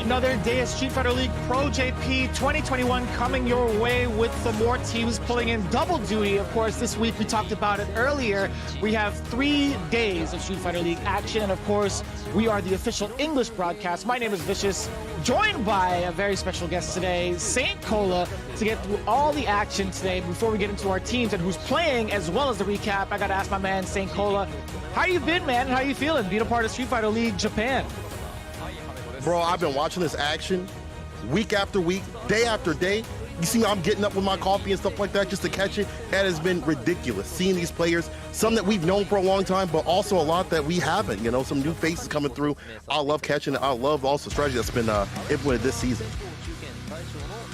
Another day of Street Fighter League Pro-JP 2021 coming your way with some more teams pulling in double duty. Of course, this week we talked about it earlier. We have 3 days of Street Fighter League action, and of course, we are the official English broadcast. My name is Vicious, joined by a very special guest today, Saint Cola, to get through all the action today before we get into our teams and who's playing, as well as the recap. I gotta ask my man, Saint Cola, how you been, man? How you feeling being a part of Street Fighter League Japan? Bro, I've been watching this action week after week, day after day. You see me, I'm getting up with my coffee and stuff like that just to catch it. That has been ridiculous. Seeing these players, some that we've known for a long time, but also a lot that we haven't. You know, some new faces coming through. I love catching it. I love also strategy that's been implemented this season.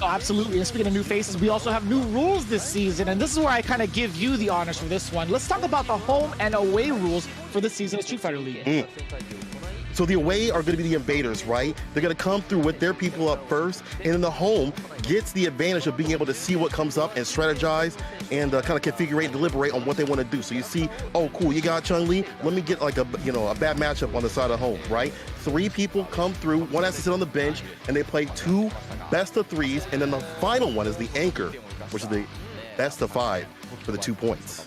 Oh, absolutely. And speaking of new faces, we also have new rules this season, and this is where I kind of give you the honors for this one. Let's talk about the home and away rules for this season of Street Fighter League. So the away are going to be the invaders, right? They're going to come through with their people up first, and then the home gets the advantage of being able to see what comes up and strategize and kind of configure and deliberate on what they want to do. So you see, oh, cool, you got Chun-Li. Let me get like a bad matchup on the side of home, right? 3 people come through. One has to sit on the bench, and they play 2 best of 3s, and then the final one is the anchor, which is the best of 5 for the 2 points.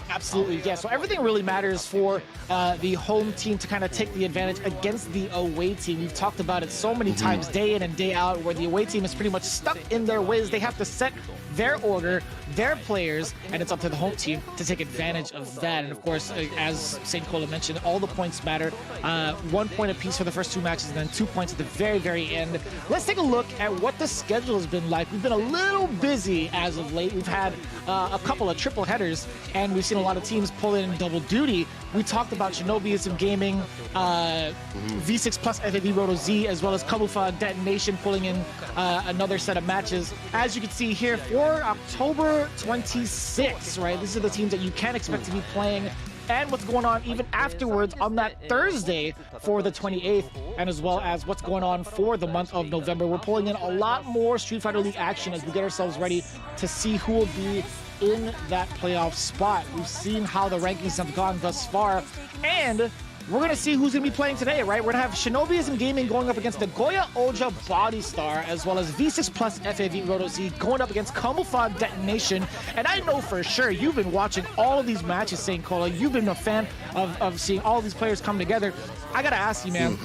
Absolutely, yeah. So everything really matters for the home team to kind of take the advantage against the away team. We've talked about it so many times, day in and day out, where the away team is pretty much stuck in their ways. They have to set their order, their players, and it's up to the home team to take advantage of that. And of course, as Saint Cola mentioned, all the points matter. 1 point apiece for the first 2 matches, and then 2 points at the very, very end. Let's take a look at what the schedule has been like. We've been a little busy as of late. We've had a couple of triple headers, and we've seen a lot of teams pull in double duty. We talked about Shinobiism Gaming, V6 plus FAV Roto Z, as well as Kabufa Detonation pulling in another set of matches. As you can see here, for October 26th, right? These are the teams that you can expect to be playing, and what's going on even afterwards on that Thursday for the 28th, and as well as what's going on for the month of November. We're pulling in a lot more Street Fighter League action as we get ourselves ready to see who will be in that playoff spot. We've seen how the rankings have gone thus far, and we're going to see who's going to be playing today, right? We're going to have Shinobiism Gaming going up against the Goya Oja Body Star, as well as V6 Plus FAV Roto Z going up against Camouflage Detonation. And I know for sure you've been watching all of these matches, Saint Cola. You've been a fan of seeing all these players come together. I got to ask you, man,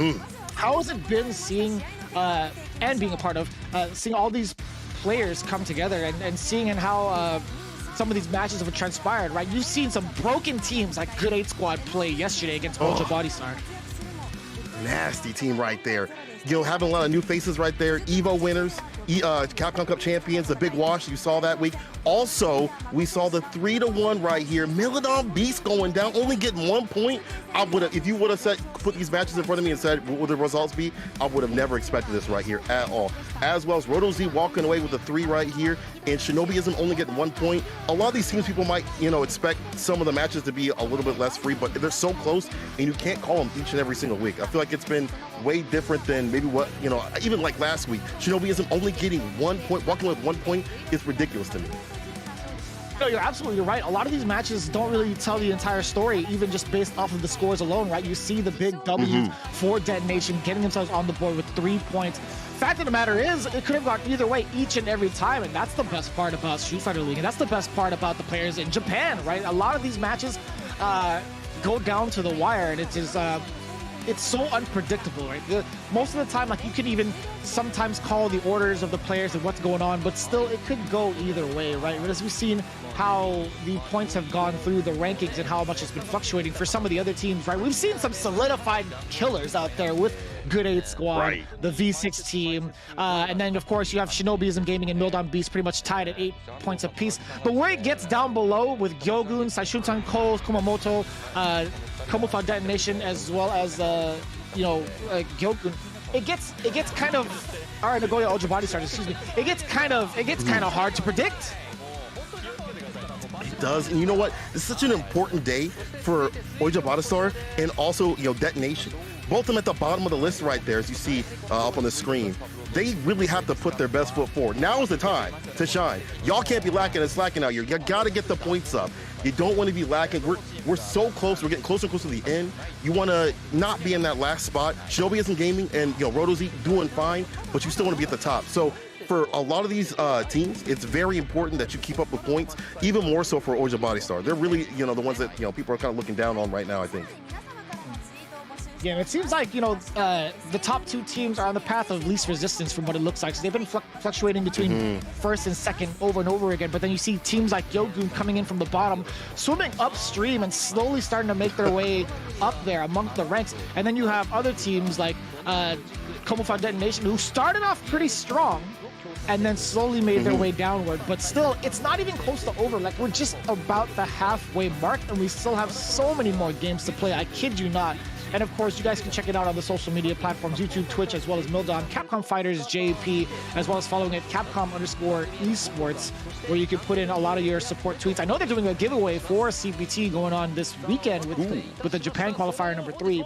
how has it been seeing and being a part of seeing all these players come together and seeing how some of these matches have transpired, right? You've seen some broken teams like Good 8 Squad play yesterday against Oja Body Star. Nasty team right there. You know, having a lot of new faces right there. EVO winners, Capcom Cup champions, the big wash you saw that week. Also, we saw the 3-1 right here. Milodon Beast going down, only getting 1 point. I would have, if you would have put these matches in front of me and said, what would the results be? I would have never expected this right here at all. As well as Roto Z walking away with a 3 right here, and Shinobiism only getting 1 point. A lot of these teams, people might, expect some of the matches to be a little bit less free, but they're so close, and you can't call them each and every single week. I feel like it's been way different than maybe what, even like last week. Shinobiism only getting 1 point, walking with 1 point is ridiculous to me. No, you're absolutely right. A lot of these matches don't really tell the entire story, even just based off of the scores alone, right? You see the big W for Detonation getting themselves on the board with 3 points. Fact of the matter is, it could have gone either way each and every time, and that's the best part about Street Fighter League, and that's the best part about the players in Japan, right? A lot of these matches go down to the wire, and it's so unpredictable, right? Most of the time, like, you can even sometimes call the orders of the players and what's going on, but still it could go either way, right? But as we've seen how the points have gone through the rankings and how much it's been fluctuating for some of the other teams, right? We've seen some solidified killers out there with Good 8 Squad, the V6 team, and then of course you have Shinobiism Gaming and Milodon Beast pretty much tied at 8 points apiece. But where it gets down below with Gyogun, Saishuntan Ko, Kumamoto, Camouflage Detonation, as well as Gyogun, it gets kind of, all right, Nagoya Oja Body Star, excuse me. It gets kind of hard to predict. It does, and you know what? This is such an important day for Oja Body Star and also Detonation. Both of them at the bottom of the list right there, as you see up on the screen. they really have to put their best foot forward. Now is the time to shine. Y'all can't be lacking and slacking out here. You got to get the points up. You don't want to be lacking. We're so close. We're getting closer and closer to the end. You want to not be in that last spot. Shinobi isn't gaming, and Roto's doing fine, but you still want to be at the top. So for a lot of these teams, it's very important that you keep up with points, even more so for Oja Body Star. They're really, the ones that, people are kind of looking down on right now, I think. Yeah, and it seems like, the top two teams are on the path of least resistance from what it looks like. So they've been fluctuating between first and second over and over again. But then you see teams like Yogun coming in from the bottom, swimming upstream and slowly starting to make their way up there among the ranks. And then you have other teams like Comprised Detonation, who started off pretty strong and then slowly made their way downward. But still, it's not even close to over. Like, we're just about the halfway mark, and we still have so many more games to play. I kid you not. And of course, you guys can check it out on the social media platforms, YouTube, Twitch, as well as Mildon, Capcom Fighters, JP, as well as following it, Capcom_esports, where you can put in a lot of your support tweets. I know they're doing a giveaway for CPT going on this weekend with the Japan qualifier number 3.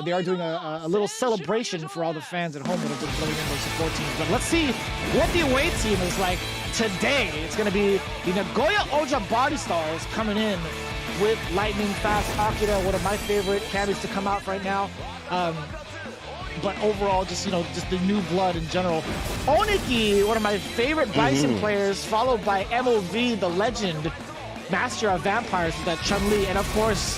They are doing a little celebration for all the fans at home that have been filling in those support teams. But let's see what the away team is like today. It's going to be the Nagoya Oja Body Stars coming in with lightning fast Akira, one of my favorite camis to come out right now. But overall, just the new blood in general. Oniki, one of my favorite Bison players, followed by MOV, the legend, master of vampires with that Chun-Li, and of course,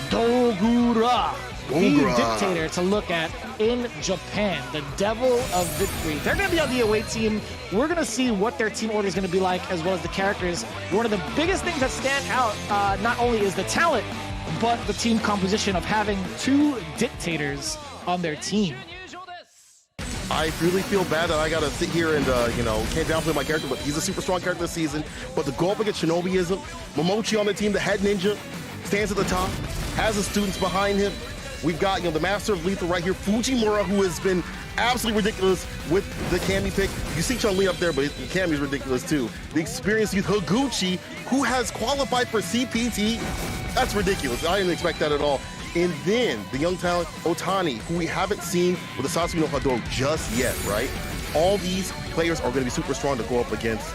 Dogura, the dictator to look at in Japan, the devil of victory. They're going to be on the away team. We're going to see what their team order is going to be like, as well as the characters. One of the biggest things that stand out, not only is the talent, but the team composition of having 2 dictators on their team. I really feel bad that I got to sit here and, can't downplay my character, but he's a super strong character this season. But the go up against Shinobiism, Momochi on the team, the head ninja, stands at the top, has the students behind him. We've got, the master of lethal right here, Fujimura, who has been absolutely ridiculous with the Cammy pick. You see Chun-Li up there, but Cammy's ridiculous too. The experienced youth Higuchi, who has qualified for CPT. That's ridiculous. I didn't expect that at all. And then the young talent, Otani, who we haven't seen with the Sasuke no Hadou just yet, right? All these players are going to be super strong to go up against,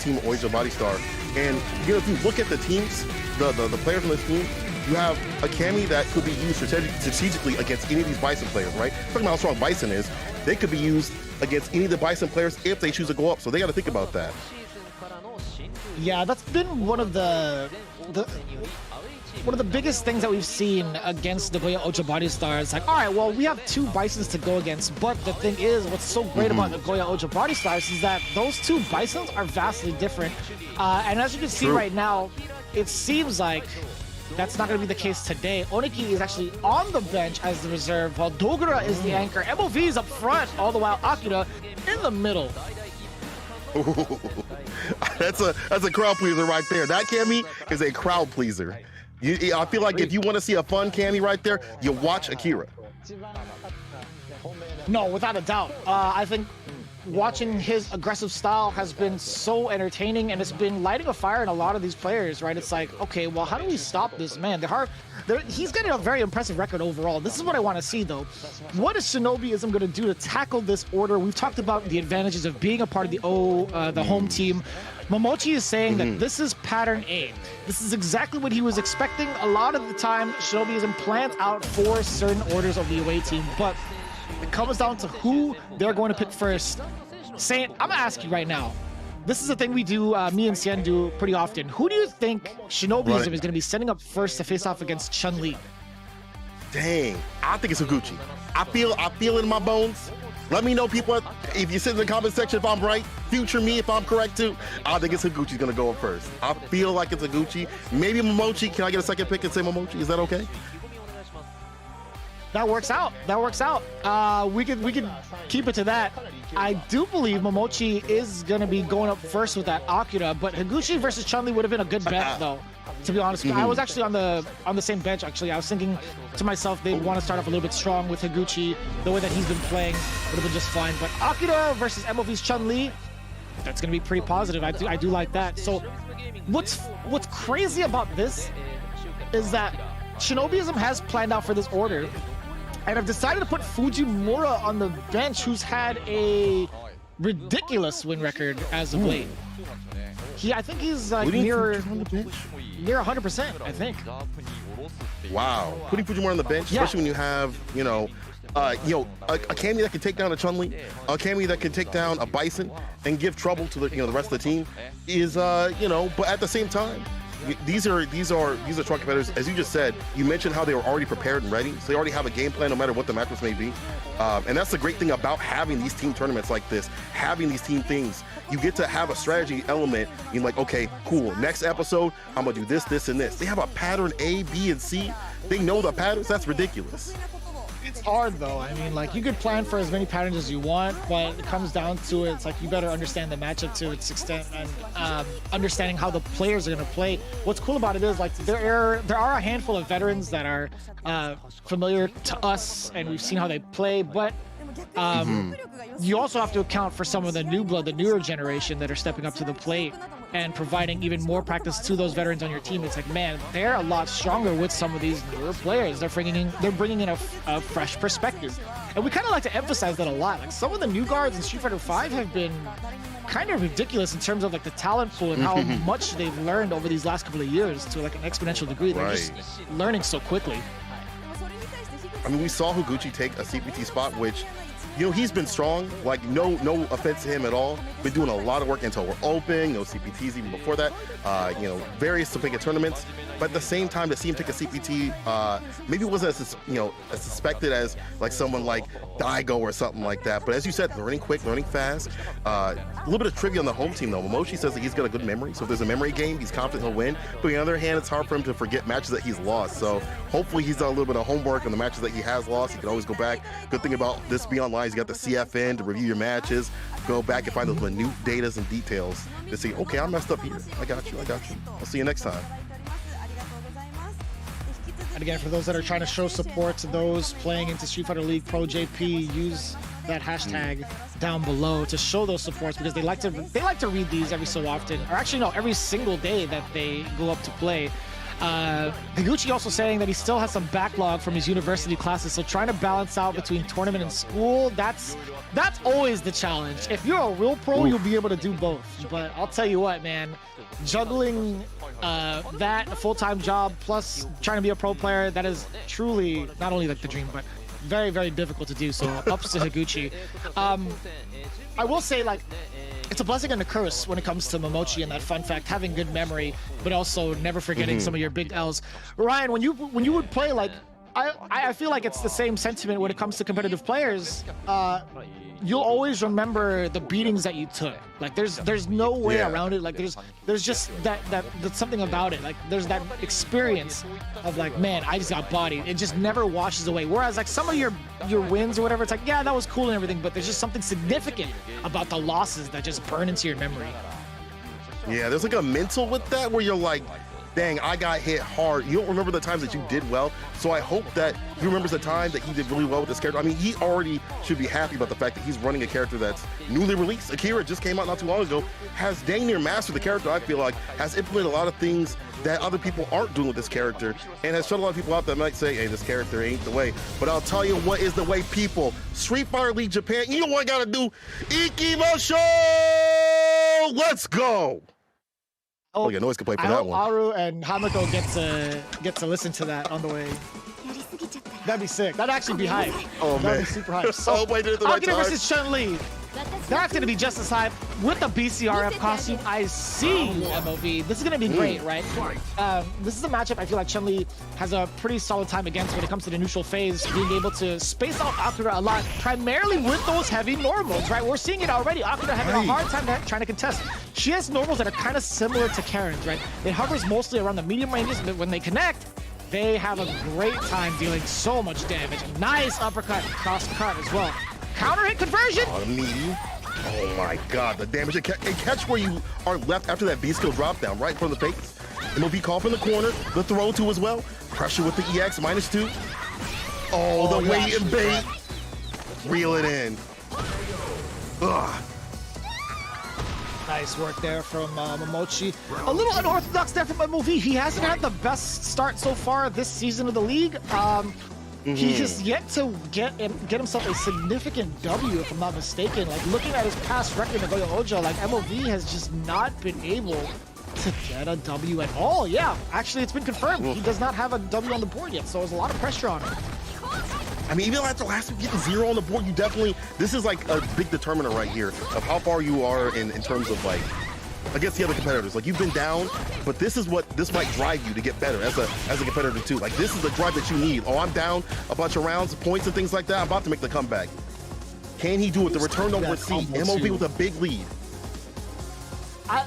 Team Oja Body Star. And, if you look at the teams, the players on this team, you have a Cammy that could be used strategically against any of these Bison players, right? Talking about how strong Bison is, they could be used against any of the Bison players if they choose to go up. So they got to think about that. Yeah, that's been one of the biggest things that we've seen against the Nagoya Oja Body Stars. Like, all right, well, we have 2 Bisons to go against, but the thing is, what's so great about Nagoya Oja Body Stars is that those 2 Bisons are vastly different. And as you can see right now, it seems like that's not going to be the case today. Oniki is actually on the bench as the reserve, while Dogura is the anchor. MOV is up front, all the while Akira in the middle. That's a crowd pleaser right there. That Cammy is a crowd pleaser. I feel like if you want to see a fun Cammy right there, you watch Akira. No, without a doubt. I think watching his aggressive style has been so entertaining, and it's been lighting a fire in a lot of these players, right? It's like, okay, well, how do we stop this man? He's getting a very impressive record overall. This is what I want to see, though. What is Shinobiism going to do to tackle this order? We've talked about the advantages of being a part of the home team. Momochi is saying that this is pattern A. This is exactly what he was expecting. A lot of the time, Shinobiism plans out for certain orders of the away team, but it comes down to who they're going to pick first. Saint, I'm gonna ask you right now. This is a thing we do, me and Sien do pretty often. Who do you think Shinobiism is gonna be sending up first to face off against Chun-Li? Dang, I think it's Higuchi. I feel it in my bones. Let me know, people, if you sit in the comment section if I'm right. Future me if I'm correct too. I think it's Higuchi's gonna go up first. I feel like it's Higuchi. Maybe Momochi. Can I get a second pick and say Momochi? Is that okay? That works out. We could keep it to that. I do believe Momochi is going to be going up first with that Akira, but Higuchi versus Chun-Li would have been a good bet, though, to be honest. I was actually on the same bench, actually. I was thinking to myself they'd want to start off a little bit strong with Higuchi. The way that he's been playing would have been just fine. But Akira versus MOV's Chun-Li, that's going to be pretty positive. I do like that. So what's crazy about this is that Shinobiism has planned out for this order. and have decided to put Fujimura on the bench, who's had a ridiculous win record as of late. I think he's like near 100%, I think. Wow, putting Fujimura on the bench, especially when you have, a Cammy that can take down a Chun-Li, a Cammy that can take down a Bison and give trouble to the rest of the team is, but at the same time, these are strong competitors. As you just said, you mentioned how they were already prepared and ready, so they already have a game plan no matter what the matchups may be. And that's the great thing about having these team tournaments like this, having these team things. You get to have a strategy element. You're like, okay, cool. Next episode, I'm gonna do this, this, and this. They have a pattern A, B, and C. They know the patterns. That's ridiculous. It's hard though. I mean, like, you could plan for as many patterns as you want, but it comes down to it. It's like you better understand the matchup to its extent and understanding how the players are going to play. What's cool about it is, like, there are a handful of veterans that are familiar to us, and we've seen how they play, but you also have to account for some of the new blood, the newer generation that are stepping up to the plate and providing even more practice to those veterans on your team. It's like, man, they're a lot stronger with some of these newer players. They're bringing in a fresh perspective, and we kind of like to emphasize that a lot. Like, some of the new guards in Street Fighter V have been kind of ridiculous in terms of like the talent pool and how much they've learned over these last couple of years to like an exponential degree. They're just learning so quickly. I mean, we saw Higuchi take a CPT spot, which, he's been strong. Like, no offense to him at all. Been doing a lot of work until we're open. No CPTs even before that. Various Topeka tournaments. But at the same time, to see him take a CPT, maybe it wasn't as suspected as like someone like Daigo or something like that. But as you said, learning quick, learning fast. A little bit of trivia on the home team though. Momochi says that he's got a good memory. So if there's a memory game, he's confident he'll win. But on the other hand, it's hard for him to forget matches that he's lost. So hopefully he's done a little bit of homework on the matches that he has lost. He can always go back. Good thing about this being online, he's got the CFN to review your matches. Go back and find those minute data and details to see, okay, I messed up here. I got you. I'll see you next time. And again, for those that are trying to show support to those playing into Street Fighter League Pro-JP, use that hashtag down below to show those supports, because they like to read these every so often, or actually no, every single day that they go up to play. Higuchi also saying that he still has some backlog from his university classes, so trying to balance out between tournament and school, that's always the challenge. If you're a real pro, you'll be able to do both. But I'll tell you what, man, juggling that, a full-time job, plus trying to be a pro player, that is truly not only like the dream, but very, very difficult to do. So ups to Higuchi. I will say, like, it's a blessing and a curse when it comes to Momochi and that fun fact, having good memory, but also never forgetting some of your big L's. Ryan, when you would play, like, I feel like it's the same sentiment when it comes to competitive players. You'll always remember the beatings that you took. Like, there's no way around it. Like, there's just that's something about it. Like, there's that experience of like, man, I just got bodied. It just never washes away. Whereas like some of your wins or whatever, it's like, yeah, that was cool and everything, but there's just something significant about the losses that just burn into your memory. Yeah, there's like a mental with that where you're like, dang, I got hit hard. You don't remember the times that you did well. So I hope that he remembers the time that he did really well with this character. I mean, he already should be happy about the fact that he's running a character that's newly released. Akira just came out not too long ago, has dang near mastered the character, I feel like, has implemented a lot of things that other people aren't doing with this character, and has shut a lot of people out that might say, hey, this character ain't the way. But I'll tell you what is the way, people. Street Fighter League Japan, you know what I gotta do? Ikimosho! Let's go! Oh yeah, noise can play for that one. Aru and Hamako get to listen to that on the way. That'd be sick. That'd actually be hype. Oh man, that'd be super hype. So, Akira versus Chun-Li. That's gonna be just as hype with the BCRF costume. I see MOV. This is gonna be great, right? This is a matchup I feel like Chun-Li has a pretty solid time against when it comes to the neutral phase, being able to space out Akira a lot, primarily with those heavy normals, right? We're seeing it already. Akira having a hard time trying to contest. She has normals that are kind of similar to Karen's, right? It hovers mostly around the medium ranges, but when they connect, they have a great time dealing so much damage. Nice uppercut, cross cut as well. Counter hit conversion! Oh my god, the damage. And catch where you are left after that B-skill drop down, right in front of the face. MOV call from the corner, the throw too as well. Pressure with the EX, -2. Oh, the wait and bait. Reel it in. Ugh. Nice work there from Momochi. A little unorthodox there from MOV. He hasn't had the best start so far this season of the league. He has yet to get himself a significant W, if I'm not mistaken. Like, looking at his past record in Nagoya Ojo, like, MOV has just not been able to get a W at all. Yeah, actually, it's been confirmed. He does not have a W on the board yet, so there's a lot of pressure on him. I mean, even after last week getting 0 on the board, you definitely, this is like a big determiner right here of how far you are in terms of like, against the other competitors. Like, you've been down, but this might drive you to get better as a competitor too. Like, this is the drive that you need. Oh, I'm down a bunch of rounds, points and things like that. I'm about to make the comeback. Can he do it? The return over C, MOV with a big lead.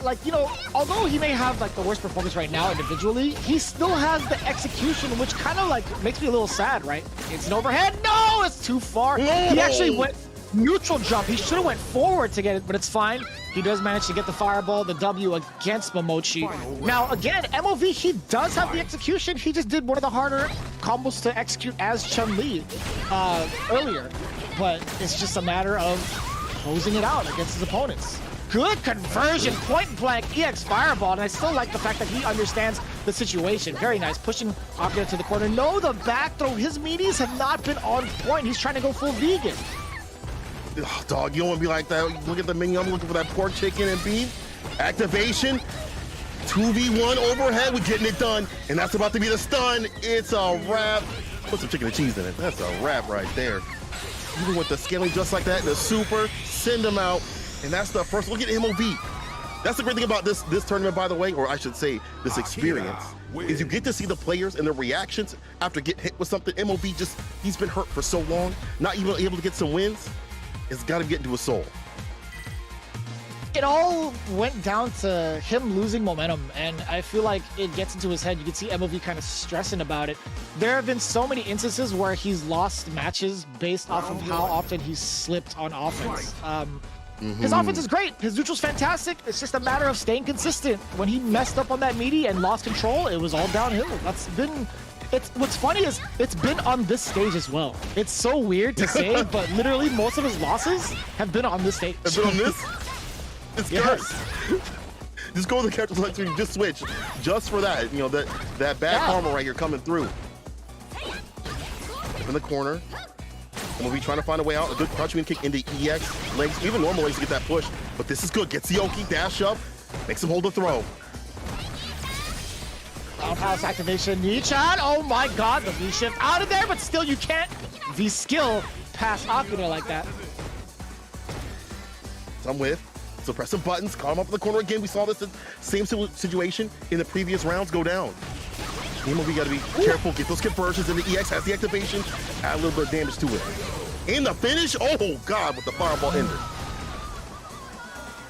Like, you know, although he may have like the worst performance right now individually, he still has the execution, which kind of like makes me a little sad, right? It's an overhead. No, it's too far. No! He actually went neutral jump. He should have went forward to get it, but it's fine. He does manage to get the fireball, the W against Momochi. Now, again, MOV, he does have the execution. He just did one of the harder combos to execute as Chun-Li earlier, but it's just a matter of closing it out against his opponents. Good conversion, point blank, EX fireball, and I still like the fact that he understands the situation. Very nice, pushing Akira to the corner. No, the back throw, his meaties have not been on point. He's trying to go full vegan. Oh, dog, you don't want to be like that. Look at the menu, I'm looking for that pork, chicken, and beef. Activation, 2v1 overhead, we're getting it done, and that's about to be the stun. It's a wrap. Put some chicken and cheese in it. That's a wrap right there. Even with the scaling just like that, the super, send them out. And that's the first look at MOV. That's the great thing about this tournament, by the way, or I should say this experience, is you get to see the players and their reactions after getting hit with something. MOV just, he's been hurt for so long, not even able to get some wins. It's got to get into his soul. It all went down to him losing momentum, and I feel like it gets into his head. You can see MOV kind of stressing about it. There have been so many instances where he's lost matches based off of how often he's slipped on offense. His offense is great. His neutral's fantastic. It's just a matter of staying consistent. When he messed up on that meaty and lost control, it was all downhill. What's funny is it's been on this stage as well. It's so weird to say, but literally most of his losses have been on this stage. Have been on this? It's yes. Just go to the character selection and just switch. Just for that. You know, that bad karma right here coming through. In the corner. And we'll be trying to find a way out. A good crouch wing kick into EX legs, even normal legs to get that push. But this is good. Gets the Oki, dash up, makes him hold the throw. Roundhouse activation, Nichan. Oh my god, the V-shift out of there, but still you can't V-skill past Akira like that. Some with. So press some buttons, caught him up in the corner again. We saw this same situation in the previous rounds go down. We got to be careful, get those conversions, and the EX has the activation, add a little bit of damage to it. In the finish, oh god, with the fireball ender.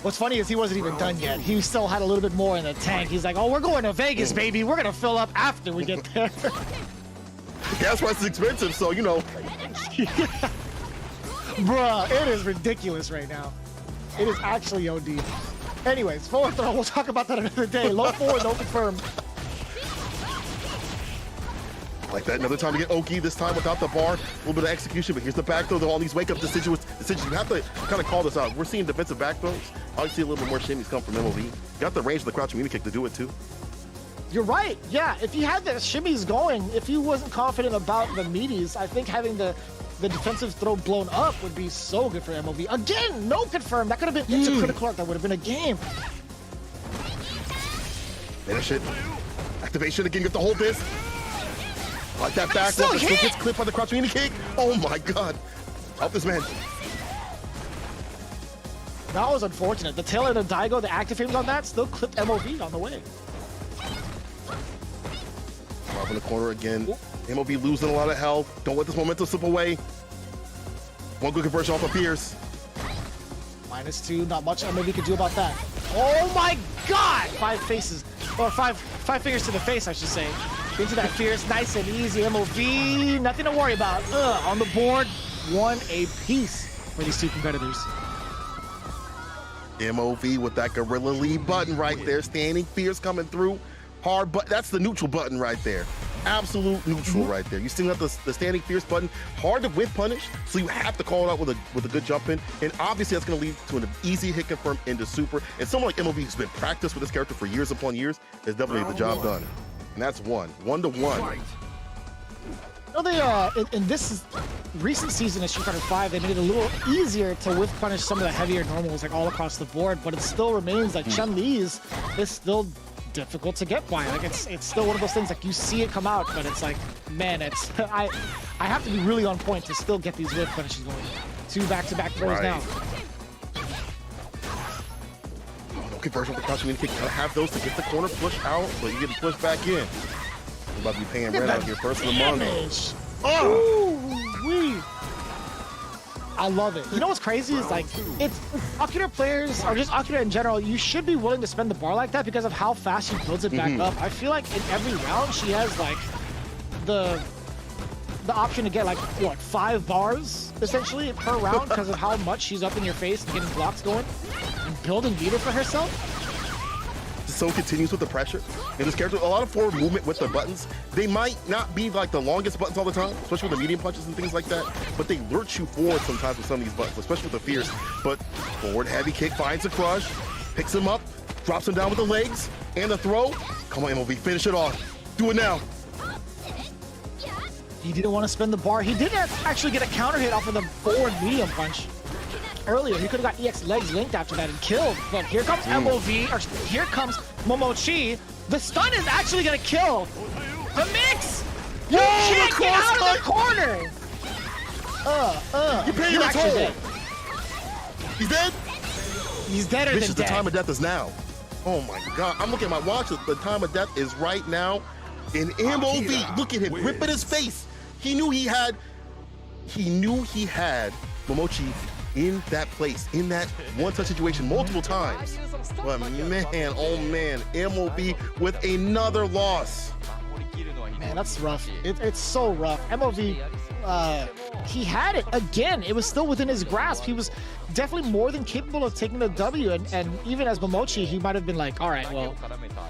What's funny is he wasn't even done yet. He still had a little bit more in the tank. He's like, oh, we're going to Vegas, baby. We're going to fill up after we get there. Gas price is expensive, so, you know. Bruh, it is ridiculous right now. It is actually OD. Anyways, forward throw, we'll talk about that another day. Low forward, no confirm. Like that, another time to get Oki, this time without the bar, a little bit of execution, but here's the back throw, all these wake-up decisions. You have to kind of call this out. We're seeing defensive back throws. I see a little bit more shimmies come from MOV. You got the range of the crouch mini kick to do it too. You're right, yeah. If he had the shimmies going, if he wasn't confident about the meaties, I think having the defensive throw blown up would be so good for MOV. Again, no confirm. That could have been into critical arc. That would have been a game. Finish it. Activation again, get the hold this. Like that back one, still gets clipped by the crouch mini kick. Oh my god. Help this man. That was unfortunate. The tail end of Daigo, the active frames on that, still clipped MOV on the way. Up in the corner again. MOV losing a lot of health. Don't let this momentum slip away. One good conversion off of Pierce. -2, not much MOV could do about that. Oh my god! 5 faces, or five fingers to the face, I should say. Into that Fierce, nice and easy. MOV, nothing to worry about. On the board, 1 apiece for these two competitors. MOV with that Gorilla lead button right there. Standing Fierce coming through. Hard, but that's the neutral button right there. Absolute neutral right there. You still have the standing Fierce button. Hard to whip punish, so you have to call it out with a good jump in. And obviously that's going to lead to an easy hit confirm into super. And someone like MOV who's been practiced with this character for years upon years has definitely the job done. And that's 1 to 1. in this recent season of Street Fighter 5, they made it a little easier to whiff punish some of the heavier normals, like all across the board. But it still remains like Chun-Li's is still difficult to get by. Like it's still one of those things like you see it come out, but it's like, man, it's I have to be really on point to still get these whiff punishes going. 2 back-to-back throws now. Conversion with the crouch communicate. Gotta have those to get the corner push out, so you get pushed back in. We're about to be paying rent out here first in the month. Oh! Ooh-wee. I love it. You know what's crazy is like, it's Akira players, or just Akira in general, you should be willing to spend the bar like that because of how fast she builds it back up. I feel like in every round she has like the option to get like, what, 5 bars essentially per round because of how much she's up in your face and getting blocks going and building meter for herself. So continues with the pressure. And this character, a lot of forward movement with the buttons. They might not be like the longest buttons all the time, especially with the medium punches and things like that, but they lurch you forward sometimes with some of these buttons, especially with the fierce. But forward heavy kick finds a crush, picks him up, drops him down with the legs, and the throw. Come on, MOV, finish it off. Do it now. He didn't want to spend the bar. He did actually get a counter hit off of the forward medium punch earlier. He could have got EX legs linked after that and killed. But here comes MOV, or here comes Momochi. The stun is actually going to kill the mix. You can't get out of the corner. You paid him actually dead. He's dead? He's deader than dead. The time of death is now. Oh my God. I'm looking at my watch. The time of death is right now. And MOV, look at him, ripping his face. He knew he had Momochi in that place, in that one-touch situation multiple times. But man, oh man, MOV with another loss. Man, that's rough. It's so rough. MOV, he had it again. It was still within his grasp. He was definitely more than capable of taking the W. And even as Momochi, he might have been like, all right, well,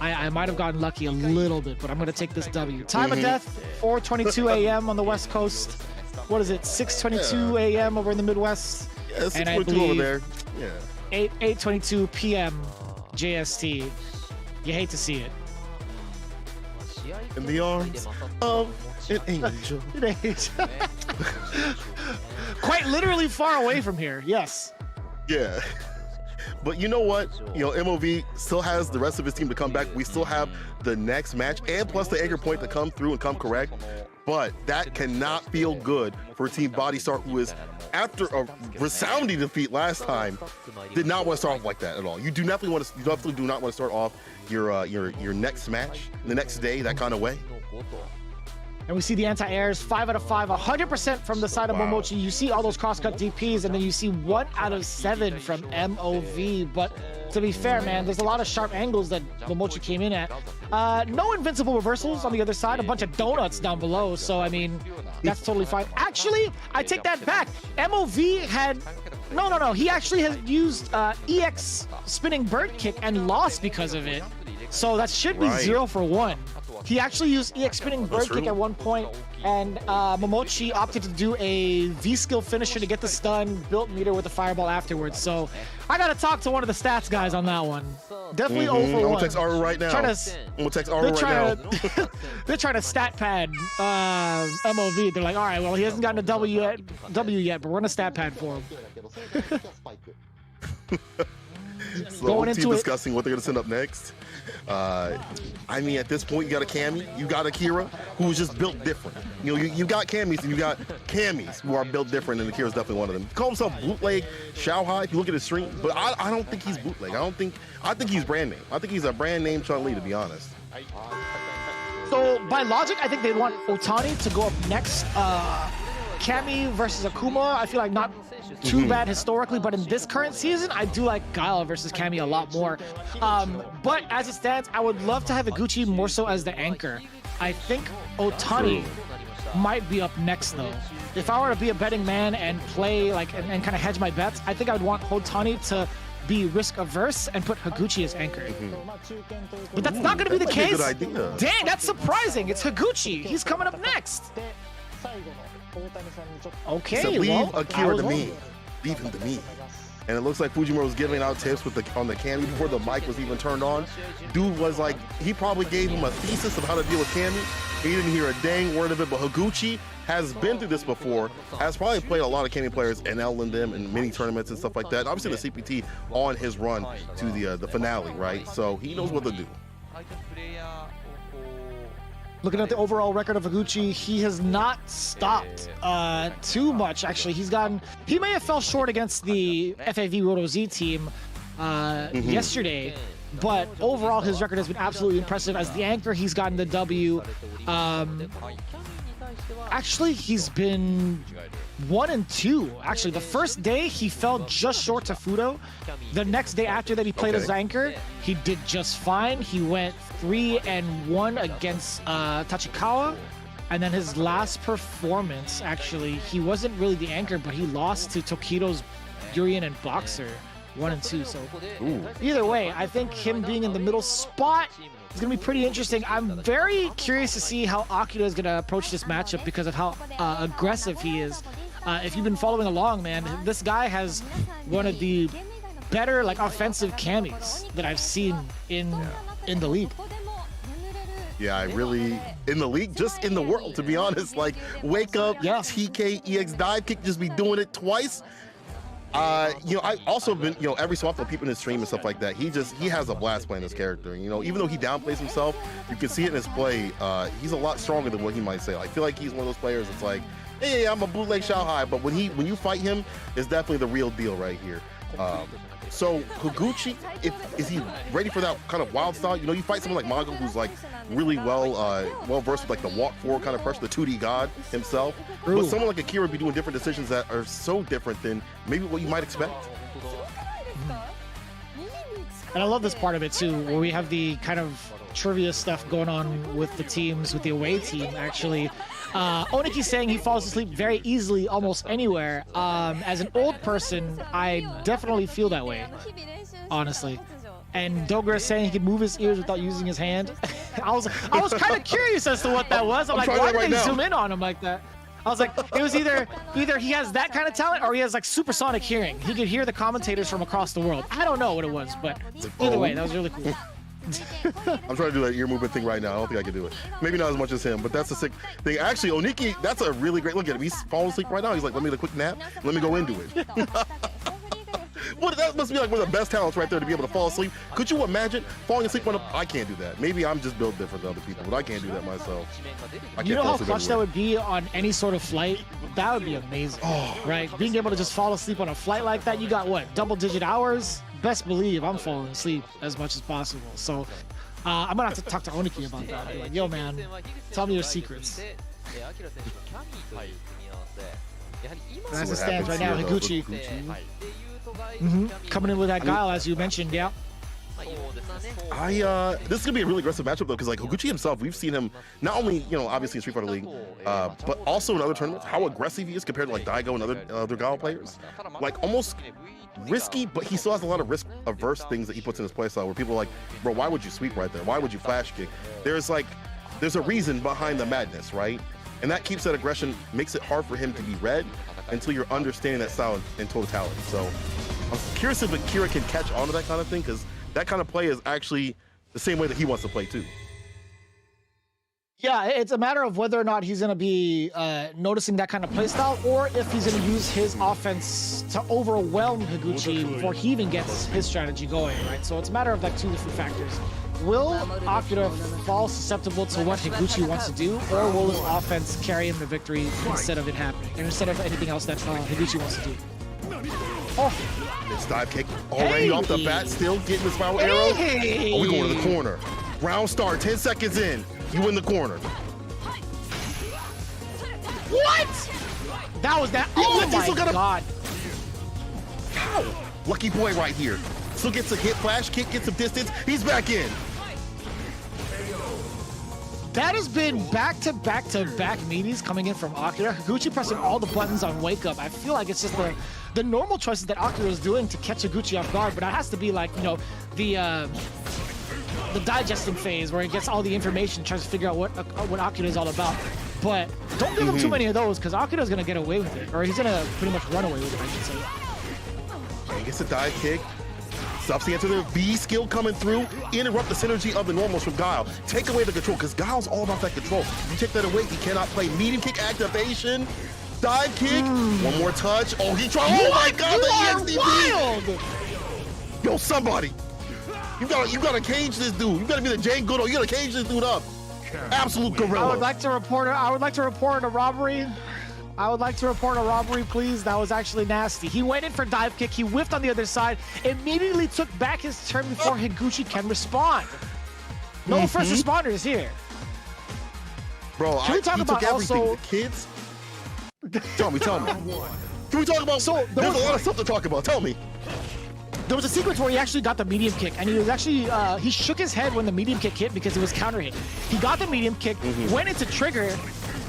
I might have gotten lucky a little bit, but I'm going to take this W. Time of death, 4:22 a.m. on the West Coast. What is it, 6:22 a.m. over in the Midwest? Yeah, 6:22 over there. Yeah. 8:22 p.m. JST. You hate to see it. In the arms of an angel. Quite literally far away from here, yes. Yeah. But you know what? You know, MOV still has the rest of his team to come back. We still have the next match and plus the anchor point to come through and come correct. But that cannot feel good for Team Body Star, who is, after a resounding defeat last time, did not want to start off like that at all. You definitely do not want to start off your next match the next day that kind of way. And we see the anti-airs, 5 out of 5, 100% from the side of Momochi. You see all those cross-cut DPs, and then you see 1 out of 7 from MOV. But to be fair, man, there's a lot of sharp angles that Momochi came in at. No invincible reversals on the other side, a bunch of donuts down below. So, I mean, that's totally fine. Actually, I take that back. MOV had... No. He actually has used EX spinning bird kick and lost because of it. So that should be 0 for 1. He actually used EX spinning bird kick at one point, and Momochi opted to do a V-skill finisher to get the stun, built meter with the fireball afterwards. So I gotta talk to one of the stats guys on that one. Definitely 0 for 1. I'm gonna text Aru right now. They're trying to stat pad MOV. They're like, all right, well, he hasn't gotten a W yet, but we're gonna stat pad for him. So going into discussing what they're gonna send up next. I mean, at this point, you got a Cammy, you got Akira, who is just built different. You know, you got Cammies and you got Cammies who are built different, and Akira's definitely one of them. He calls himself bootleg Xiaohai if you look at his stream, but I don't think he's bootleg. I think he's brand name. I think he's a brand name Chun-Li, to be honest. So by logic, I think they'd want Otani to go up next. Cammy versus Akuma, I feel like not too bad historically, but in this current season, I do like Guile versus Cammy a lot more. But as it stands, I would love to have Iguchi more so as the anchor. I think Otani might be up next though. If I were to be a betting man and play like and kind of hedge my bets, I think I would want Otani to be risk averse and put Higuchi as anchor. But that's not going to be the case. Good idea. Dang, that's surprising. It's Higuchi. He's coming up next. Okay, so leave well, Akira to me. leave him to me. And it looks like Fujimura was giving out tips with on the Cammy before the mic was even turned on. Dude was like, he probably gave him a thesis of how to deal with Cammy. He didn't hear a dang word of it, but Higuchi has been through this before, has probably played a lot of Cammy players and L in them in mini tournaments and stuff like that. Obviously the CPT on his run to the finale, right? So he knows what to do. Looking at the overall record of Higuchi, he has not stopped too much. Actually, he may have fell short against the FAV Roto Z team yesterday, but overall his record has been absolutely impressive. As the anchor, he's gotten the W. Actually, he's been 1-2. Actually, the first day he fell just short to Fudo. The next day after that he played as anchor, he did just fine. He went 3-1 against Tachikawa. And then his last performance, actually, he wasn't really the anchor, but he lost to Tokido's Yurian and Boxer 1-2. So either way, I think him being in the middle spot is going to be pretty interesting. I'm very curious to see how Akira is going to approach this matchup because of how aggressive he is. If you've been following along, man, this guy has one of the better offensive Cammies that I've seen in the league. Yeah, I really, in the league, just in the world, to be honest. Like, wake up, TK, EX dive kick, just be doing it twice. I also been, every so often peeping his stream and stuff like that. He has a blast playing this character. Even though he downplays himself, you can see it in his play. He's a lot stronger than what he might say. I feel like he's one of those players that's like, hey, I'm a bootleg Shao Hai, but when you fight him, it's definitely the real deal right here. So Higuchi, is he ready for that kind of wild style? You fight someone like Mongo, who's really well versed with the walk forward kind of pressure, the 2D god himself. But someone like Akira would be doing different decisions that are so different than maybe what you might expect. And I love this part of it too, where we have the kind of trivia stuff going on with the teams, with the away team actually. Oniki's saying he falls asleep very easily almost anywhere. As an old person, I definitely feel that way, honestly. And Dogra is saying he can move his ears without using his hand. I was kind of curious as to what that was. I'm like, why did they zoom in on him like that? I was like, it was either he has that kind of talent or he has supersonic hearing. He could hear the commentators from across the world. I don't know what it was, but either way, that was really cool. I'm trying to do that ear movement thing right now. I don't think I can do it. Maybe not as much as him, but that's a sick thing. Actually, Oniki, that's a really great look at him. He's falling asleep right now. He's like, let me get a quick nap. Let me go into it. Well, that must be one of the best talents right there to be able to fall asleep. Could you imagine falling asleep when I can't do that? Maybe I'm just built different than other people, but I can't do that myself. You know how clutch that would be on any sort of flight? That would be amazing, right? Being able to just fall asleep on a flight like that, you got what, double-digit hours? Best believe I'm falling asleep as much as possible. So I'm gonna have to talk to Oniki about that. I'll be like, yo, man, tell me your secrets. And as it stands right now, Higuchi coming in with that guile, as you mentioned, yeah. This is gonna be a really aggressive matchup though, because Higuchi himself, we've seen him not only obviously in Street Fighter League, but also in other tournaments. How aggressive he is compared to Daigo and other guile players, almost risky, but he still has a lot of risk-averse things that he puts in his playstyle. Where people are like, bro, why would you sweep right there? Why would you flash kick? There's a reason behind the madness, right? And that keeps that aggression, makes it hard for him to be read until you're understanding that style in totality. So I'm curious if Akira can catch on to that kind of thing, because that kind of play is actually the same way that he wants to play too. Yeah, it's a matter of whether or not he's going to be noticing that kind of play style, or if he's going to use his offense to overwhelm Higuchi before he even gets his strategy going, right? So it's a matter of two different factors. Will Akira fall susceptible to what Higuchi wants to do, or will his offense carry him to victory instead of it happening, and instead of anything else that Higuchi wants to do? This dive kick already off the bat, still getting the spiral arrow. Oh, we going to the corner. Round start, 10 seconds in. You in the corner. What? That was that. Oh my God. How? Lucky boy right here. Still gets a hit, flash kick, gets some distance. He's back in. That has been back-to-back meaties coming in from Akira. Higuchi pressing all the buttons on Wake Up. I feel like it's just the normal choices that Akira is doing to catch Higuchi off guard, but it has to be the digesting phase where he gets all the information, tries to figure out what Akira is all about. But don't give him too many of those, because Akira's gonna get away with it, or he's gonna pretty much run away with it, I should say. Gets a dive kick. Stops the answer there. V skill coming through. Interrupt the synergy of the normals from Guile. Take away the control, because Guile's all about that control. If you take that away, he cannot play. Medium kick activation. Dive kick. One more touch. Oh, he tried. Oh my God, the EXDP. Yo, somebody. You gotta cage this dude. You gotta be the Jane Goodall. You gotta cage this dude up. Absolute gorilla. I would like to report a robbery. I would like to report a robbery, please. That was actually nasty. He went in for dive kick. He whiffed on the other side. Immediately took back his turn before Higuchi can respond. No first responders here. Bro, Can we talk about also the kids? Tell me. Can we talk about? So there's a lot of stuff to talk about. Tell me. There was a sequence where he actually got the medium kick, and he was actually he shook his head when the medium kick hit because it was counter hit. He got the medium kick, went into trigger.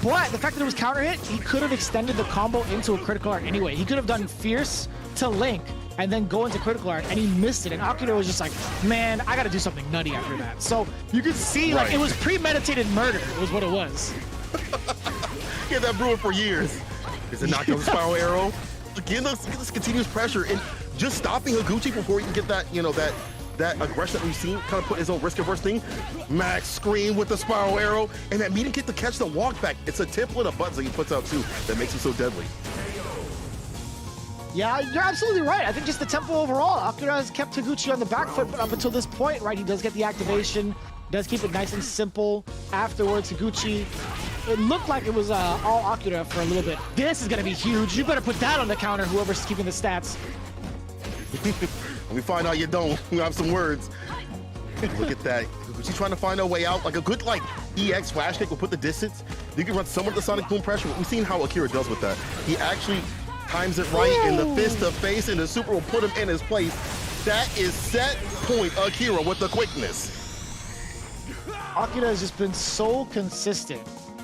But the fact that it was counter hit, he could have extended the combo into a critical art anyway. He could have done Fierce to Link and then go into critical art, and he missed it. And Akira was just like, man, I got to do something nutty after that. So you could see, like, it was premeditated murder was what it was. He had that brewing for years. Is it knocked down the spiral arrow? Again, this continuous pressure and just stopping Higuchi before he can get that, that aggression that we've seen, kind of put his own risk-averse thing. Max scream with the spiral arrow, and that medium kick to catch the walk back. It's a template of buttons that he puts out too that makes him so deadly. Yeah, you're absolutely right. I think just the tempo overall, Akira has kept Higuchi on the back foot, but up until this point, right, he does get the activation, does keep it nice and simple. Afterwards, Higuchi, it looked like it was all Akira for a little bit. This is going to be huge. You better put that on the counter, whoever's keeping the stats. When we find out you don't, we have some words. Look at that. She's trying to find a way out. Like a good EX flash kick will put the distance. You can run somewhat the Sonic Boom pressure. We've seen how Akira does with that. He actually times it right in the fist to face, and the super will put him in his place. That is set point Akira with the quickness. Akira has just been so consistent.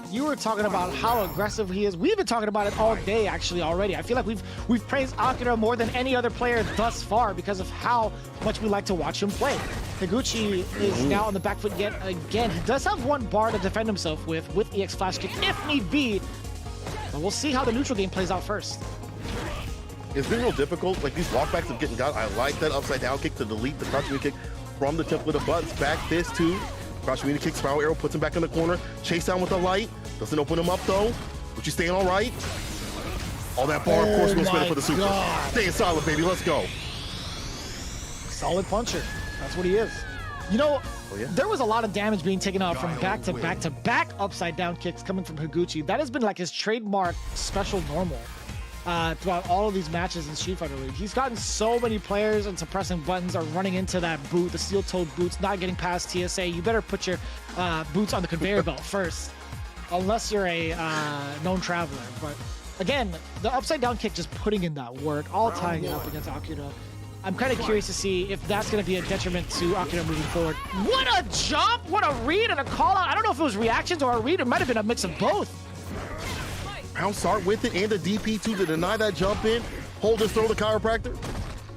You were talking about how aggressive he is. We've been talking about it all day, actually, already. I feel like we've praised Akira more than any other player thus far because of how much we like to watch him play. Higuchi is now on the back foot yet again. He does have one bar to defend himself with EX Flash Kick, if need be. But we'll see how the neutral game plays out first. It's been real difficult. Like, these walkbacks of getting got. I like that upside down kick to delete the crouching kick from the template of buttons. Back fist, too. Crouching kick, spiral arrow, puts him back in the corner. Chase down with the light. Doesn't open him up, though. But you staying all right? All that bar, of course, was better for the super. Staying solid, baby. Let's go. Solid puncher. That's what he is. You know, there was a lot of damage being taken out from back-to-back-to-back upside down kicks coming from Higuchi. That has been like his trademark special normal throughout all of these matches in Street Fighter League. He's gotten so many players and suppressing buttons are running into that boot, the steel-toed boots, not getting past TSA. You better put your boots on the conveyor belt first, unless you're a known traveler. But again, the upside down kick, just putting in that work, all tying it up against Akira. I'm kind of curious to see if that's going to be a detriment to Akira moving forward. What a jump! What a read and a call out. I don't know if it was reactions or a read. It might have been a mix of both. Round start with it and the DP2 to deny that jump in. Hold and throw the chiropractor.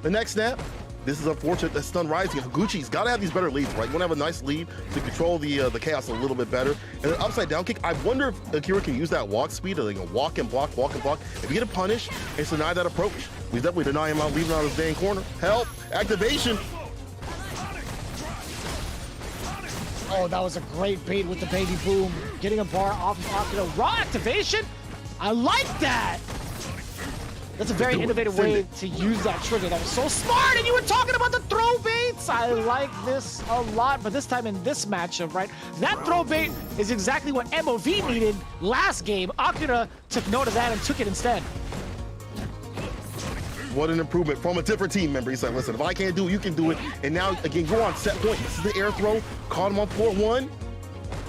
The next snap. This is unfortunate that Stun Rising. Higuchi's got to have these better leads, right? You want to have a nice lead to control the chaos a little bit better. And an upside down kick. I wonder if Akira can use that walk speed to walk and block, walk and block. If you get a punish and deny that approach, we definitely deny him out, leaving out his dang corner. Help! Activation! Oh, that was a great bait with the baby boom. Getting a bar off of Akira. Raw activation? I like that! That's a very innovative way to use that trigger. That was so smart, and you were talking about the throw baits! I like this a lot, but this time in this matchup, right? That throw bait is exactly what MOV needed last game. Akira took note of that and took it instead. What an improvement from a different team member. He's like, listen, if I can't do it, you can do it. And now, again, go on set point. This is the air throw. Caught him on floor one.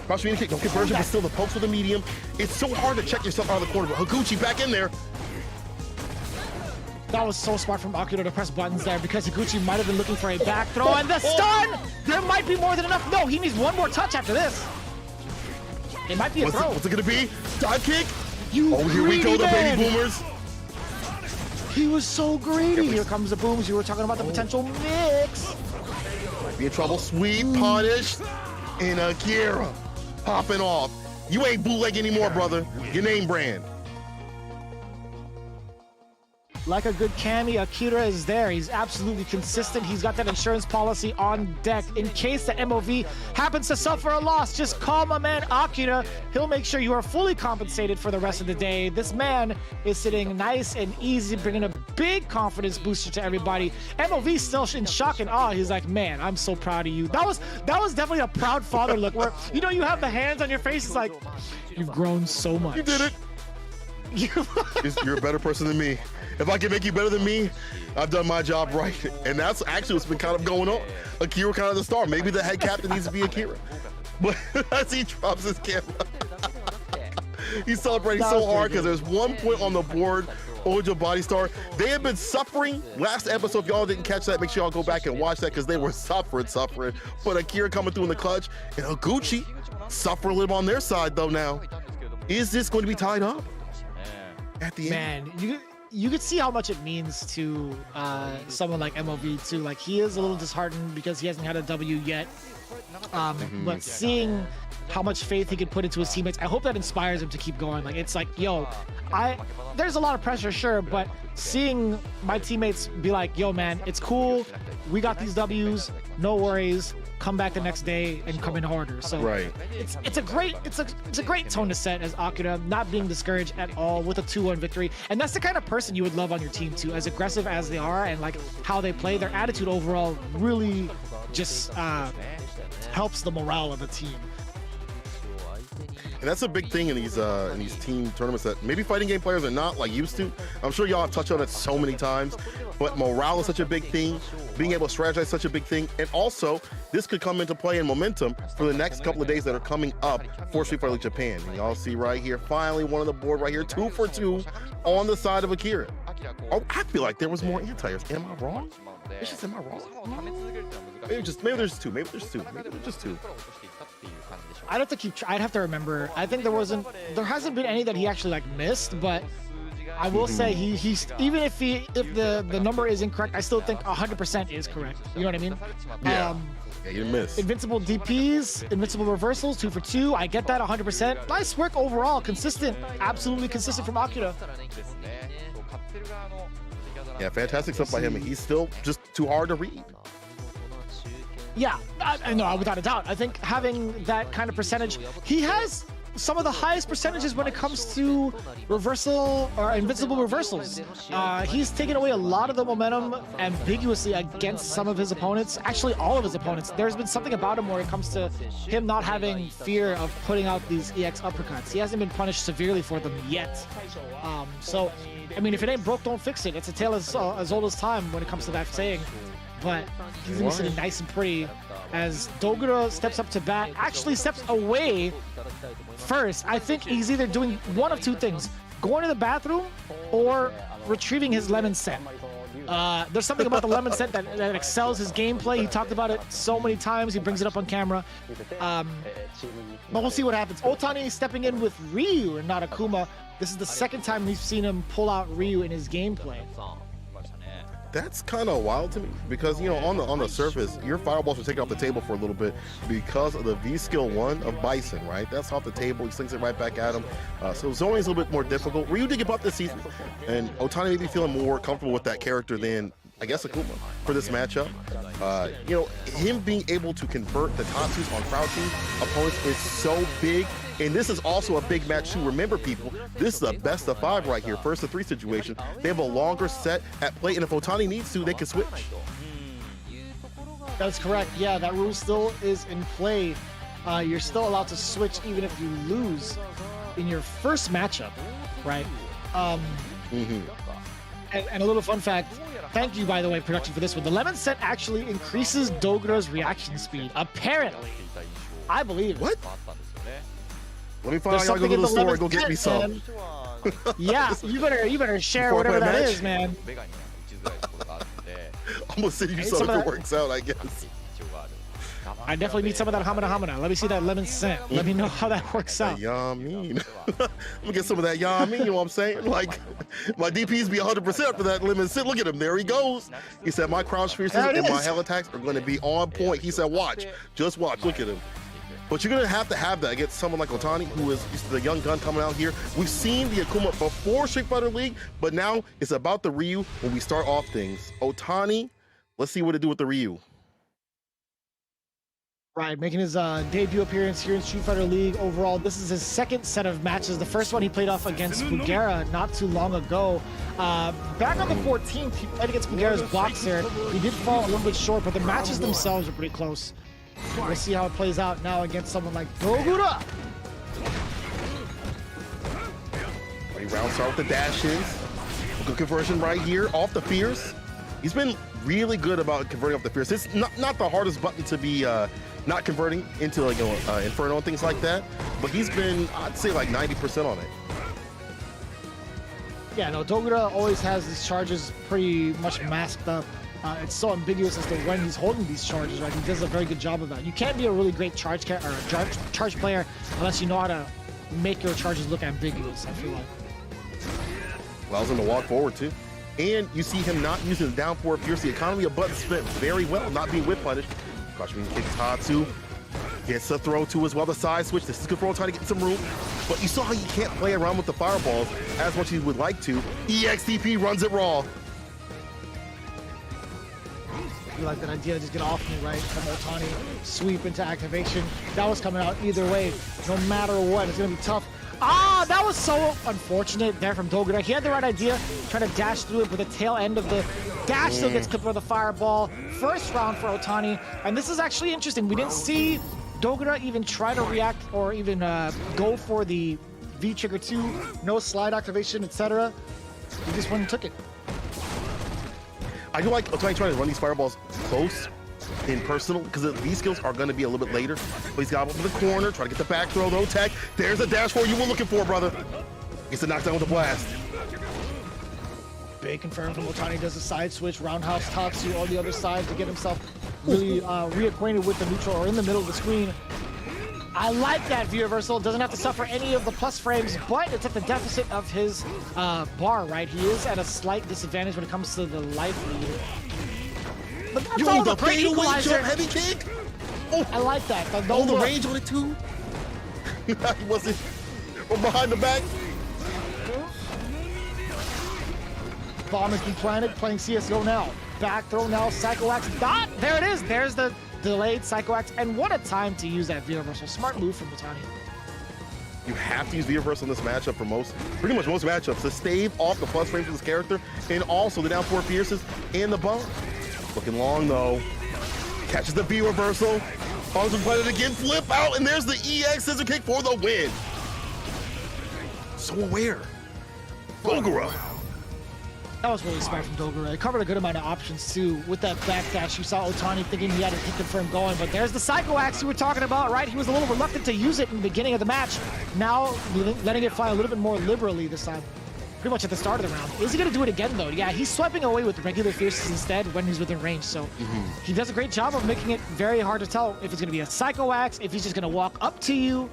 Crouch medium kick, no conversion, but still the pokes with the medium. It's so hard to check yourself out of the corner, but Higuchi back in there. That was so smart from Akira to press buttons there because Higuchi might have been looking for a back throw and the stun! There might be more than enough. No, he needs one more touch after this. It might be a throw. What's it gonna be? Dive kick? Oh, here we go, the baby boomers. He was so greedy. Here comes the booms. You were talking about the potential mix. Might be in trouble. Sweet punish. And Akira popping off. You ain't bootleg anymore, brother. Your name brand. like a good Cammy, Akira is there. He's absolutely consistent. He's got that insurance policy on deck. In case the MOV happens to suffer a loss, just call my man Akira. He'll make sure you are fully compensated for the rest of the day. This man is sitting nice and easy, bringing a big confidence booster to everybody. MOV still in shock and awe. He's like, man, I'm so proud of you. That was definitely a proud father look where, you know, you have the hands on your face. It's like, you've grown so much. You did it. You're a better person than me. If I can make you better than me, I've done my job right. And that's actually what's been kind of going on. Akira kind of the star. Maybe the head captain needs to be Akira. But as he drops his camera, he's celebrating so hard because there's 1 point on the board. Ojo Body Star. They have been suffering. Last episode, if y'all didn't catch that, make sure y'all go back and watch that because they were suffering. But Akira coming through in the clutch, and Oguchi suffering a little on their side though now. Is this going to be tied up at the end? Man, you could see how much it means to someone like MOV too. Like, he is a little disheartened because he hasn't had a W yet. But seeing how much faith he could put into his teammates, I hope that inspires him to keep going. Like, it's like, yo, there's a lot of pressure, sure, but seeing my teammates be like, yo, man, it's cool. We got these W's, no worries. Come back the next day and come in harder. So right. it's a great tone to set as Akira, not being discouraged at all with a 2-1 victory. And that's the kind of person you would love on your team too, as aggressive as they are and like how they play. Their attitude overall really just helps the morale of the team. And that's a big thing in these team tournaments that maybe fighting game players are not like used to. I'm sure y'all have touched on it so many times, but morale is such a big thing. Being able to strategize is such a big thing. And also, this could come into play in momentum for the next couple of days that are coming up for Street Fighter League Japan. And y'all see right here, finally one on the board right here, 2 for 2 on the side of Akira. Oh, I feel like there was more anti-airs. Am I wrong? It's just, am I wrong? Maybe there's two. Maybe there's just two. I'd have to I'd have to remember. I think there hasn't been any that he actually like missed, but I will say he's even if the number is incorrect, I still think 100% is correct. You know what I mean? Yeah. Yeah, you missed. Invincible DPs, invincible reversals, 2 for 2. I get that 100%. Nice work overall, consistent, absolutely consistent from Akira. Yeah, fantastic stuff by him. He's still just too hard to read. Yeah, I know, without a doubt. I think having that kind of percentage, he has some of the highest percentages when it comes to reversal or invincible reversals. He's taken away a lot of the momentum ambiguously against some of his opponents, actually all of his opponents. There's been something about him where it comes to him not having fear of putting out these EX uppercuts. He hasn't been punished severely for them yet. So, I mean, if it ain't broke, don't fix it. It's a tale as old as time when it comes to that saying. But he's gonna be sitting nice and pretty as Dogura steps up to bat, actually steps away first. I think he's either doing one of two things, going to the bathroom or retrieving his lemon set. There's something about the lemon set that excels his gameplay. He talked about it so many times. He brings it up on camera. But we'll see what happens. Otani stepping in with Ryu and not Akuma. This is the second time we've seen him pull out Ryu in his gameplay. That's kind of wild to me because, you know, on the surface, your fireballs are taken off the table for a little bit because of the V-Skill 1 of Bison, right? That's off the table. He slings it right back at him. So Zoning's a little bit more difficult. Ryu did get buffed this season, and Otani may be feeling more comfortable with that character than, I guess, Akuma for this matchup. You know, him being able to convert the Tatsus on crouching opponents is so big. And this is also a big match too. Remember, people, this is a best of 5 right here, first to 3 situation. They have a longer set at play, and if Otani needs to, they can switch. That's correct. Yeah, that rule still is in play. You're still allowed to switch even if you lose in your first matchup, right? And a little fun fact, thank you, by the way, production, for this one. The lemon set actually increases Dogura's reaction speed, apparently. I believe it. What? Let me find out y'all go to the store and go get me some. Yeah, you better share whatever that is, man. I'm gonna send you some if it works out, I guess. I definitely need some of that Hamana Hamana. Let me see that lemon scent. Let me know how that works out. Yummy. I'm gonna get some of that yummy, you know what I'm saying? Like, my DPs be 100% for that lemon scent. Look at him, there he goes. He said, my crouch pierces and my hell attacks are gonna be on point. He said, watch, just watch, look at him. But you're going to have that against someone like Otani, who is the young gun coming out here. We've seen the Akuma before Street Fighter League, but now it's about the Ryu when we start off things. Otani, let's see what to do with the Ryu. Right, making his debut appearance here in Street Fighter League. Overall, this is his second set of matches. The first one he played off against Bugera not too long ago. Back on the 14th, he played against Bugera's boxer. He did fall a little bit short, but the matches themselves are pretty close. We'll see how it plays out now against someone like Dogura. He round start with the dashes. A good conversion right here off the Fierce. He's been really good about converting off the Fierce. It's not the hardest button to be not converting into, like, Inferno and things like that, but he's been, I'd say, like 90% on it. Yeah, no, Dogura always has his charges pretty much masked up. It's so ambiguous as to when he's holding these charges, right? He does a very good job of that. You can't be a really great charge player unless you know how to make your charges look ambiguous, I feel like. Allows him to walk forward, too. And you see him not using the down forward Fierce. The economy of buttons spent very well, not being whip punished. Crushing kicks Tatsu. Gets a throw, too, as well. The side switch. This is good for Otani to get some room. But you saw how you can't play around with the fireballs as much as you would like to. EXTP runs it raw. You like that idea to just get off me, right? From Otani, sweep into activation. That was coming out either way. No matter what, it's going to be tough. Ah, that was so unfortunate there from Dogura. He had the right idea, trying to dash through it, but the tail end of the dash still gets clipped by the fireball. First round for Otani, and this is actually interesting. We didn't see Dogura even try to react or even go for the V-Trigger 2, no slide activation, etc. He just went and took it. I do like Otani trying to run these fireballs close in personal, because these skills are going to be a little bit later. But he's got up in the corner, try to get the back throw, though. Tech. There's a dash for you were looking for, brother. Gets the knockdown with a blast. Big confirm from Otani, does a side switch, roundhouse Tatsu on the other side to get himself really reacquainted with the neutral or in the middle of the screen. I like that view reversal. Doesn't have to suffer any of the plus frames, but it's at the deficit of his bar, right? He is at a slight disadvantage when it comes to the life lead. But that's all the great equalizer. Heavy kick. Oh, I like that. The range on it too. He wasn't from behind the back. Bomb has been planted, playing CSGO now. Back throw now, Psycho Axe. Dot! There it is. There's the delayed Psycho Axe. And what a time to use that V-reversal. Smart move from Otani. You have to use V-reversal in this matchup for pretty much most matchups to stave off the plus frames of this character, and also the down four Fierces and the bump. Looking long though. Catches the V-reversal. Bombs been planted again. Flip out, and there's the EX scissor kick for the win. So aware. Dogura. That was really smart from Dogura. It covered a good amount of options too. With that backdash, you saw Otani thinking he had a hit confirm going, but there's the Psycho Axe you were talking about, right? He was a little reluctant to use it in the beginning of the match. Now, letting it fly a little bit more liberally this time. Pretty much at the start of the round. Is he gonna do it again though? Yeah, he's swiping away with regular Fierces instead when he's within range, so he does a great job of making it very hard to tell if it's gonna be a Psycho Axe, if he's just gonna walk up to you.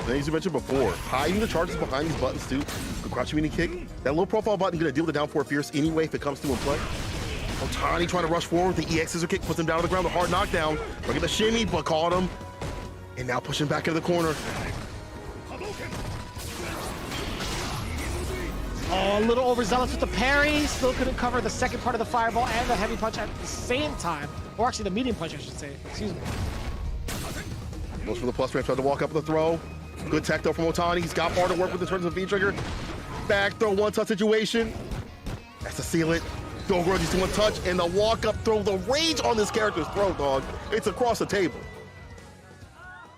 Then, as you mentioned before, hiding the charges behind these buttons too. Good crouch mini kick. That low profile button gonna deal with the down four Fierce anyway if it comes through in play. Otani trying to rush forward. The EX scissor kick puts him down to the ground. The hard knockdown. Look at the shimmy, but caught him. And now pushing back into the corner. Oh, a little overzealous with the parry. Still couldn't cover the second part of the fireball and the heavy punch at the same time. Or actually the medium punch, I should say. Excuse me. Goes for the plus frame. Tried to walk up with the throw. Good tech though from Otani. He's got bar to work with in terms of V-trigger. Back throw, one-touch situation. That's to seal it. Dogura just one touch, and the walk-up throw. The range on this character's throw, dog. It's across the table.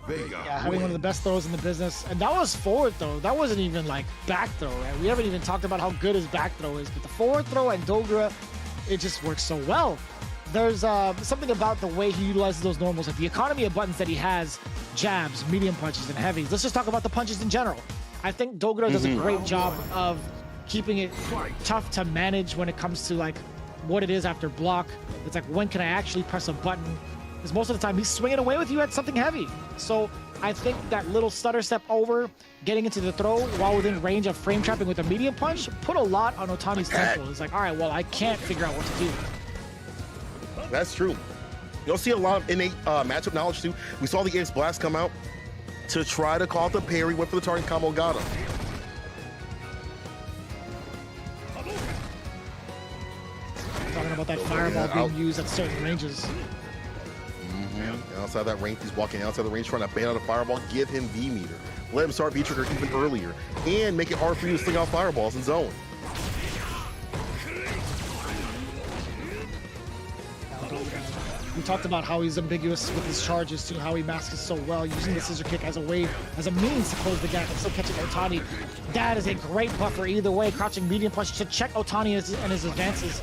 Yeah, having one of the best throws in the business. And that was forward throw. That wasn't even like back throw, right? We haven't even talked about how good his back throw is, but the forward throw and Dogura, it just works so well. There's something about the way he utilizes those normals, like the economy of buttons that he has, jabs, medium punches, and heavies. Let's just talk about the punches in general. I think Dogura does a great job of keeping it tough to manage when it comes to like what it is after block. It's like, when can I actually press a button? Because most of the time he's swinging away with you at something heavy. So I think that little stutter step over, getting into the throw while within range of frame trapping with a medium punch, put a lot on Otani's tempo. It's like, all right, well, I can't figure out what to do. That's true. You'll see a lot of innate matchup knowledge too. We saw the EX Blast come out to try to call the parry, went for the target combo, got him. Talking about that fireball being used at certain ranges. Outside that range, he's walking outside the range, trying to ban out a fireball, give him V-meter. Let him start V-trigger even earlier, and make it hard for you to sling out fireballs in zone. We talked about how he's ambiguous with his charges to how he masks so well, using the scissor kick as a way, as a means to close the gap and still catching Otani. That is a great buffer either way. Crouching medium punch to check Otani and his advances.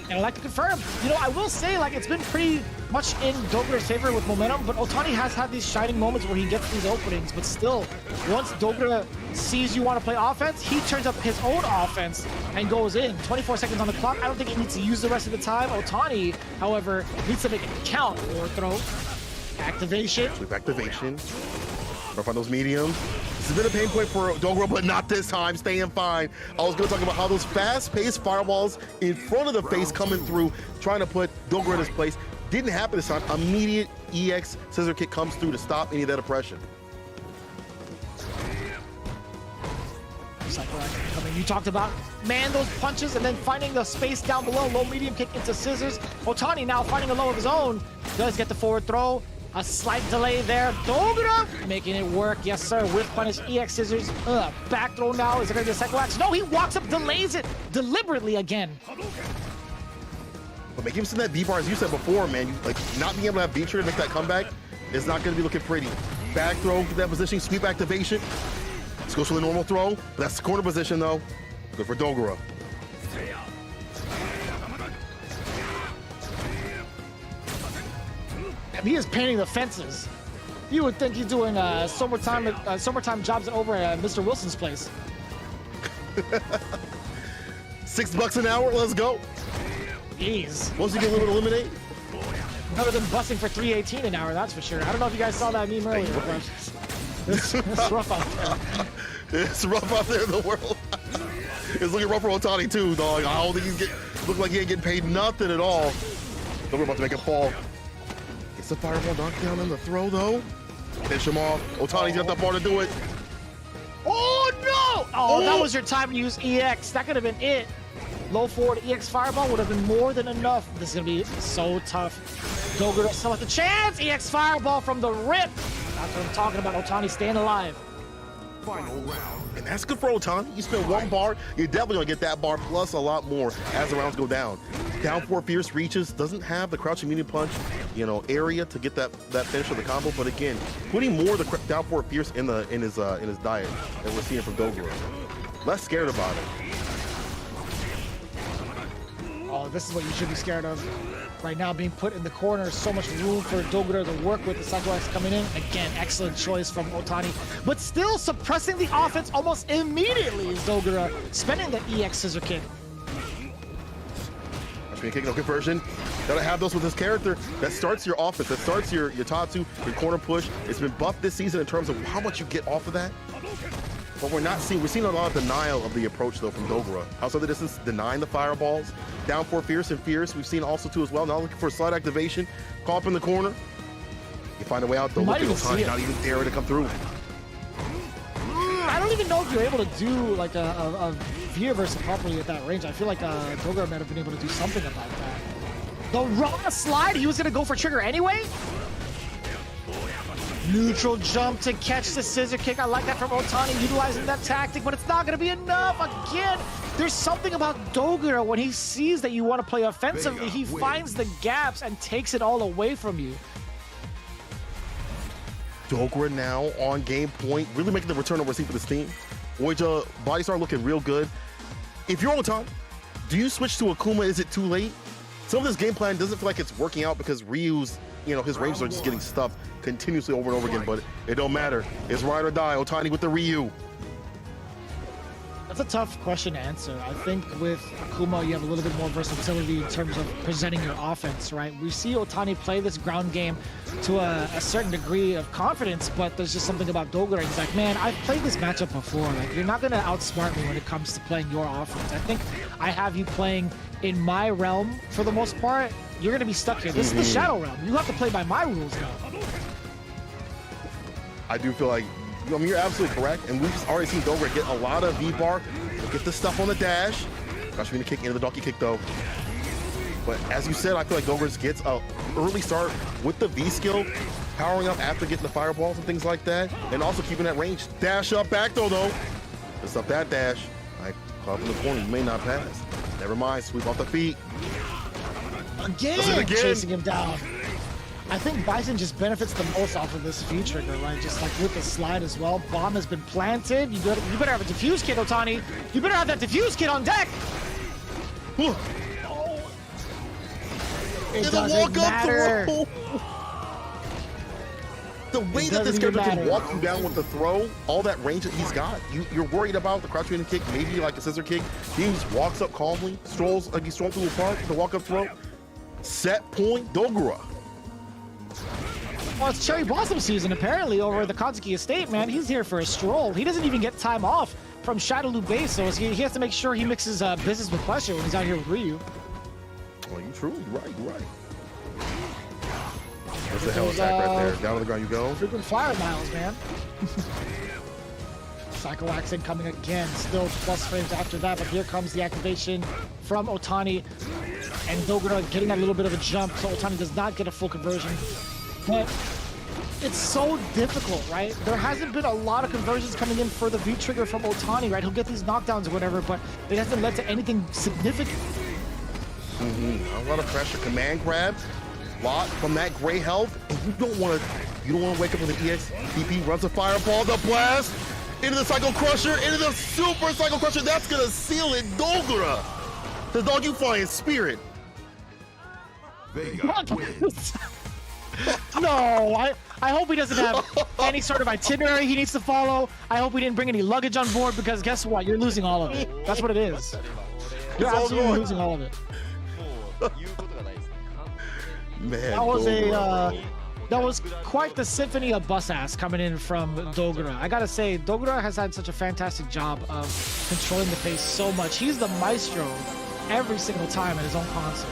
And I'd like to confirm, you know, I will say, like, it's been pretty much in Dogura's favor with momentum, but Otani has had these shining moments where he gets these openings, but still, once Dogura sees you want to play offense, he turns up his own offense and goes in. 24 seconds on the clock. I don't think he needs to use the rest of the time. Otani, however, needs to make it count. Or throw. Activation. Sweep activation. Rough on those mediums. This has been a pain point for Dogura, but not this time. Staying fine. I was going to talk about how those fast-paced fireballs in front of the face coming through, trying to put Dogura in his place. Didn't happen this time. Immediate EX scissor kick comes through to stop any of that oppression. I mean, you talked about, man, those punches and then finding the space down below. Low medium kick into scissors. Otani now finding a low of his own. Does get the forward throw. A slight delay there. Dogura making it work. Yes, sir. Whiff punish, EX scissors. Back throw now. Is it going to be a second wax? No, he walks up, delays it deliberately again. But making him send that V-bar, as you said before, man, like not being able to have V-trigger to make that comeback is not going to be looking pretty. Back throw, get that positioning, sweep activation. This goes for the normal throw. But that's the corner position, though. Good for Dogura. He is painting the fences. You would think he's doing summertime jobs over at Mr. Wilson's place. $6 an hour, let's go. Jeez. Once you get a little bit eliminate. Better than busting for $3.18 an hour, that's for sure. I don't know if you guys saw that meme earlier, but it's rough out there. It's rough out there in the world. It's looking rough for Otani too, dog. I don't think he's look like he ain't getting paid nothing at all. But we're about to make it fall. It's a fireball knockdown in the throw though. Finish him off. Otani's got that bar to do it. Oh no! Oh, that was your time to use EX. That could have been it. Low forward EX fireball would have been more than enough. This is gonna be so tough. Dogura still has the chance. EX fireball from the rip. That's what I'm talking about. Otani staying alive. Final round. And that's good for Otani. You spend one bar, you're definitely gonna get that bar plus a lot more as the rounds go down. Down 4 fierce reaches, doesn't have the crouching medium punch, you know, area to get that finish of the combo. But again, putting more of the down 4 fierce in his diet that we're seeing from Dogura. Less scared about it. Oh, this is what you should be scared of. Right now, being put in the corner, so much room for Dogura to work with. The Psycho X coming in. Again, excellent choice from Otani. But still suppressing the offense almost immediately is Dogura, spending the EX scissor kick. Kick, no conversion. Gotta have those with his character. That starts your offense. That starts your Tatsu, your corner push. It's been buffed this season in terms of how much you get off of that. But we're seeing a lot of denial of the approach though from Dogura. Outside the distance, denying the fireballs. Down 4 fierce and fierce. We've seen also too as well. Now looking for a slide activation. Call up in the corner. You find a way out though. Look at Otani not even daring to come through. I don't even know if you're able to do like a via versa properly at that range. I feel like Dogura might have been able to do something about that. The raw slide, he was gonna go for trigger anyway? Neutral jump to catch the scissor kick. I like that from Otani, utilizing that tactic, but it's not gonna be enough. Again, there's something about Dogura when he sees that you want to play offensively, he finds the gaps and takes it all away from you. Dogura now on game point, really making the return over for this team. Oija, body start looking real good. If you're Otani, do you switch to Akuma? Is it too late? Some of this game plan doesn't feel like it's working out because Ryu's, you know, his ranges are just getting stuffed continuously over and over again, but it don't matter. It's ride or die. Otani with the Ryu. The That's a tough question to answer. I think with Akuma, you have a little bit more versatility in terms of presenting your offense, right? We see Otani play this ground game to a certain degree of confidence, but there's just something about Dogura. He's like, man, I've played this matchup before. Like, you're not going to outsmart me when it comes to playing your offense. I think I have you playing in my realm for the most part. You're going to be stuck here. This is the Shadow Realm. You have to play by my rules now. I do feel like, I mean, you're absolutely correct, and we've just already seen Dogura get a lot of V-bar, get the stuff on the dash. Gosh, we need to kick into the donkey kick though. But as you said, I feel like Dogura gets an early start with the V skill, powering up after getting the fireballs and things like that, and also keeping that range. Dash up back though. Just up that dash. I caught up in the corner, you may not pass. Never mind, sweep off the feet. Again, chasing him down. I think Bison just benefits the most off of this V trigger, right? Just like with the slide as well. Bomb has been planted. You better have a defuse kit, Otani. You better have that defuse kit on deck. It doesn't matter. The way that this character can walk you down with the throw, all that range that he's got, you're worried about the crouch kick, maybe like a scissor kick. He just walks up calmly, strolls like he's strolling through the park, the walk up throw. Set point, Dogura. Well, it's Cherry Blossom season, apparently, over at the Katsuki Estate, man. He's here for a stroll. He doesn't even get time off from Shadowloo Base, so he has to make sure he mixes business with pleasure when he's out here with Ryu. Well, you're true. You're right. What's the hell attack right there? Down on the ground you go. Frequent flyer miles, man. Psycho Accent coming again. Still plus frames after that, but here comes the activation from Otani. And Dogura getting that little bit of a jump, so Otani does not get a full conversion. But it's so difficult, right? There hasn't been a lot of conversions coming in for the V-trigger from Otani, right? He'll get these knockdowns or whatever, but it hasn't led to anything significant. A lot of pressure. Command grab, lot from that gray health, and you don't want to wake up with an EXPP, runs a fireball, the blast, into the Psycho Crusher, into the Super Psycho Crusher. That's gonna seal it, Dogura. The dog you fly in spirit. No, I hope he doesn't have any sort of itinerary he needs to follow. I hope we didn't bring any luggage on board, because guess what? You're losing all of it. That's what it is. You're absolutely losing all of it. Man, that was quite the symphony of bus ass coming in from Dogura. I gotta say, Dogura has had such a fantastic job of controlling the pace so much. He's the maestro every single time at his own console.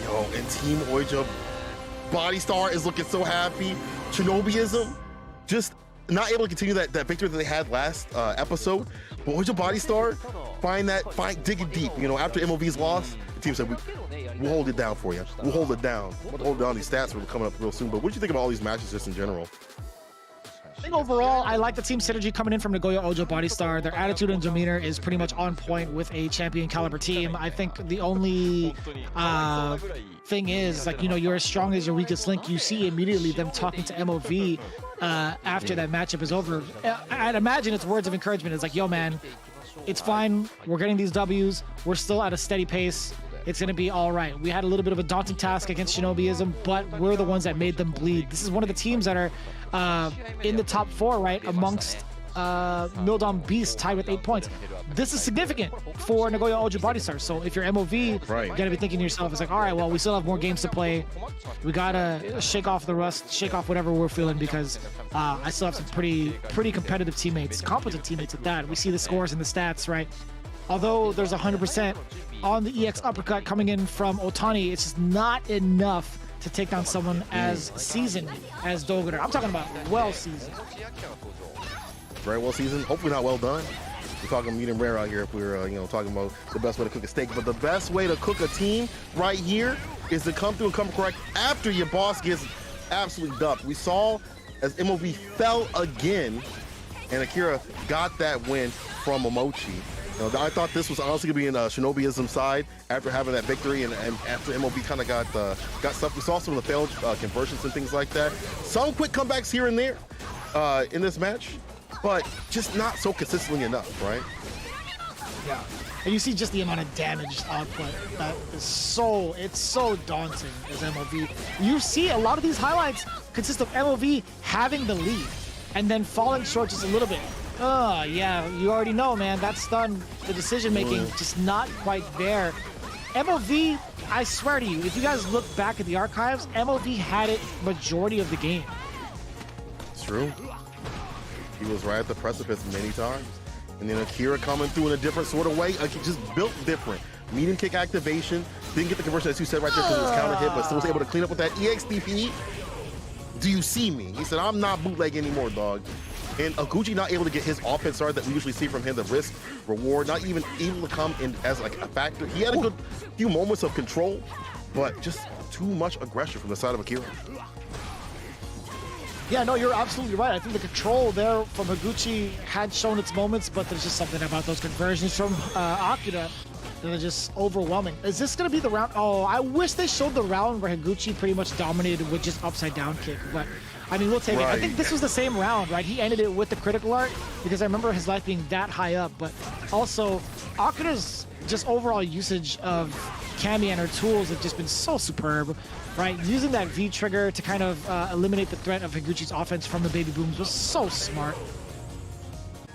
Yo, and Team Oija, Body Star is looking so happy. Shinobiism, just not able to continue that victory that they had last episode. But Oija Body Star, digging deep. You know, after MOV's loss, the team said, we'll hold it down for you. We'll hold it down. We'll hold down. These stats are coming up real soon. But what do you think about all these matches just in general? I think overall, I like the team synergy coming in from Nagoya Ojo Body Star. Their attitude and demeanor is pretty much on point with a champion caliber team. I think the only thing is, like, you know, you're as strong as your weakest link. You see immediately them talking to MOV after that matchup is over. I'd imagine it's words of encouragement. It's like, yo, man, it's fine. We're getting these W's. We're still at a steady pace. It's going to be all right. We had a little bit of a daunting task against Shinobiism, but we're the ones that made them bleed. This is one of the teams that are in the top 4, right, amongst Mildom Beast, tied with 8 points. This is significant for Nagoya Ojo Body Star. So if you're MOV, you got to be thinking to yourself, it's like, all right, well, we still have more games to play. We got to shake off the rust, shake off whatever we're feeling, because I still have some pretty competitive teammates, competent teammates at that. We see the scores and the stats, right? Although there's 100% on the EX uppercut coming in from Otani, it's just not enough to take down someone as seasoned as Dogura. I'm talking about well seasoned. Very well seasoned. Hopefully not well done. We're talking medium rare out here if we're talking about the best way to cook a steak. But the best way to cook a team right here is to come through and come correct after your boss gets absolutely dumped. We saw as MOV fell again, and Akira got that win from Momochi. I thought this was honestly going to be in Shinobiism side after having that victory, and after MOV kind of got stuff. We saw some of the failed conversions and things like that. Some quick comebacks here and there in this match, but just not so consistently enough, right? Yeah. And you see just the amount of damage output that is so daunting as MOV. You see a lot of these highlights consist of MOV having the lead and then falling short just a little bit. Yeah, you already know, man. That stun, the decision making, just not quite there. MOV, I swear to you, if you guys look back at the archives, MOV had it majority of the game. It's true. He was right at the precipice many times. And then Akira coming through in a different sort of way, just built different. Medium kick activation, didn't get the conversion as you said right there because it was counter hit, but still was able to clean up with that EXDP. Do you see me? He said, I'm not bootleg anymore, dog. And Higuchi not able to get his offense started that we usually see from him, the risk, reward, not even able to come in as like a factor. He had a good few moments of control, but just too much aggression from the side of Akira. Yeah, no, you're absolutely right. I think the control there from Higuchi had shown its moments, but there's just something about those conversions from Akira that are just overwhelming. Is this going to be the round? Oh, I wish they showed the round where Higuchi pretty much dominated with just upside down kick, but I mean, we'll take it. I think this was the same round, right? He ended it with the critical art because I remember his life being that high up, but also Akira's just overall usage of Cammy and her tools have just been so superb, right? Using that V trigger to kind of eliminate the threat of Higuchi's offense from the baby booms was so smart.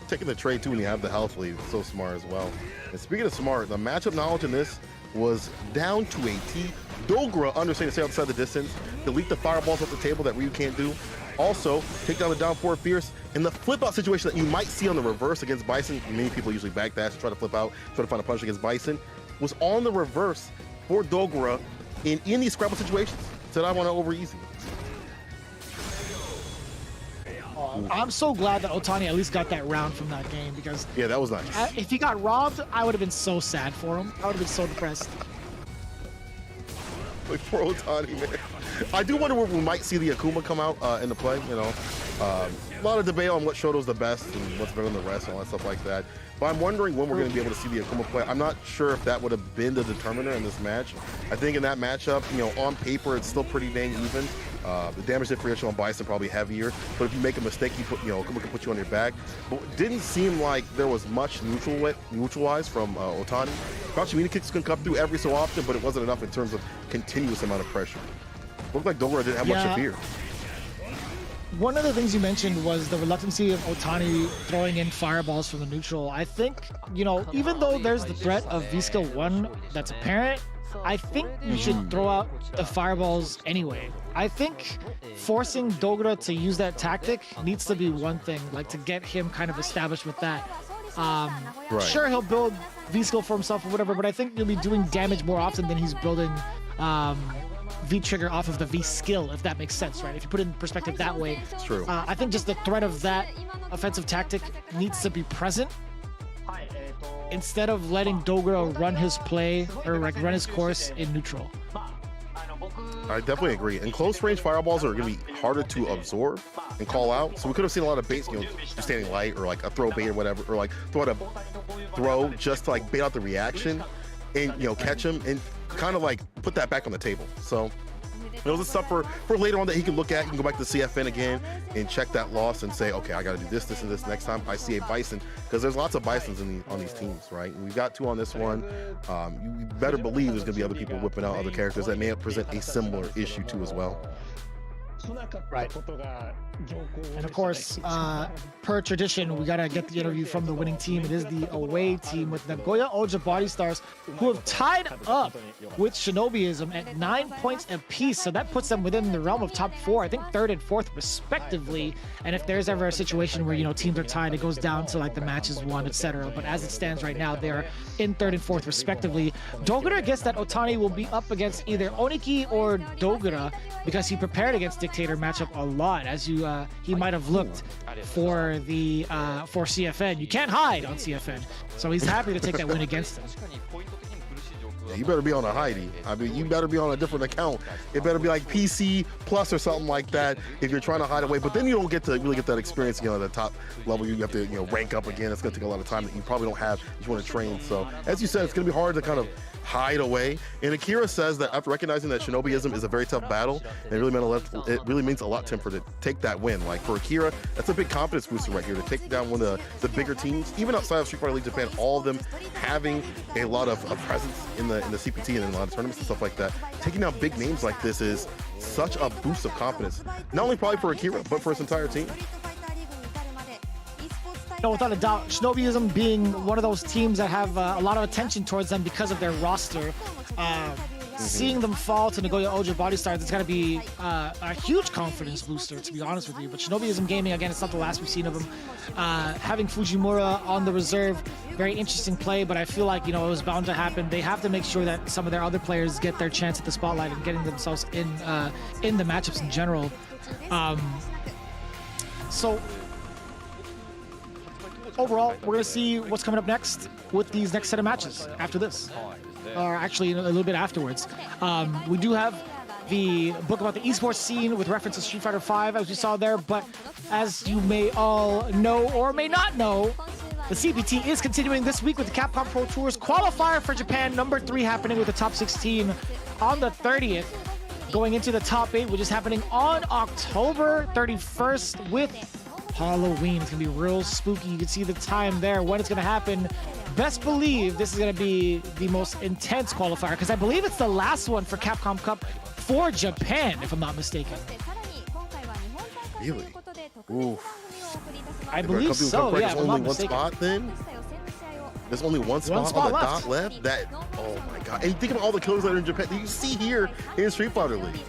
Taking the trade too when you have the health lead, so smart as well. And speaking of smart, the matchup knowledge in this was down to a T. Dogra understanding to stay outside the distance, delete the fireballs off the table that Ryu can't do. Also, take down the down forward fierce. In the flip out situation that you might see on the reverse against Bison, many people usually backdash, try to flip out, try to find a punch against Bison, was on the reverse for Dogra in these scrabble situations. Said, I want to over easy. I'm so glad that Otani at least got that round from that game because yeah, that was nice. If he got robbed, I would have been so sad for him. I would have been so depressed. Like poor Otani, man. I do wonder where we might see the Akuma come out into play. You know, a lot of debate on what Shoto's the best and what's better than the rest and all that stuff like that. But I'm wondering when we're going to be able to see the Akuma play. I'm not sure if that would have been the determiner in this match. I think in that matchup, you know, on paper, it's still pretty dang even. The damage differential on Bison probably heavier, but if you make a mistake, Akuma can put you on your back. But it didn't seem like there was much neutralized from Otani. Crouching media kicks can come through every so often, but it wasn't enough in terms of continuous amount of pressure. Looked like Dogra didn't have much to fear. One of the things you mentioned was the reluctancy of Otani throwing in fireballs from the neutral. I think, you know, even though there's the threat of V-Skill 1 that's apparent, I think you should throw out the fireballs anyway. I think forcing Dogra to use that tactic needs to be one thing, like to get him kind of established with that. Sure, he'll build V-Skill for himself or whatever, but I think he'll be doing damage more often than he's building V-trigger off of the V-skill, if that makes sense, right? If you put it in perspective that way. It's true. I think just the threat of that offensive tactic needs to be present instead of letting Dogra run his play or like run his course in neutral. I definitely agree. And close range fireballs are going to be harder to absorb and call out. So we could have seen a lot of baits, you know, standing light or like a throw bait or whatever, or like throw just to like bait out the reaction and, you know, catch him and kind of like put that back on the table. So those are stuff for later on that he can look at. He can go back to the CFN again and check that loss and say, okay, I got to do this, this, and this next time I see a Bison, because there's lots of Bisons on these teams, right? And we've got two on this one. You better believe there's going to be other people whipping out other characters that may present a similar issue too as well. Right. And of course, per tradition, we gotta get the interview from the winning team. It is the away team with Nagoya Oja Body Stars, who have tied up with Shinobiism at 9 points apiece. So that puts them within the realm of top 4, I think 3rd and 4th respectively. And if there's ever a situation where, you know, teams are tied, it goes down to like the matches won, etc. But as it stands right now, they're in 3rd and 4th respectively. Dogra gets that Otani will be up against either Oniki or Dogra because he prepared against Dictator matchup a lot, as you he might have looked for the for CFN. You can't hide on CFN, so he's happy to take that win against him. Yeah, you better be on a Heidi. I mean, you better be on a different account. It better be like PC Plus or something like that if you're trying to hide away. But then you don't get to really get that experience, you know, at the top level. You have to, you know, rank up again. It's going to take a lot of time that you probably don't have if you want to train. So, as you said, it's going to be hard to kind of hide away. And Akira says that after recognizing that Shinobiism is a very tough battle, it really means a lot to him to take that win. Like for Akira, that's a big confidence booster right here to take down one of the bigger teams, even outside of Street Fighter League Japan. All of them having a lot of presence in the CPT and in a lot of tournaments and stuff like that. Taking down big names like this is such a boost of confidence, not only probably for Akira, but for his entire team. No, without a doubt, Shinobiism being one of those teams that have a lot of attention towards them because of their roster. Seeing them fall to Nagoya Ojo Body Stars, it's got to be a huge confidence booster, to be honest with you. But Shinobiism Gaming, again, it's not the last we've seen of them. Having Fujimura on the reserve, very interesting play, but I feel like, it was bound to happen. They have to make sure that some of their other players get their chance at the spotlight and getting themselves in the matchups in general. So overall, we're going to see what's coming up next with these next set of matches after this. Or actually a little bit afterwards. We do have the book about the esports scene with reference to Street Fighter V, as we saw there, but as you may all know or may not know, the CPT is continuing this week with the Capcom Pro Tour's qualifier for Japan, number 3, happening with the top 16 on the 30th, going into the top 8, which is happening on October 31st with Halloween. It's gonna be real spooky. You can see the time there when it's gonna happen. Best believe this is gonna be the most intense qualifier, because I believe it's the last one for Capcom Cup for Japan, if I'm not mistaken. Really? Ooh. I believe so, yeah. There's only one spot then? There's only one spot on the dot left? Oh my god. And think about all the killers that are in Japan. You see here in Street Fighter League.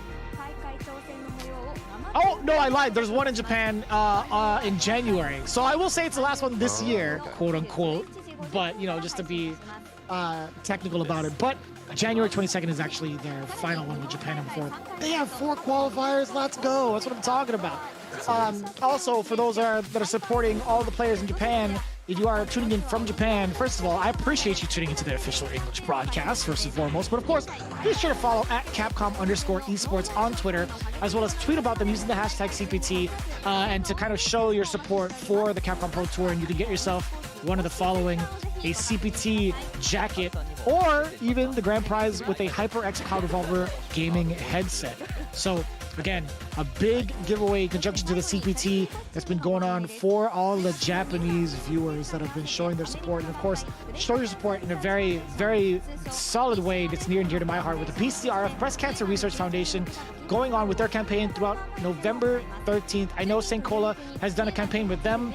Oh, no, I lied. There's one in Japan in January. So I will say it's the last one this year, quote unquote. But, just to be technical about it. But January 22nd is actually their final one with Japan and 4th. They have 4 qualifiers. Let's go. That's what I'm talking about. Also, for those that are supporting all the players in Japan, if you are tuning in from Japan, first of all, I appreciate you tuning into the official English broadcast, first and foremost. But of course, be sure to follow at Capcom_esports on Twitter, as well as tweet about them using the hashtag CPT, and to kind of show your support for the Capcom Pro Tour. And you can get yourself one of the following: a CPT jacket, or even the grand prize with a HyperX Cloud Revolver gaming headset. So again, a big giveaway in conjunction to the CPT that's been going on for all the Japanese viewers that have been showing their support. And of course, show your support in a very, very solid way that's near and dear to my heart with the BCRF Breast Cancer Research Foundation going on with their campaign throughout November 13th. I know St. Cola has done a campaign with them.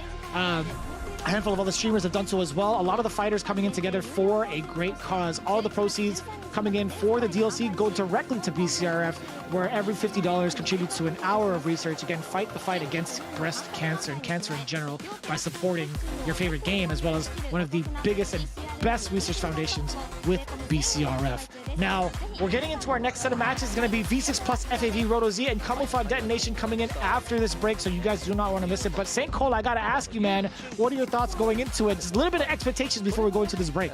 A handful of other streamers have done so as well. A lot of the fighters coming in together for a great cause. All the proceeds coming in for the DLC go directly to BCRF, where every $50 contributes to an hour of research. Again, fight the fight against breast cancer and cancer in general by supporting your favorite game, as well as one of the biggest and best research foundations with BCRF. Now, we're getting into our next set of matches. It's going to be V6 plus FAV Roto Z and Camouflage Detonation coming in after this break, so you guys do not want to miss it. But St. Cole, I got to ask you, man, what are your thoughts going into it? Just a little bit of expectations before we go into this break.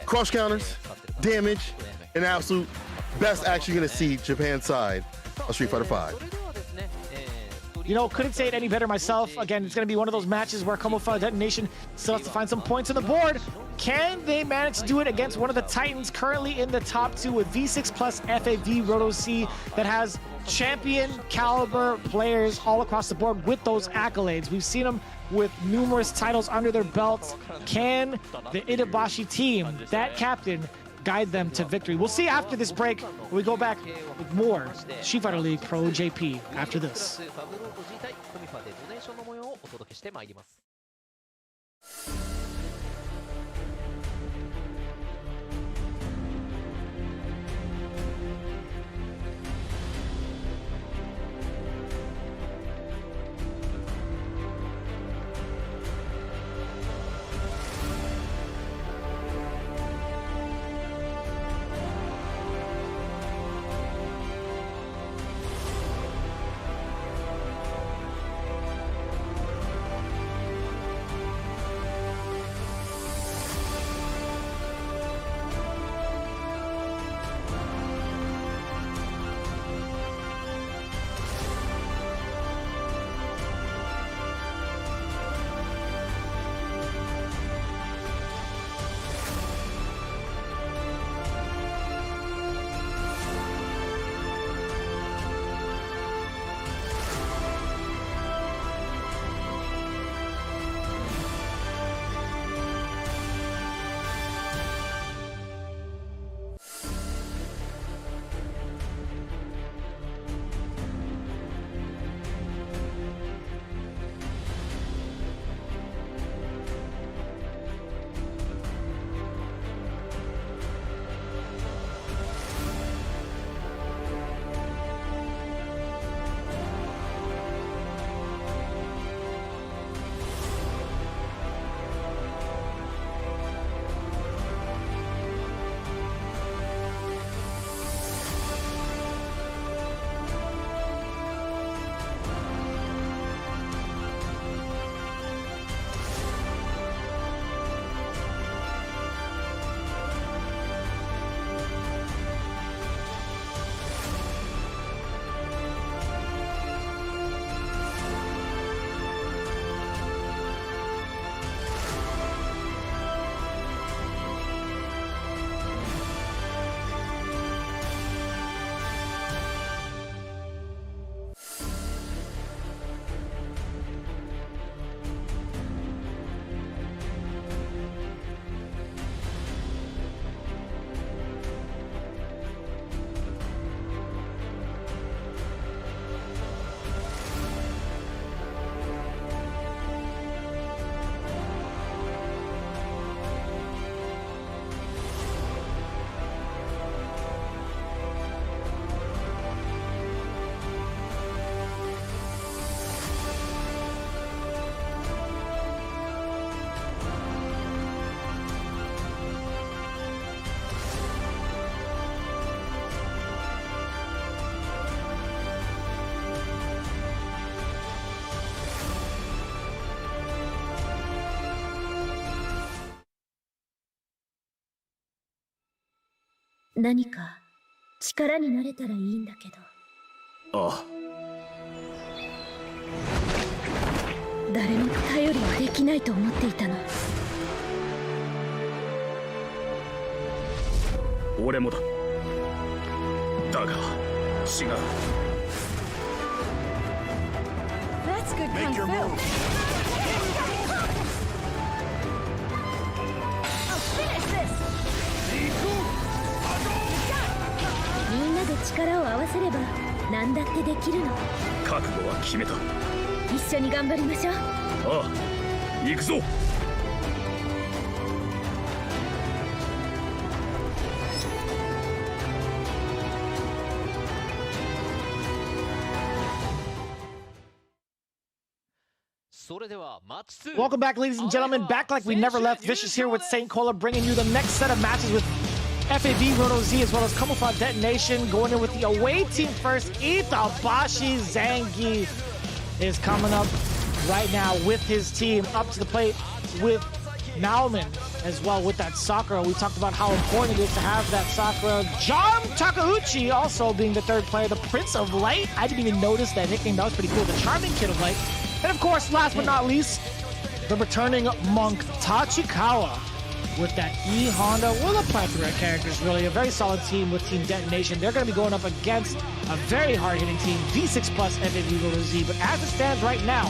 Cross counters, damage, and absolute best action you're going to see Japan side of Street Fighter V. Couldn't say it any better myself. Again, it's going to be one of those matches where Camouflage Detonation still has to find some points on the board. Can they manage to do it against one of the Titans currently in the top 2 with V6 plus FAV Roto C that has champion caliber players all across the board with those accolades? We've seen them with numerous titles under their belts. Can the Itabashi team, that captain, guide them to victory? We'll see after this break when we go back with more Street Fighter League Pro-JP after this. 何か力になれたらいいんだけど。ああ。誰も頼りはできないと思っていたの。俺もだ。だが違う。That's good Make your move. Finish this. みんなで力を合わせれば何だってできるの。覚悟は決めた。一緒に頑張りましょう。ああ、行くぞ。Welcome back, ladies and gentlemen. Back like we never left. Vicious here with St. Cola, bringing you the next set of matches with FAB Roto Z as well as Camouflage Detonation. Going in with the away team first. Itabashi Zangi is coming up right now with his team up to the plate with Nauman as well with that Sakura. We talked about how important it is to have that Sakura. John Takeuchi also being the third player, the Prince of Light. I didn't even notice that nickname. That was pretty cool. The Charming Kid of Light. And of course, last but not least, the returning monk Tachikawa with that E Honda with a plethora of characters. Really a very solid team with Team Detonation. They're going to be going up against a very hard-hitting team, V6 plus FAB Roto Z. But as it stands right now,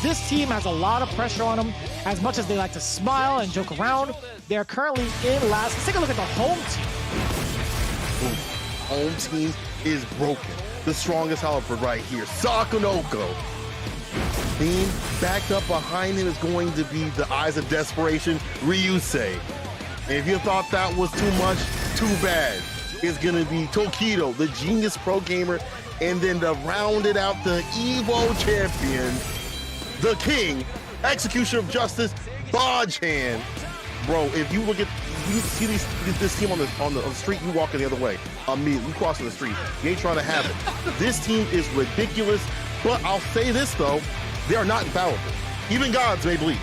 this team has a lot of pressure on them. As much as they like to smile and joke around, they're currently in last. Let's take a look at the home team. Home team is broken. The strongest Halberd right here, Sakunoko. Team backed up behind him is going to be the eyes of desperation, Ryusei. And if you thought that was too much, too bad. It's going to be Tokido, the genius pro gamer, and then to round it out, the Evo champion, the king, executioner of justice, Bajhan. Bro, if you look at, you see this team on the street, you walking the other way. Immediately, you crossing the street. You ain't trying to have it. This team is ridiculous, but I'll say this though, they are not infallible. Even gods may bleed.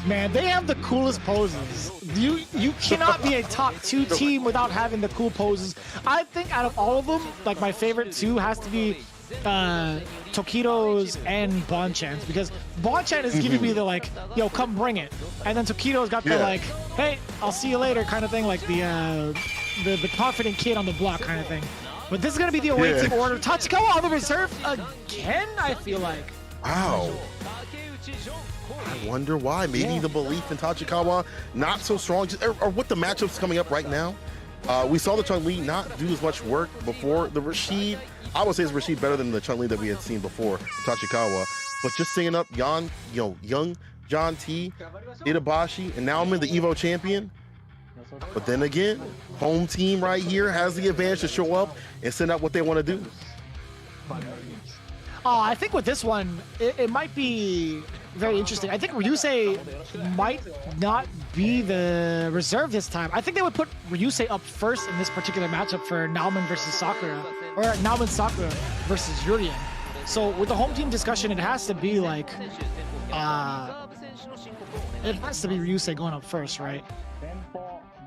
Man, they have the coolest poses. You cannot be a top 2 team without having the cool poses. I think out of all of them, like my favorite 2 has to be Tokido's and Bonchan's, because Bonchan is giving me the like, yo, come bring it, and then Tokido's got the like, hey, I'll see you later kind of thing, like the confident kid on the block kind of thing. But this is gonna be the away team order. Tachikawa on the reserve again, I feel like. Wow. I wonder why. Maybe the belief in Tachikawa not so strong, or what the matchups coming up right now. We saw the Chun-Li not do as much work before. The Rashid, I would say is Rashid better than the Chun-Li that we had seen before, Tachikawa. But just singing up young John T, Itabashi, and now I'm in the Evo champion. But then again, home team right here has the advantage to show up and send out what they want to do. I think with this one, it might be very interesting. I think Ryusei might not be the reserve this time. I think they would put Ryusei up first in this particular matchup for Nauman versus Sakura, or Nauman Sakura versus Yurien. So with the home team discussion, it has to be like, it has to be Ryusei going up first, right?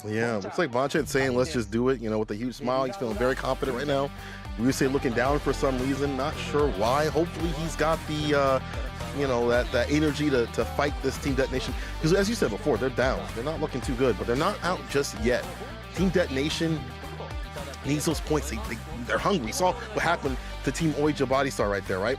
Yeah, looks like Bonchan saying, let's just do it, you know, with a huge smile. He's feeling very confident right now. Ryusei looking down for some reason, not sure why. Hopefully he's got the, you know, that energy to fight this Team Detonation. Because as you said before, they're down. They're not looking too good, but they're not out just yet. Team Detonation needs those points. They're hungry. We saw what happened to Team Oija Body Star right there, right?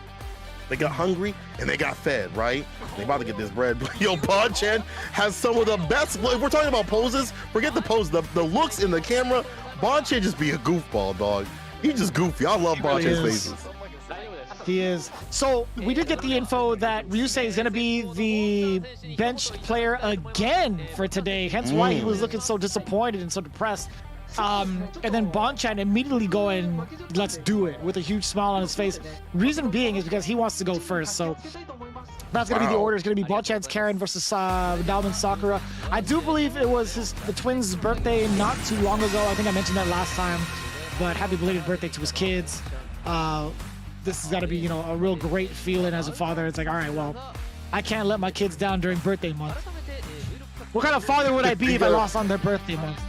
They got hungry and they got fed, right? They about to get this bread. Yo, Bonchan has some of the best. If we're talking about poses, forget the pose, the looks in the camera. Bonchan just be a goofball, dog. He just goofy. I love Bonchan's faces. He is. So we did get the info that Ryusei is going to be the benched player again for today. Hence why he was looking so disappointed and so depressed. And then Bonchan immediately going, let's do it, with a huge smile on his face. Reason being is because he wants to go first. So that's going to be the order. It's going to be Bonchan's Karen versus Nauman Sakura. I do believe it was the twins' birthday not too long ago. I think I mentioned that last time. But happy belated birthday to his kids. This has got to be, you know, a real great feeling as a father. It's like, all right, well, I can't let my kids down during birthday month. What kind of father would I be if I lost on their birthday month?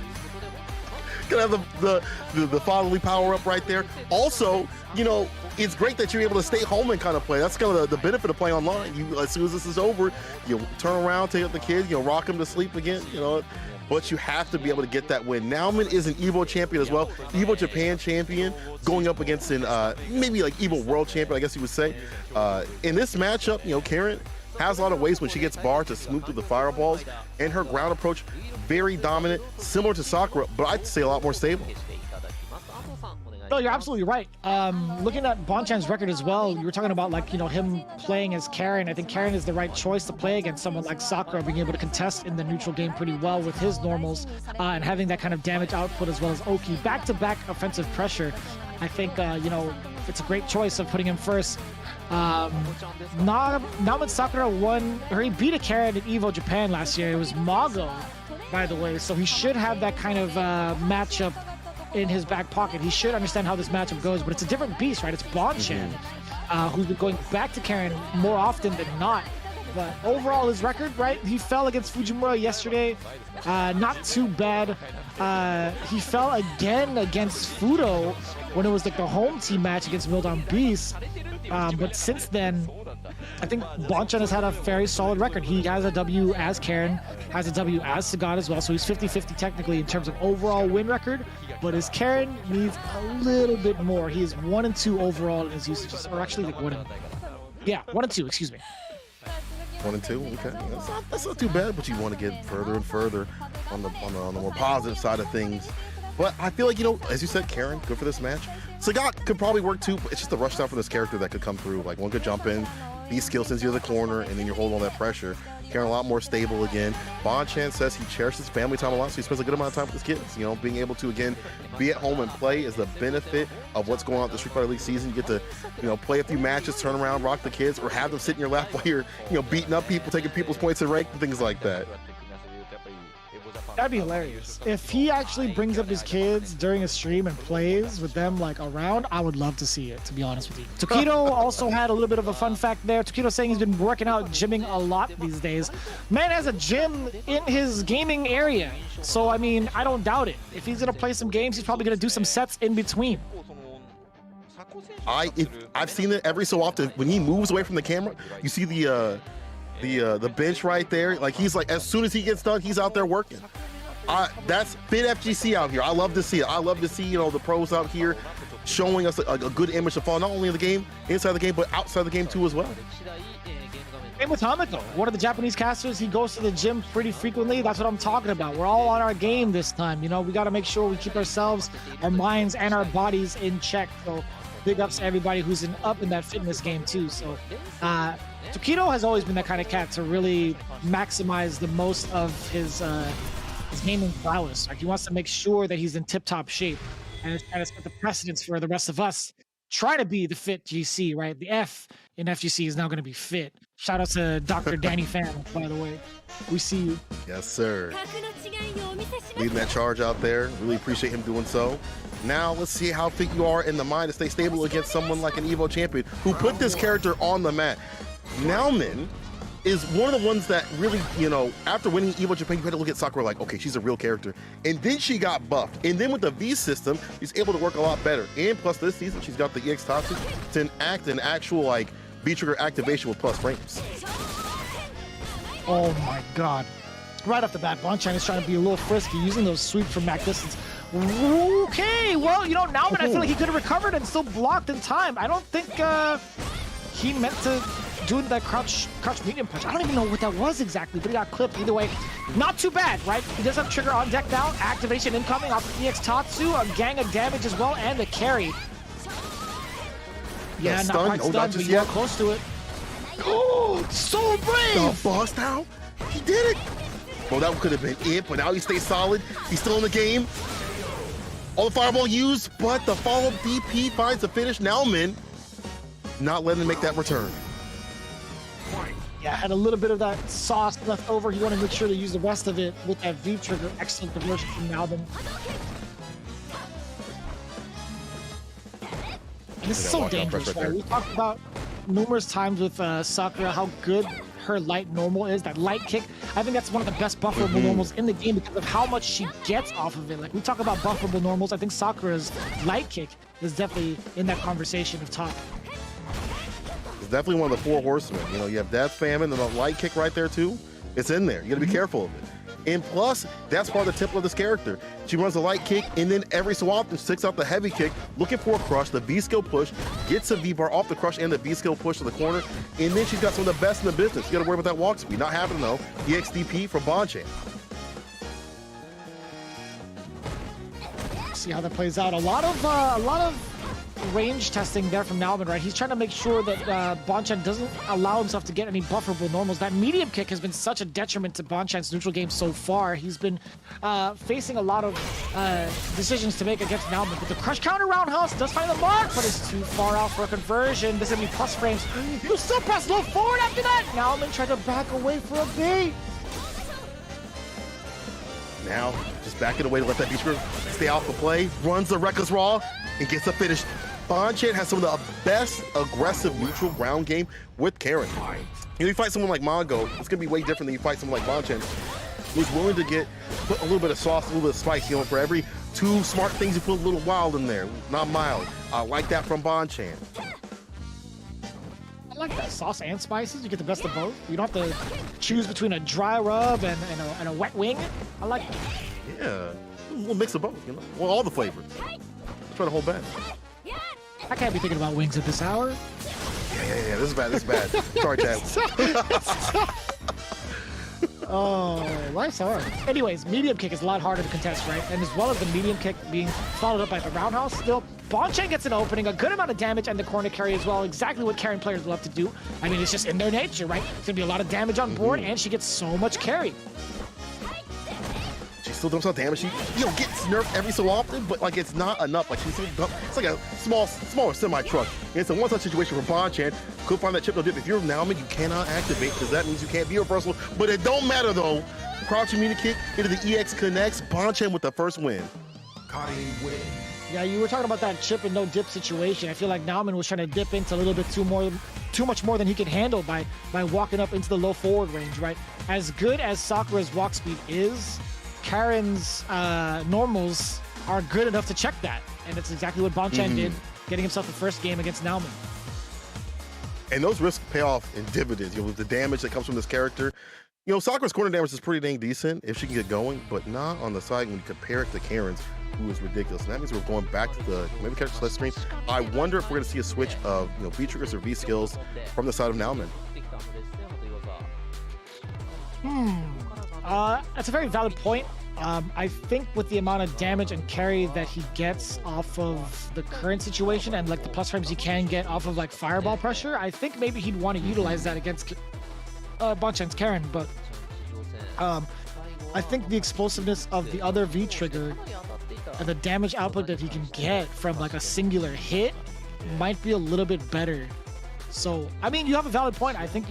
Gonna have the fatherly power up right there. Also, you know, it's great that you're able to stay home and kind of play. That's kind of the benefit of playing online. You, as soon as this is over, you turn around, take up the kids, you know, rock them to sleep again, you know. But you have to be able to get that win. Nauman is an EVO champion as well. EVO Japan champion going up against an maybe like EVO world champion, I guess you would say. In this matchup, you know, Karen has a lot of ways when she gets barred to smooth through the fireballs, and her ground approach very dominant, similar to Sakura, but I'd say a lot more stable. No, you're absolutely right. Looking at Bonchan's record as well, you were talking about, like, you know, him playing as Karen. I think Karen is the right choice to play against someone like Sakura, being able to contest in the neutral game pretty well with his normals, and having that kind of damage output as well as Oki. Back-to-back offensive pressure. I think, you know, it's a great choice of putting him first. Nauman Sakura won, or he beat a Karen in EVO Japan last year. It was Mago, by the way, so he should have that kind of matchup in his back pocket. He should understand how this matchup goes, but it's a different beast, right? It's Bonchan, who's been going back to Karen more often than not. But overall, his record, right? He fell against Fujimura yesterday. Not too bad. He fell again against Fudo when it was like the home team match against Mildon Beast. But since then, I think Bonchan has had a very solid record. He has a W as Karen, has a W as Sagat as well, so he's 50-50 technically in terms of overall win record, but his Karen needs a little bit more. He is 1-2 overall in his usages, or actually like 1-2, excuse me. 1-2, okay. That's not too bad, but you want to get further and further on the more positive side of things. But I feel like, you know, as you said, Karen, good for this match. Sagat could probably work too, but it's just the rush down for this character that could come through. Like, one could jump in, be skilled since you're the corner, and then you're holding all that pressure. Karen a lot more stable again. Bonchan says he cherishes family time a lot, so he spends a good amount of time with his kids. You know, being able to, again, be at home and play is the benefit of what's going on at the Street Fighter League season. You get to, you know, play a few matches, turn around, rock the kids, or have them sit in your lap while you're, you know, beating up people, taking people's points in rank, and things like that. That'd be hilarious. If he actually brings up his kids during a stream and plays with them like around, I would love to see it, to be honest with you. Tokido also had a little bit of a fun fact there. Tokido saying he's been working out, gymming a lot these days. Man has a gym in his gaming area. So, I mean, I don't doubt it. If he's going to play some games, he's probably going to do some sets in between. I've seen it every so often. When he moves away from the camera, you see the bench right there. Like, he's like, as soon as he gets done, he's out there working. That's Fit FGC out here. I love to see it. I love to see, you know, the pros out here showing us a good image to follow, not only in the game, inside the game, but outside the game too as well. Same with Hamiko, one of the Japanese casters. He goes to the gym pretty frequently. That's what I'm talking about. We're all on our game this time. You know, we got to make sure we keep ourselves, our minds, and our bodies in check. So big ups to everybody who's up in that fitness game too. So Tokido has always been that kind of cat to really maximize the most of his gaming prowess. Like, he wants to make sure that he's in tip-top shape, and it's trying to set the precedence for the rest of us. Try to be the fit GC, right? The F in FGC is now going to be fit. Shout out to Dr. Danny Fan, by the way. We see you. Yes, sir. Leading that charge out there. Really appreciate him doing so. Now, let's see how fit you are in the mind to stay stable against someone like an EVO champion who put this character on the mat. Nauman is one of the ones that really, you know, after winning EVO Japan, you had to look at Sakura like, okay, she's a real character. And then she got buffed. And then with the V system, she's able to work a lot better. And plus this season, she's got the EX Tatsu to enact an actual, like, V-trigger activation with plus frames. Oh my God. Right off the bat, Bonchan is trying to be a little frisky, using those sweeps from Mac distance. Okay, well, you know, Nauman, I feel like he could have recovered and still blocked in time. I don't think he meant to do that crouch medium punch. I don't even know what that was exactly, but he got clipped either way. Not too bad, right? He does have trigger on deck now. Activation incoming off the EX Tatsu. A gang of damage as well, and a carry. Yeah, not quite stunned, but you're close to it. Oh, so brave! The boss now? He did it! Well, that could have been it, but now he stays solid. He's still in the game. All the fireball used, but the follow-up DP finds the finish. Nauman not letting him make that return. Yeah, had a little bit of that sauce left over. He wanted to make sure to use the rest of it with that V trigger. Excellent conversion from Nauman. And this is so dangerous, right? We talked about numerous times with Sakura how good her light normal is. That light kick, I think that's one of the best bufferable normals in the game because of how much she gets off of it. Like we talk about bufferable normals, I think Sakura's light kick is definitely in that conversation of top. It's definitely one of the four horsemen. You know, you have Death Famine and a light kick right there too. It's in there. You gotta be careful of it. And plus, that's part of the template of this character. She runs a light kick, and then every so often sticks out the heavy kick, looking for a crush, the B-skill push, gets a V-bar off the crush and the B-skill push to the corner, and then she's got some of the best in the business. You gotta worry about that walk speed. Not happening though. EXDP from Bonchan. See how that plays out. A lot of range testing there from Nalman, right? He's trying to make sure that Bonchan doesn't allow himself to get any bufferable normals. That medium kick has been such a detriment to Bonchan's neutral game so far. He's been facing a lot of decisions to make against Nalman. But the crush counter roundhouse does find the mark, but it's too far out for a conversion. This is gonna be plus frames. You still press low forward after that. Nalman tried to back away for a bait. Now, just backing away to let that Beach stay out for play, runs the Reckless Raw, and gets a finish. Bonchan has some of the best aggressive neutral ground game with Karen. You know, you fight someone like Mongo, it's gonna be way different than you fight someone like Bonchan, who's willing to put a little bit of sauce, a little bit of spice. You know, for every two smart things, you put a little wild in there, not mild. I like that from Bonchan. I like that. Sauce and spices, you get the best of both. You don't have to choose between a dry rub and a wet wing. I like it. Yeah, a little mix of both, you know? Well, all the flavors. Try to hold back. I can't be thinking about wings at this hour. Yeah, this is bad, Sorry, Chad. Oh, life's hard. Anyways, medium kick is a lot harder to contest, right? And as well as the medium kick being followed up by the roundhouse, still, Bonchan gets an opening, a good amount of damage, and the corner carry as well. Exactly what Karen players love to do. I mean, it's just in their nature, right? It's gonna be a lot of damage on board, and she gets so much carry. She still dumps out damage. She, gets nerfed every so often, but like it's not enough. Like she's still it's like a smaller semi-truck. And it's a one-touch situation for Bonchan. Could find that chip no dip. If you're Nalman, you cannot activate because that means you can't be reversal. But it don't matter though. Crouching meter kick into the EX connects. Bonchan with the first win. Yeah, you were talking about that chip and no dip situation. I feel like Nalman was trying to dip into a little bit too much more than he could handle by walking up into the low forward range, right? As good as Sakura's walk speed is, Karen's normals are good enough to check that. And it's exactly what Bonchan did, getting himself the first game against Nalman. And those risks pay off in dividends, with the damage that comes from this character. Sakura's corner damage is pretty dang decent if she can get going, but not on the side when you compare it to Karen's, who is ridiculous. And that means we're going back to the maybe character select screen. I wonder if we're going to see a switch of B triggers or V skills from the side of Nalman. That's a very valid point. I think with the amount of damage and carry that he gets off of the current situation and like the plus frames he can get off of like fireball pressure, I think maybe he'd want to utilize that against Bonchan's Karen, but I think the explosiveness of the other V trigger and the damage output that he can get from like a singular hit might be a little bit better. So, I mean, you have a valid point. I think,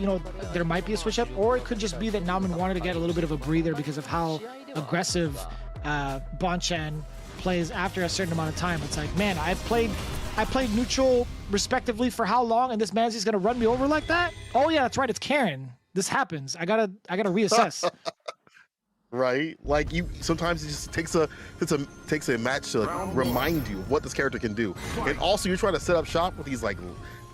there might be a switch up, or it could just be that Nalman wanted to get a little bit of a breather because of how aggressive Bonchan plays after a certain amount of time. It's like, man, I played neutral respectively for how long, and this man's just gonna run me over like that? Oh yeah, that's right, it's Karen. This happens. I gotta reassess. Right? Like sometimes it just takes a match to remind you what this character can do. And also you're trying to set up shop with these like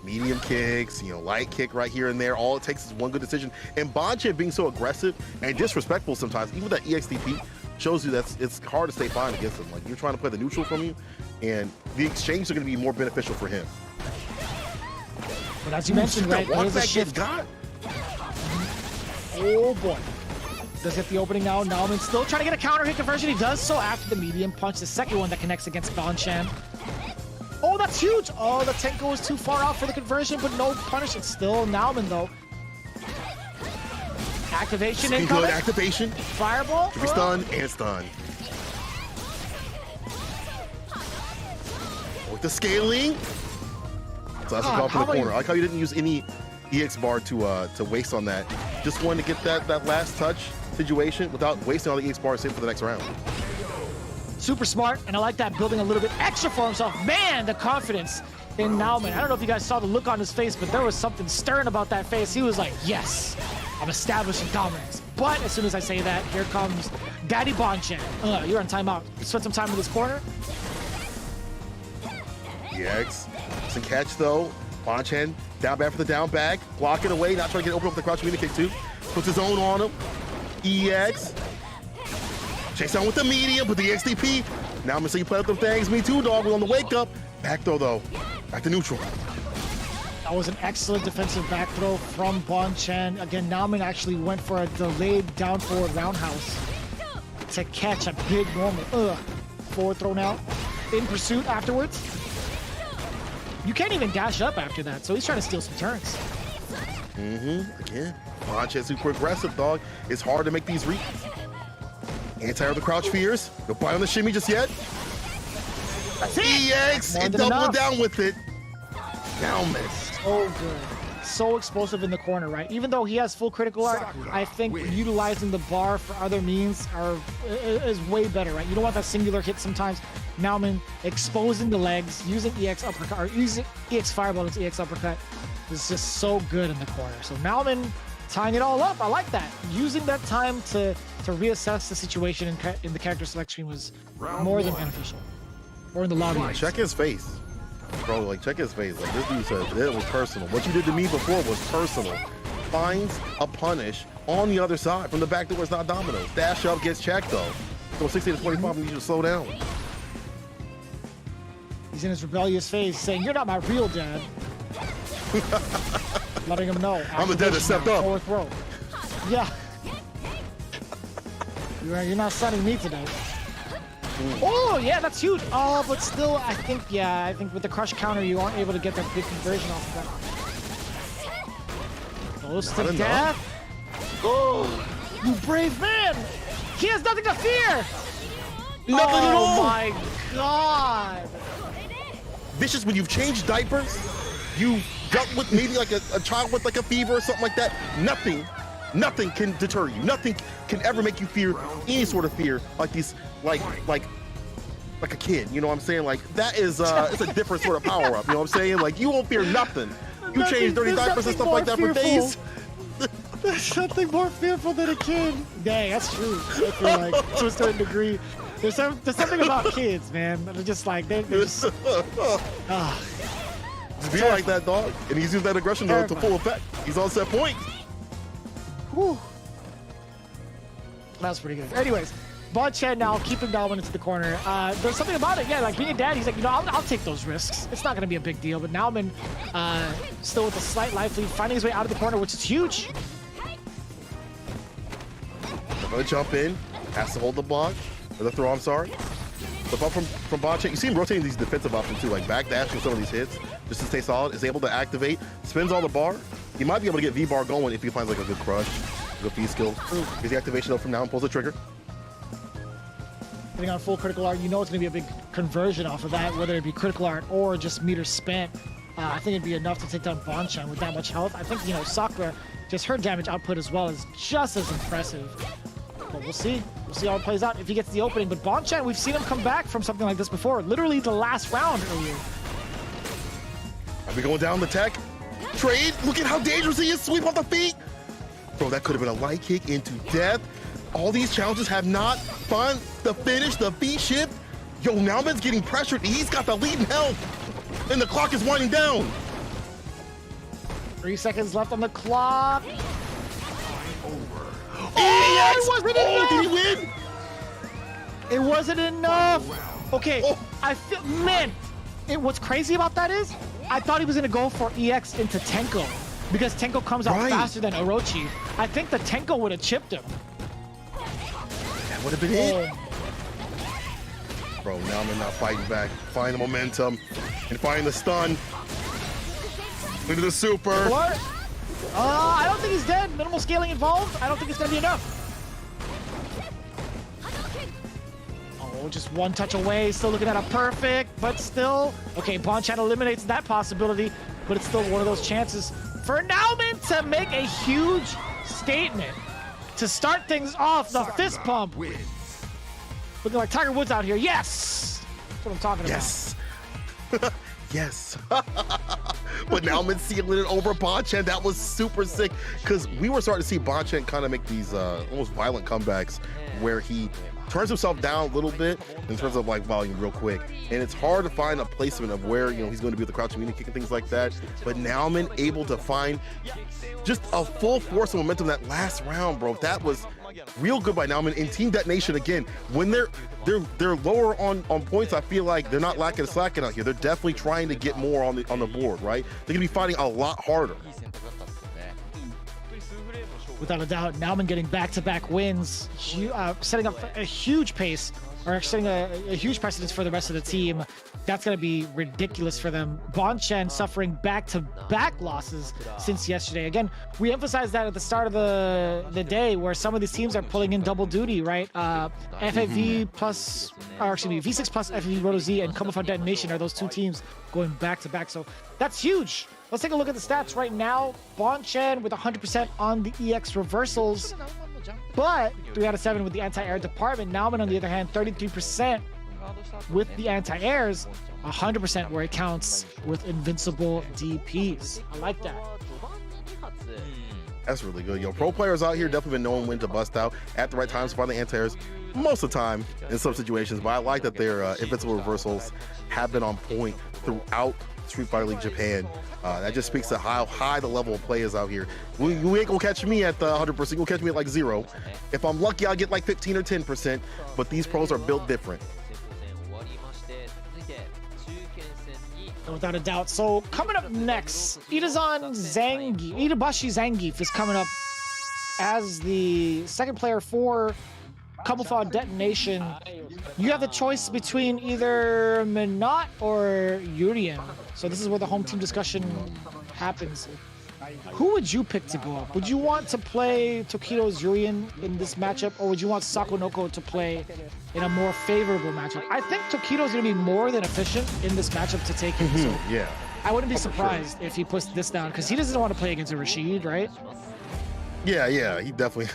medium kicks, light kick right here and there. All it takes is one good decision. And Bonchan being so aggressive and disrespectful sometimes, even with that EXDP, shows you that it's hard to stay fine against him. Like you're trying to play the neutral from you, and the exchanges are going to be more beneficial for him. But as you mentioned, right, there's a shift. Oh boy. Does get the opening now. Nalman still trying to get a counter hit conversion. He does so after the medium punch, the second one that connects against Bonchan. Oh, that's huge! Oh, the Tenko was too far out for the conversion, but no punish. It's still Nalman, though. Activation incoming. Good activation. Fireball. Should be stunned and stunned. With the scaling. So that's a call from the corner. I like how you didn't use any EX bar to waste on that. Just wanted to get that last touch situation without wasting all the EX bars, save for the next round. Super smart, and I like that, building a little bit extra for himself. Man, the confidence in Nauman. I don't know if you guys saw the look on his face, but there was something stern about that face. He was like, yes, I'm establishing dominance. But as soon as I say that, here comes Daddy Bonchen. You're on timeout. Spend some time in this corner. EX. Doesn't catch though. Bonchen down back for the down bag. Block it away. Not trying to get open up the crouch media kick too. Puts his own on him. EX. Chase on with the medium, but the XDP. Now I'm gonna see you play up them things. Me too, dog. We're on the wake up. Back throw though. Back to neutral. That was an excellent defensive back throw from Bonchen. Again, Nauman actually went for a delayed down forward roundhouse to catch a big normal. Forward throw now. In pursuit afterwards. You can't even dash up after that, so he's trying to steal some turns. Again, Bonchen super aggressive, dog. It's hard to make these reads. Anti-air the crouch fears. No bite on the shimmy just yet. That's it. EX and double down with it. Down miss. So good. So explosive in the corner, right? Even though he has full critical art, I think utilizing the bar for other means is way better, right? You don't want that singular hit sometimes. Nauman exposing the legs, using EX uppercut, or using EX fireball as EX uppercut is just so good in the corner. So Nauman tying it all up. I like that. Using that time to reassess the situation in the character selection was more than beneficial. Or in the lobby. Check his face. Bro, like, check his face. Like, this dude said it was personal. What you did to me before was personal. Finds a punish on the other side. From the back door, it's not dominoes. Dash up, gets checked, though. So 16 to 25, we need you to slow down. He's in his rebellious phase, saying, you're not my real dad. Letting him know. I'm the dad that stepped up. Forward throw. Yeah. You're not sunning me today. Oh, yeah, that's huge. Oh, but still, I think with the crush counter, you aren't able to get that big conversion off of that. Close to death. Oh, you brave man. He has nothing to fear. Nothing at all. Oh, my God. Vicious, when you've changed diapers, you dealt with maybe like a child with like a fever or something like that. Nothing can deter you. Nothing can ever make you fear any sort of fear like these, like a kid. You know what I'm saying? Like that is it's a different sort of power up. You know what I'm saying? Like you won't fear nothing. You change dirty diapers and stuff like that for days. There's nothing more fearful than a kid. Dang, that's true. I feel like to a certain degree. There's something about kids, man. They're just like they're just. Be like that, dog, and he's used that aggression to full effect. He's on set point. Whew. That was pretty good. Anyways, Bonchen now keeping Dalwin into the corner. There's something about it, yeah, like being a dad, he's like, you know, I'll take those risks. It's not going to be a big deal, but Nauman still with a slight life lead, finding his way out of the corner, which is huge. I'm going to jump in, has to hold the block, or the throw, I'm sorry. The bump from Bonchen, you see him rotating these defensive options too, like backdash with some of these hits, just to stay solid, is able to activate, spins all the bar. He might be able to get V-bar going if he finds like a good crush, a good V-skill. Gets the activation up from now and pulls the trigger. Putting on full critical art, you know it's going to be a big conversion off of that, whether it be critical art or just meters spent. I think it'd be enough to take down Bonchen with that much health. I think, you know, Sakura, just her damage output as well is just as impressive. But we'll see. We'll see how it plays out if he gets the opening. But Bonchen, we've seen him come back from something like this before. Literally the last round earlier. Are we going down the tech? Trade, look at how dangerous he is. Sweep off the feet. Bro, that could have been a light kick into death. All these challenges have not found the finish, the feet shift. Yo, Nauman's getting pressured. He's got the lead in health. And the clock is winding down. 3 seconds left on the clock. Oh, it wasn't enough. Did he win? It wasn't enough. Okay, I feel, man, what's crazy about that is, I thought he was gonna go for EX into Tenko because Tenko comes out faster than Orochi. I think the Tenko would have chipped him. That would have been it. Bro, Nauman not fighting back. Find the momentum and find the stun. Into the super. What? I don't think he's dead. Minimal scaling involved. I don't think it's gonna be enough. Oh, just one touch away. Still looking at a perfect, but still. Okay, Bonchen eliminates that possibility, but it's still one of those chances for Nauman to make a huge statement. To start things off, the fist pump. Looking like Tiger Woods out here. Yes! That's what I'm talking about. Yes. Yes. But now I'm sealing it over Bonchen. That was super sick because we were starting to see Bonchen kind of make these almost violent comebacks where he turns himself down a little bit in terms of like volume real quick. And it's hard to find a placement of where, he's going to be with the crouching medium kick and things like that. But now I'm able to find just a full force of momentum that last round, bro. That was real good by Nauman. In Team Detonation, again, when they're lower on points, I feel like they're not lacking slacking out here. They're definitely trying to get more on the board, right? They're gonna be fighting a lot harder. Without a doubt, Nauman getting back-to-back wins, setting up a huge pace, or setting a huge precedence for the rest of the team. That's going to be ridiculous for them. Bonchen suffering back-to-back losses since yesterday. Again, we emphasized that at the start of the day, where some of these teams are pulling in double duty, right? FAV plus, or excuse me, V6 plus FAV Roto Z and Capcom Detonation are those two teams going back-to-back. So that's huge. Let's take a look at the stats right now. Bonchen with 100% on the EX reversals, but 3 out of 7 with the anti-air department. Nauman, on the other hand, 33% with the anti-airs, 100% where it counts with invincible DPs. I like that. That's really good. Pro players out here definitely been knowing when to bust out at the right times, find the anti-airs most of the time in some situations, but I like that their invincible reversals have been on point throughout Street Fighter League Japan. That just speaks to how high the level of play is out here. You ain't gonna catch me at the 100%, you're gonna catch me at like 0. If I'm lucky, I'll get like 15 or 10%, but these pros are built different. Without a doubt. So coming up next, Itabashi Zangief is coming up as the second player for Capcom Detonation. You have the choice between either Minot or Urien. So this is where the home team discussion happens. Who would you pick to go up? Would you want to play Tokido's Urien in this matchup, or would you want Sakonoko to play in a more favorable matchup? I think Tokido's going to be more than efficient in this matchup to take him. So yeah, I wouldn't be surprised if he puts this down, because he doesn't want to play against a Rashid, right? Yeah, he definitely.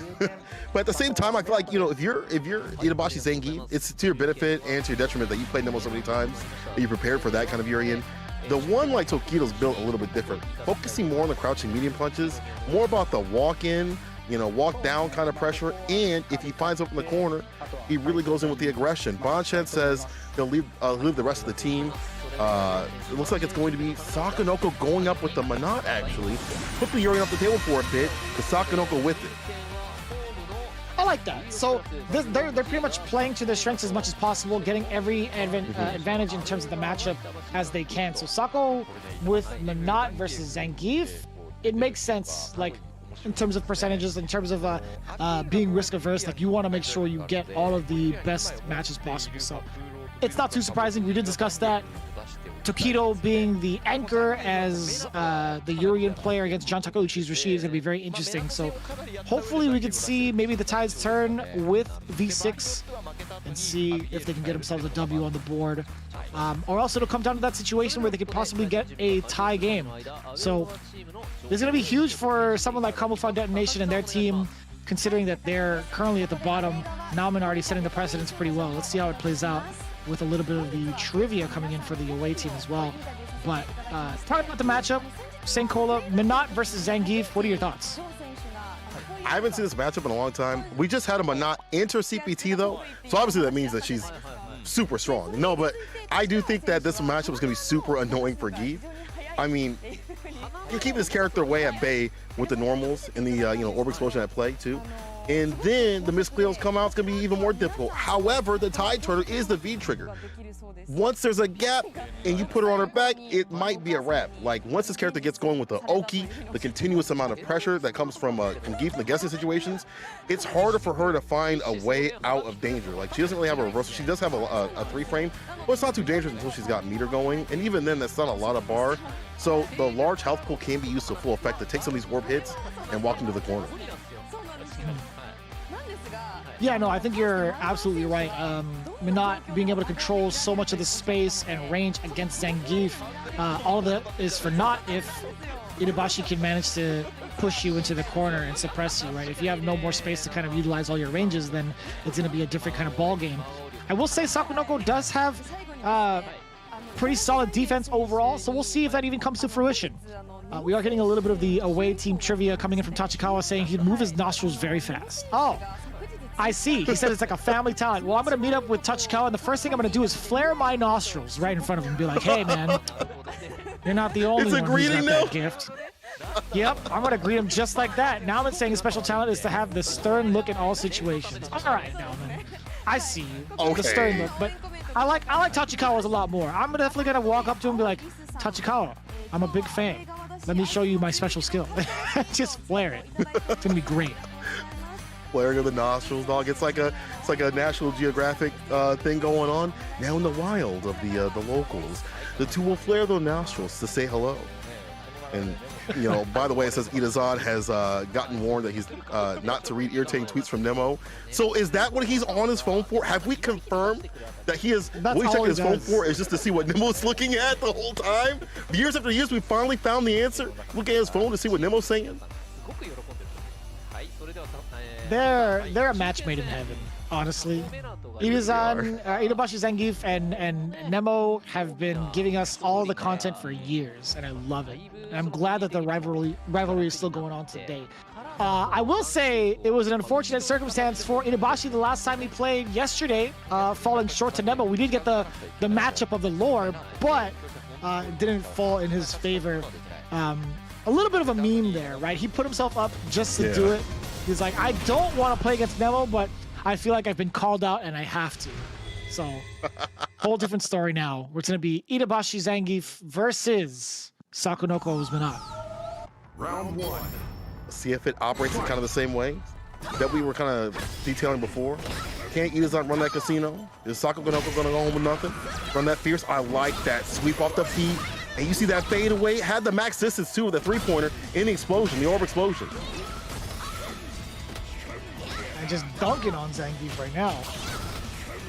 But at the same time, I feel like, if you're Itabashi Zangief, it's to your benefit and to your detriment that you played Nemo so many times, that you prepared for that kind of Urien. The one like Tokido's built a little bit different, focusing more on the crouching medium punches, more about the walk in, walk down kind of pressure, and if he finds up in the corner, he really goes in with the aggression. Bonchen says he'll leave the rest of the team. It looks like it's going to be Sakonoko going up with the Minot, actually. Put the Urien off the table for a bit, but Sakonoko with it. I like that. So they're pretty much playing to their strengths as much as possible, getting every advantage in terms of the matchup as they can. So Sako with Minot versus Zangief, it makes sense, like in terms of percentages, in terms of being risk averse. Like, you want to make sure you get all of the best matches possible. So it's not too surprising. We did discuss that. Tokido being the anchor as the Urien player against John Takeuchi's Rashid is going to be very interesting. So hopefully we can see maybe the tides turn with V6 and see if they can get themselves a W on the board. Or else it'll come down to that situation where they could possibly get a tie game. So this is going to be huge for someone like Capcom Detonation and their team, considering that they're currently at the bottom. Nauman already setting the precedence pretty well. Let's see how it plays out with a little bit of the trivia coming in for the away team as well. But talking about the matchup, Senkola, Minot versus Zangief, what are your thoughts? I haven't seen this matchup in a long time. We just had a Minot enter CPT though, so obviously that means that she's super strong. No, but I do think that this matchup is going to be super annoying for Gief. I mean, you keep this character way at bay with the normals and the orb explosion at play too. And then the miscleos come out, it's gonna be even more difficult. However, the tide turner is the V trigger. Once there's a gap and you put her on her back, it might be a wrap. Like, once this character gets going with the Oki, the continuous amount of pressure that comes from Gief in the guessing situations, it's harder for her to find a way out of danger. Like, she doesn't really have a reversal. She does have a 3-frame, but it's not too dangerous until she's got meter going. And even then, that's not a lot of bar. So the large health pool can be used to full effect to take some of these orb hits and walk into the corner. Yeah, no, I think you're absolutely right. Minot being able to control so much of the space and range against Zangief, all of that is for naught if Itabashi can manage to push you into the corner and suppress you, right? If you have no more space to kind of utilize all your ranges, then it's going to be a different kind of ball game. I will say Sakonoko does have pretty solid defense overall, so we'll see if that even comes to fruition. We are getting a little bit of the away team trivia coming in from Tachikawa saying he'd move his nostrils very fast. Oh, I see. He said it's like a family talent. Well, I'm going to meet up with Tachikawa, and the first thing I'm going to do is flare my nostrils right in front of him and be like, hey, man, you're not the only one who's got that gift. Yep, I'm going to greet him just like that. Now I'm saying his special talent is to have the stern look in all situations. All right, now, man. I see you. Okay. The stern look, but I like Tachikawa's a lot more. I'm definitely going to walk up to him and be like, Tachikawa, I'm a big fan. Let me show you my special skill. Just flare it. It's going to be great. Flaring of the nostrils, dog. It's like a National Geographic thing going on. Now in the wild of the locals, the two will flare their nostrils to say hello. And you know, by the way, it says Itazan has gotten warned that he's not to read irritating tweets from Nemo. So is that what he's on his phone for? Have we confirmed that he is? What he's checking his phone for is just to see what Nemo's looking at the whole time? Years after years, we finally found the answer. Look at his phone to see what Nemo's saying. They're a match made in heaven, honestly. Itabashi Zangief and Nemo have been giving us all the content for years, and I love it. And I'm glad that the rivalry is still going on today. I will say it was an unfortunate circumstance for Itabashi the last time he played yesterday, falling short to Nemo. We did get the matchup of the lore, but it didn't fall in his favor. A little bit of a meme there, right? He put himself up just to do it. He's like, I don't want to play against Nemo, but I feel like I've been called out and I have to. So, whole different story now. It's going to be Itabashi Zangief versus Sakonoko Uzumaki. Round one. See if it operates in kind of the same way that we were kind of detailing before. Can't Itazan run that casino? Is Sakonoko going to go home with nothing? Run that fierce? I like that. Sweep off the feet. And you see that fade away? Had the max distance too with the three-pointer in the explosion, the orb explosion. Just dunking on Zangief right now,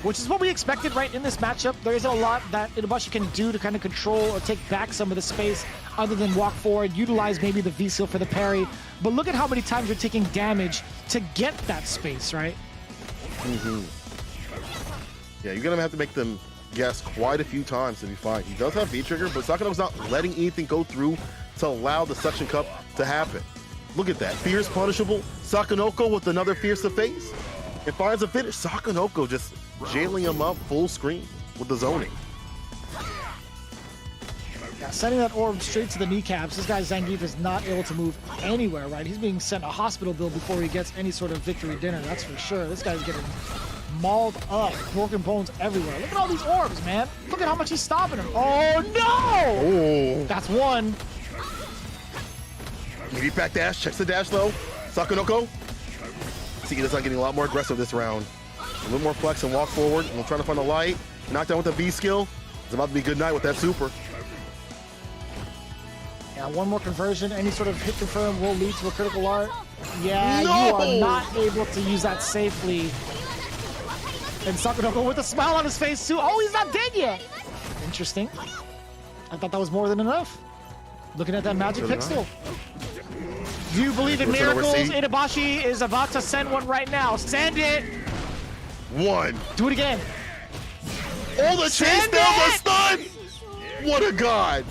which is what we expected right in this matchup. There isn't a lot that Itabashi can do to kind of control or take back some of the space other than walk forward, utilize maybe the V-Seal for the parry. But look at how many times you're taking damage to get that space, right? Yeah, you're going to have to make them guess quite a few times to be fine. He does have V-Trigger, but Sakonoko's not letting anything go through to allow the suction cup to happen. Look at that. Fierce punishable. Sakonoko with another fierce to face. It finds a finish. Sakonoko just jailing him up full screen with the zoning. Yeah, sending that orb straight to the kneecaps. This guy Zangief is not able to move anywhere, right? He's being sent a hospital bill before he gets any sort of victory dinner, that's for sure. This guy's getting mauled up. Broken bones everywhere. Look at all these orbs, man. Look at how much he's stopping him. Oh, no! Oh. That's one. Maybe back dash, checks the dash though. Sakonoko. See, he's not getting a lot more aggressive this round. A little more flex and walk forward. And we're trying to find the light. Knockdown with the V skill. It's about to be good night with that super. Yeah, one more conversion. Any sort of hit confirm will lead to a critical art. Yeah, no! You are not able to use that safely. And Sakonoko with a smile on his face too. Oh, he's not dead yet. Interesting. I thought that was more than enough. Looking at that magic pixel. Do you believe in miracles? Itabashi is about to send one right now. Send it. One. Do it again. Oh, the chase down the stun. What a god.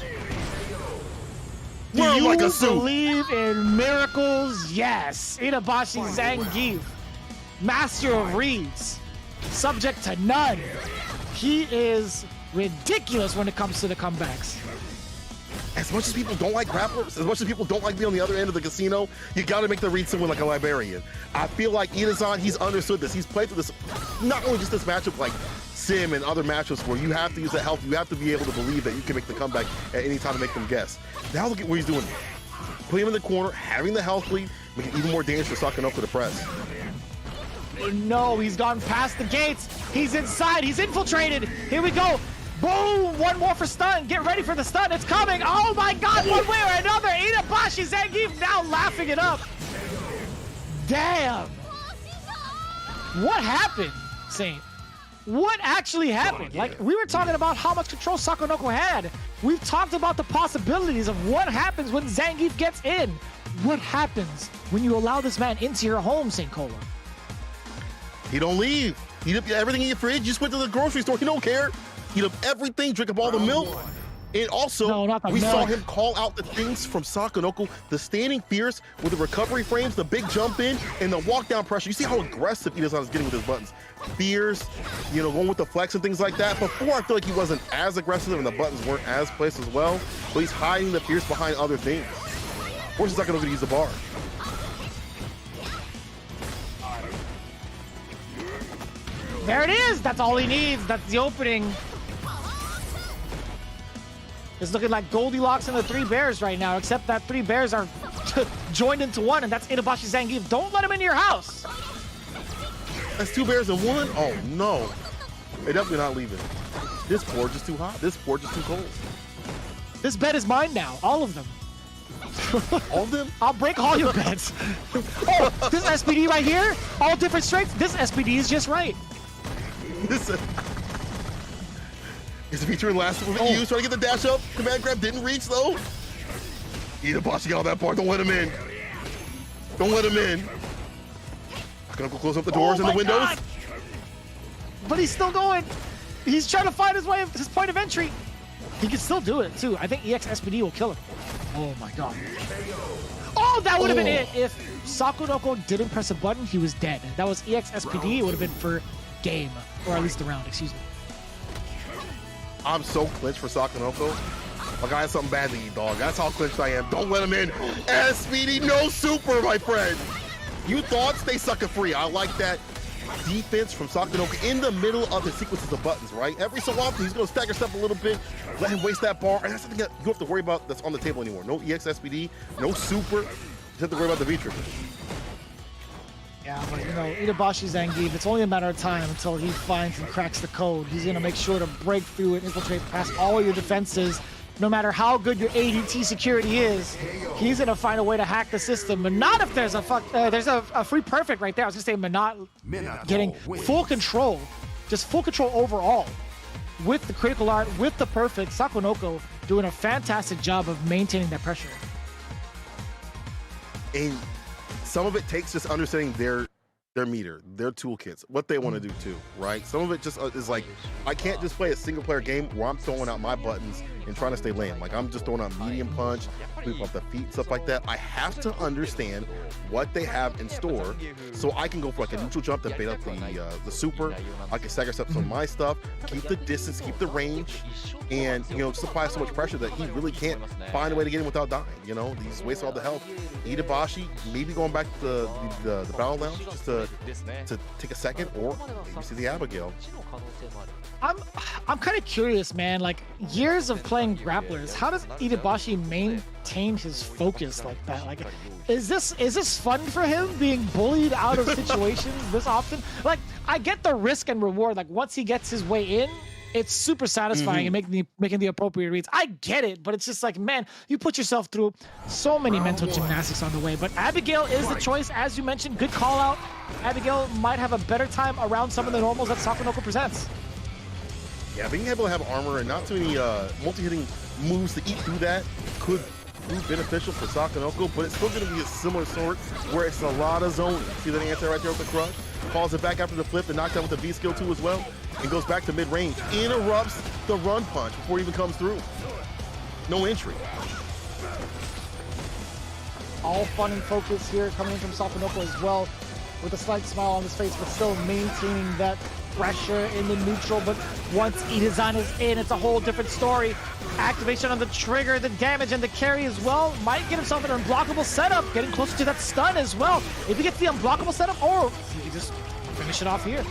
Do you like believe in miracles? Yes. Itabashi Zangief, master of reads, subject to none. He is ridiculous when it comes to the comebacks. As much as people don't like grapplers, as much as people don't like being on the other end of the casino, you got to make the read someone like a librarian. I feel like Itazan, he's understood this. He's played through this, not only just this matchup, like Sim and other matchups where you have to use that health. You have to be able to believe that you can make the comeback at any time to make them guess. Now look at what he's doing. Putting him in the corner, having the health lead, making it even more dangerous for Sakonoko to press. No, he's gone past the gates. He's inside. He's infiltrated. Here we go. Boom! One more for stun. Get ready for the stun. It's coming. Oh my god, one way or another. Itabashi Zangief now laughing it up. Damn. What happened, Saint? What actually happened? Like, we were talking about how much control Sakonoko had. We've talked about the possibilities of what happens when Zangief gets in. What happens when you allow this man into your home, St. Cola? He don't leave. He everything in your fridge. You just went to the grocery store. He don't care. eat up everything, drink up all the milk. And also, No, not the we saw milk. him call out the things from Sakonoko, the standing fierce with the recovery frames, the big jump in, and the walk down pressure. You see how aggressive Ida-san is getting with his buttons. Fierce, you know, going with the flex and things like that. Before, I feel like he wasn't as aggressive and the buttons weren't as placed as well, but he's hiding the fierce behind other things. Or is Sakonoko to use the bar? There it is. That's all he needs. That's the opening. It's looking like Goldilocks and the Three Bears right now, except that Three Bears are joined into one, and that's Itabashi Zangief. Don't let him into your house. That's 2 bears in 1? Oh no. They're definitely not leaving. This porch is too hot. This porch is too cold. This bed is mine now. All of them. All of them? I'll break all your beds. Oh, this SPD right here, all different strengths. This SPD is just right. This is featuring last movement used, trying to get the dash up. Command grab didn't reach though. Itabashi got all that part. Don't let him in. Don't let him in. I'm gonna go close up the doors and the windows. God. But he's still going. He's trying to find his way, his point of entry. He can still do it too. I think EX SPD will kill him. Oh my God. Oh, that would have been it. If Sakonoko didn't press a button, he was dead. That was EX SPD. It would have been for game, or at least the round, excuse me. I'm so clinched for Sakonoko. Like I had something bad to eat, dog. That's how clinched I am. Don't let him in. SPD, no super, my friend. You thought stay sucker free. I like that defense from Sakonoko in the middle of the sequences of buttons, right? Every so often, he's going to stagger step a little bit, let him waste that bar, and that's something that you have to worry about that's on the table anymore. No EX SPD, no super. You have to worry about the V-trigger. Yeah, but you know, Itabashi Zangief, it's only a matter of time until he finds and cracks the code. He's gonna make sure to break through and infiltrate past all your defenses. No matter how good your ADT security is, he's gonna find a way to hack the system. But not if there's a free perfect right there. I was gonna say, but not getting full control, just full control overall with the critical art, with the perfect. Sakonoko doing a fantastic job of maintaining that pressure. And some of it takes just understanding their meter, their toolkits, what they want to do too, right? Some of it just is like, I can't just play a single player game where I'm throwing out my buttons and trying to stay lane. Like I'm just throwing out medium punch, sweep up the feet, stuff like that. I have to understand what they have in store so I can go for like a neutral jump to bait up the super. I can stagger steps on my stuff, keep the distance, keep the range, and you know, just apply so much pressure that he really can't find a way to get him without dying. You know, he's wasting all the health. Itabashi maybe going back to the battle lounge just to take a second, or maybe see the Abigail. I'm kind of curious, man. Like years of playing grapplers, how does Itabashi maintain his focus like that? Like, is this fun for him being bullied out of situations this often? Like, I get the risk and reward. Like once he gets his way in, it's super satisfying and making the appropriate reads. I get it, but it's just like, man, you put yourself through so many mental gymnastics on the way. But Abigail is the choice, as you mentioned. Good call out. Abigail might have a better time around some of the normals that Sakonoko presents. Yeah, being able to have armor and not too many multi-hitting moves to eat through that could prove beneficial for Sakonoko, but it's still going to be a similar sort where it's a lot of zoning. See that answer right there with the crush? Calls it back after the flip, the knockdown with the V skill too as well, and goes back to mid-range. Interrupts the run punch before it even comes through. No entry. All fun and focus here coming in from Sakonoko as well, with a slight smile on his face, but still maintaining that pressure in the neutral. But once Ida-san is in, it's a whole different story. Activation on the trigger, the damage and the carry as well. Might get himself an unblockable setup, getting closer to that stun as well. If he gets the unblockable setup, or he can just finish it off here.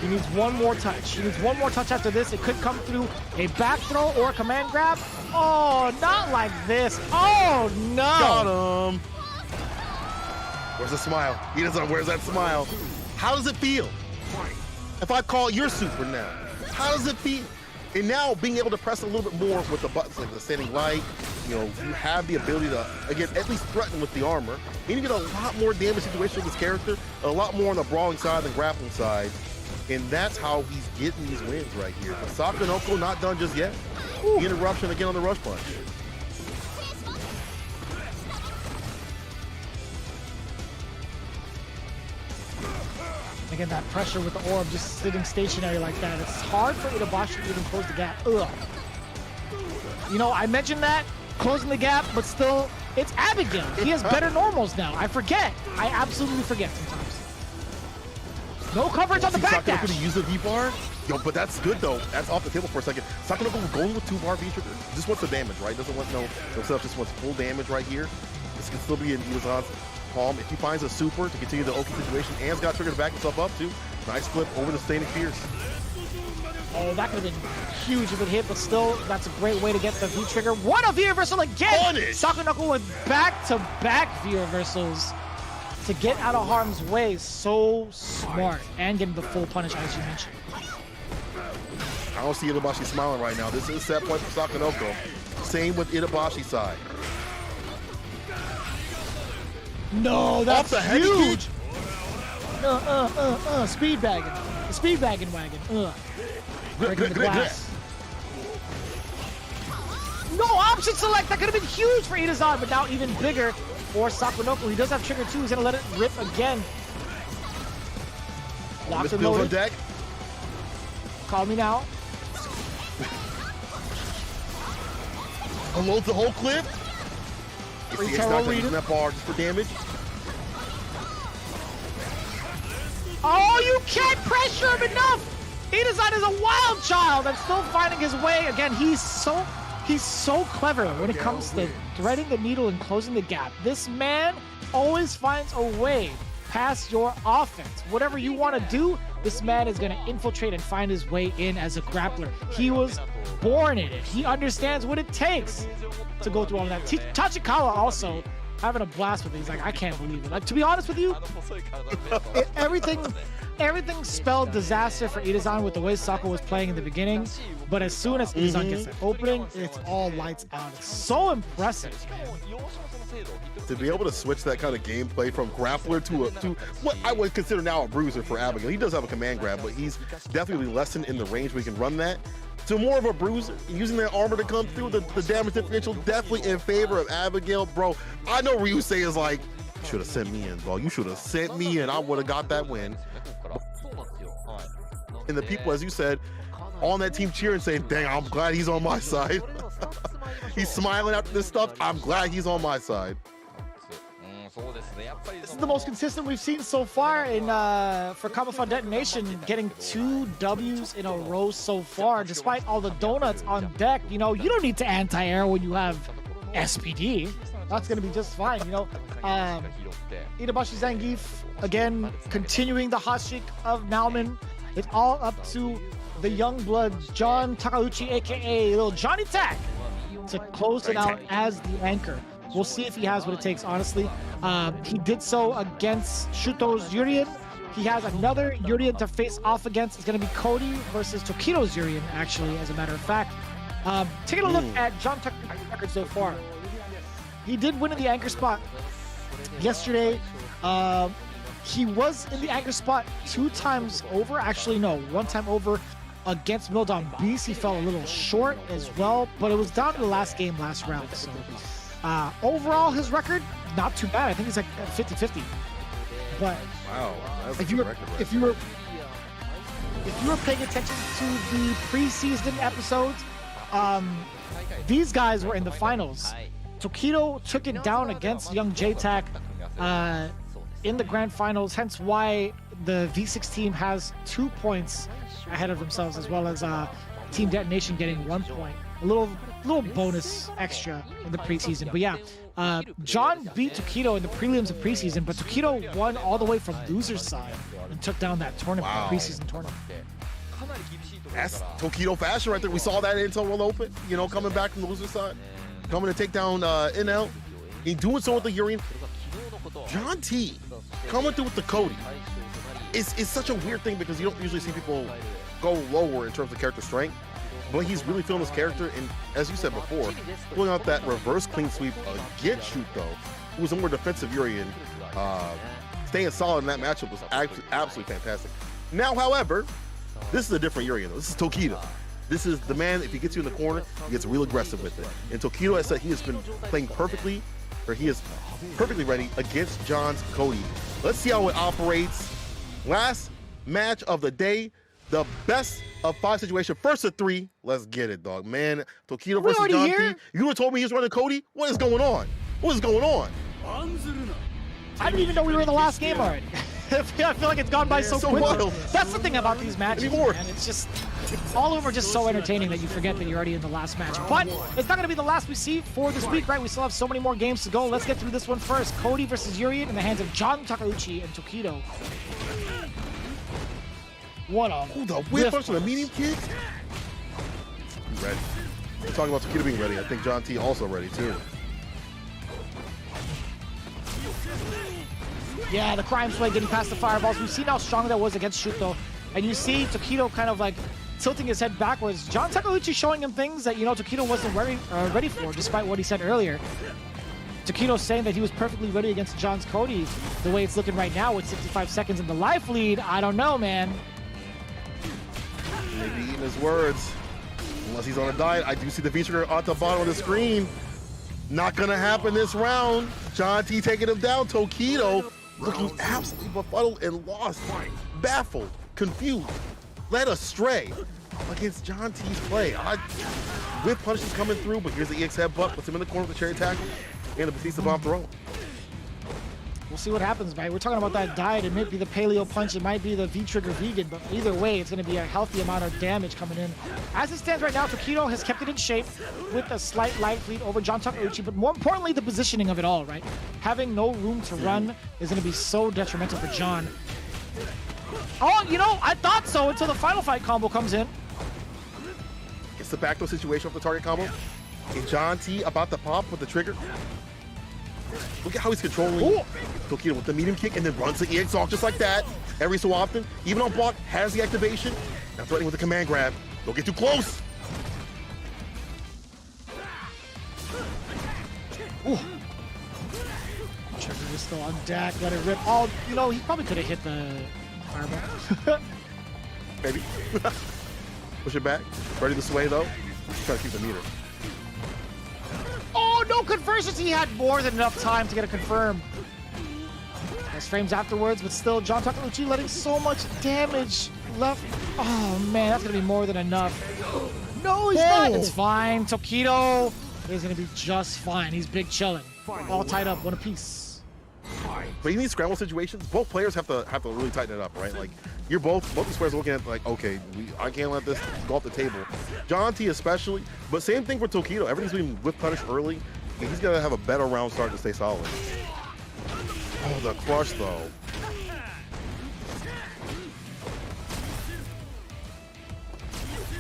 He needs one more touch. He needs one more touch after this. It could come through a back throw or a command grab. Oh, not like this. Oh, no. Got him. Where's the smile? Ida-san, where's that smile? How does it feel? If I call your super now, how does it feel? And now being able to press a little bit more with the buttons, like the standing light, you know, you have the ability to, again, at least threaten with the armor. And you get a lot more damage situation with this character, a lot more on the brawling side than grappling side. And that's how he's getting these wins right here. But Sakonoko not done just yet. The interruption again on the rush punch. Again, that pressure with the orb just sitting stationary like that. It's hard for Itabashi to even close the gap. Ugh. You know, I mentioned that, closing the gap, but still, it's Abigail. He has better normals now. I forget. I absolutely forget sometimes. No coverage on the back dash. Going to use the V-bar? Yo, but that's good, though. That's off the table for a second. Sakurako going with 2-bar V-trigger. Just wants the damage, right? Doesn't want no stuff. Just wants full damage right here. This can still be in Itazan's palm. If he finds a super to continue the Oki situation, and's got trigger to back himself up, too. Nice flip over the Staining Fierce. Oh, that could have been huge if it hit, but still, that's a great way to get the V-trigger. What a V-reversal again! Sakurako with back-to-back V-reversals to get out of harm's way. So smart. And getting the full punish, as you mentioned. I don't see Itabashi smiling right now. This is a set point for Sakurako. Same with Itabashi's side. No, that's the huge! Speed bagging. The speed bagging wagon. Breaking the glass. No option select. That could have been huge for Itazan, but now even bigger for Sakurako. He does have trigger too. He's gonna let it rip again. Locked and loaded. On deck. Call me now. Unloads the whole clip. It's not using that bar just for damage. Oh, you can't pressure him enough! Itazan is a wild child and still finding his way. Again, he's so clever when it comes to threading the needle and closing the gap. This man always finds a way past your offense. Whatever you want to do, this man is going to infiltrate and find his way in as a grappler. He was born in it. He understands what it takes to go through all of that. Tachikawa also having a blast with it. He's like, I can't believe it. Like, to be honest with you, everything spelled disaster for Itazan with the way Sako was playing in the beginning. But as soon as Itazan gets that opening, it's all lights out. It's so impressive. To be able to switch that kind of gameplay from grappler to what I would consider now a bruiser for Abigail. He does have a command grab, but he's definitely lessened in the range where he can run that. To more of a bruiser, using that armor to come through, the damage differential definitely in favor of Abigail. Bro, I know Ryusei is like, you should have sent me in, bro. You should have sent me in. I would have got that win. And the people, as you said, on that team cheering, saying, dang, I'm glad he's on my side. He's smiling after this stuff. I'm glad he's on my side. This is the most consistent we've seen so far in for Capcom Detonation, getting 2 W's in a row so far, despite all the donuts on deck. You know, you don't need to anti-air when you have SPD. That's going to be just fine, you know. Itabashi Zangief, again, continuing the hot streak of Nauman. It's all up to the young blood, John Takauchi, a.k.a. Little Johnny Tack, to close it out as the anchor. We'll see if he has what it takes, honestly. He did so against Shuto's Urien. He has another Urien to face off against. It's going to be Cody versus Tokido's Urien, actually, as a matter of fact. Taking a look at John Tucker's record so far. He did win in the anchor spot yesterday. He was in the anchor spot 2 times over. Actually, no, 1 time over against Mildon Beast. He fell a little short as well, but it was down to the last game, last round. So overall, his record, not too bad. I think he's like 50-50. But wow, if you were paying attention to the preseason episodes, these guys were in the finals. Tokido took it down against young J-Tac in the grand finals, hence why the V6 team has 2 points ahead of themselves, as well as Team Detonation getting 1 point. A little bonus extra in the preseason. But yeah, John beat Tokido in the prelims of preseason, but Tokido won all the way from loser's side and took down that tournament, preseason tournament. That's Tokido fashion right there. We saw that until World Open, you know, coming back from the loser side, coming to take down NL. He doing so with the Urien. John T coming through with the Cody. It's such a weird thing because you don't usually see people go lower in terms of character strength, but he's really feeling his character. And as you said before, pulling out that reverse clean sweep against Shuto, who was a more defensive Urien, staying solid in that matchup was absolutely fantastic. Now, however, this is a different Urien. This is Tokido. This is the man, if he gets you in the corner, he gets real aggressive with it. And Tokido, I said, he has been playing perfectly, or he is perfectly ready against John's Cody. Let's see how it operates. Last match of the day. The best of 5 situation. First of 3. Let's get it, dog. Man, Tokido versus John T. You would have told me he was running Cody. What is going on? What is going on? I didn't even know we were in the last game already. I feel like it's gone by so quickly. Wild. That's the thing about these matches, Anymore. man. It's just, all of them are just so entertaining that you forget that you're already in the last match. But it's not going to be the last we see for this week, right? We still have so many more games to go. Let's get through this one first. Cody versus Urian in the hands of John Takeuchi and Tokido. What a the whip punch and a medium kick. He's ready. We're talking about Tokido being ready. I think John T also ready too. Yeah, the crime sway getting past the fireballs. We've seen how strong that was against Shuto. And you see Tokido kind of like tilting his head backwards. John Takeuchi showing him things that, you know, Tokido wasn't ready for, despite what he said earlier. Tokido saying that he was perfectly ready against John's Cody. The way it's looking right now with 65 seconds in the life lead, I don't know, man. Maybe eating his words. Unless he's on a diet. I do see the V-trigger on the bottom of the screen. Not gonna happen this round. John T taking him down. Tokido looking absolutely befuddled and lost, baffled, confused, led astray against John T's play. Whip punishes coming through, but here's the EX headbutt, puts him in the corner with the cherry tackle, and the Batista bomb throw. We'll see what happens, right? We're talking about that diet. It might be the paleo punch, it might be the V-trigger vegan, but either way, it's going to be a healthy amount of damage coming in. As it stands right now, Tokido has kept it in shape with a slight light lead over John Takeuchi, but more importantly, the positioning of it all, right? Having no room to run is going to be so detrimental for John. Oh, you know, I thought so until the final fight combo comes in. It's the backdoor situation of the target combo. And John T about to pop with the trigger. Look at how he's controlling Tokido with the medium kick and then runs the EX off just like that. Every so often, even on block, has the activation. Now threatening with the command grab. Don't get too close. Ooh. Trigger is still on deck. Let it rip. Oh, you know, he probably could have hit the fireball. Maybe. Push it back. Ready to sway though. Try to keep the meter. Oh, no conversions. He had more than enough time to get a confirm. Nice frames afterwards, but still, John Takeuchi letting so much damage left. Oh, man, that's going to be more than enough. No, he's not. It's fine. Tokido is going to be just fine. He's big chilling. All tied up, one apiece. But in these scramble situations, both players have to really tighten it up, right? Like, you're both these players are looking at like, okay, I can't let this go off the table. John T especially, but same thing for Tokido. Everything's being whip punished early, and he's gonna have a better round start to stay solid. Oh, the crush though.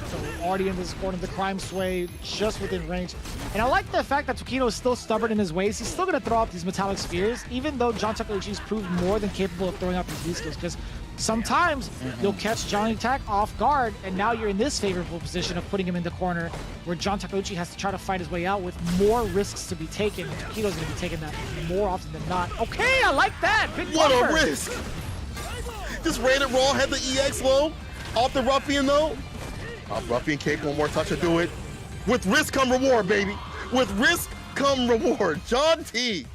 So already in this corner, the crime sway just within range. And I like the fact that Tokido is still stubborn in his ways. He's still going to throw out these metallic spheres, even though John Takeuchi's proved more than capable of throwing out these V-skills. Because sometimes you'll catch Johnny Attack off guard, and now you're in this favorable position of putting him in the corner where John Takeuchi has to try to fight his way out with more risks to be taken. Tokido's going to be taking that more often than not. Okay, I like that. Big What buffer. a risk! Just ran it raw, had the EX low, off the ruffian though. Off ruffian kick, one more touch to do it. With risk come reward, baby. With risk come reward. John T.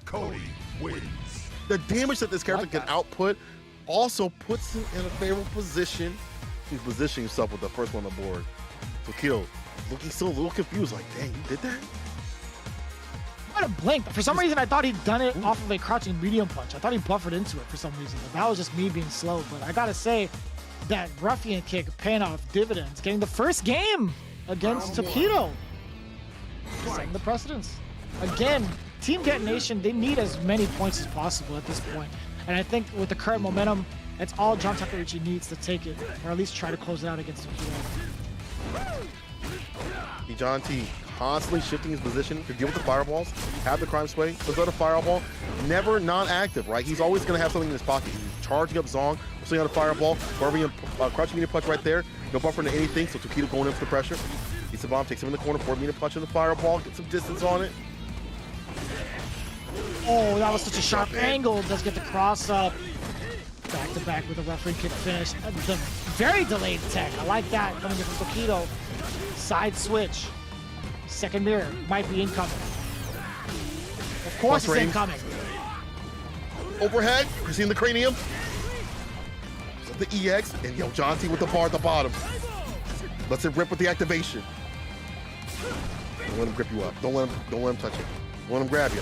Cody wins. The damage that this character can output also puts him in a favorable position. He's positioning himself with the first one on the board. Tokido looking still a little confused, like, dang, you did that? I might have blinked. For some reason, I thought he'd done it off of a crouching medium punch. I thought he buffered into it for some reason. But that was just me being slow. But I gotta say, that ruffian kick paying off dividends. Getting the first game against Tokido. Setting the precedence. Again, Team Detonation, they need as many points as possible at this point. And I think with the current momentum, that's all John Takeuchi needs to take it, or at least try to close it out against Tokido. John T constantly shifting his position to deal with the fireballs, have the crime sway, puts out a fireball, never non-active, right? He's always gonna have something in his pocket. He's charging up Zong, putting out a fireball, crouching medium punch right there, no buffer into anything, so Tokido going in for the pressure. Gets the bomb, takes him in the corner, 4 medium punch in the fireball, gets some distance on it. Oh, that was such a sharp angle. Does get the cross up. Back to back with a referee kick finish. The very delayed tech. I like that coming in from Tokido. Side switch. Second mirror might be incoming. Of course it's incoming. Overhead, you seen the cranium? with the EX, and yo, John T with the bar at the bottom. Let's it rip with the activation. Don't let him grip you up. Don't let him touch it. Don't let him grab you.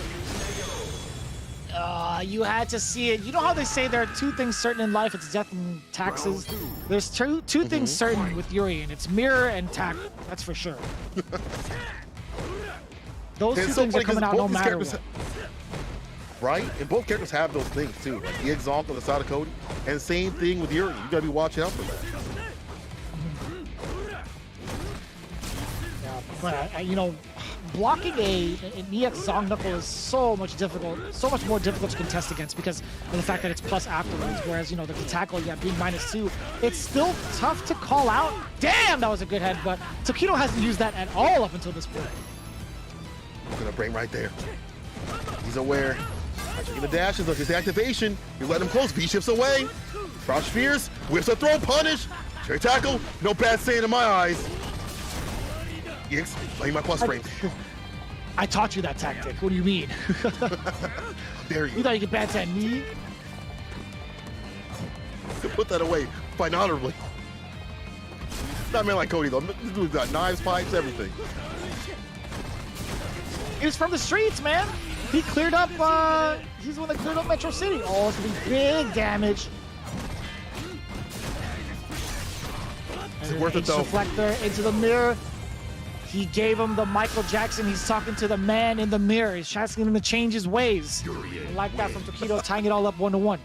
You had to see it. You know how they say there are two things certain in life? It's death and taxes. There's two things certain with Urien. It's mirror and tackle. That's for sure. Those two things are coming out no matter what. Right? And both characters have those things too. Like the Exalt on the side of Cody. And same thing with Urien. You gotta be watching out for that. Yeah, but you know, blocking an EX Zong Knuckle is so much more difficult to contest against because of the fact that it's plus afterwards. Whereas, you know, the tackle, yeah, being -2, it's still tough to call out. Damn, that was a good head, but Tokido hasn't used that at all up until this point. Gonna bring right there. He's aware. Watching the dashes of his activation. You let him close. V shifts away. Crouch Fierce. Whips a throw. Punish. Cherry tackle. No bad saying in my eyes. EX, playing my plus frames. I taught you that tactic. What do you mean? Dare you? You thought you could bad say me? Put that away. Fight honorably. Not a man like Cody though. This dude's got knives, pipes, everything. He was from the streets, man. He cleared up, he's the one that cleared up Metro City. Oh, it's gonna be big damage. Is it worth it though? Reflector into the mirror. He gave him the Michael Jackson. He's talking to the man in the mirror. He's asking him to change his ways. I like that from Tokido, tying it all up 1-1.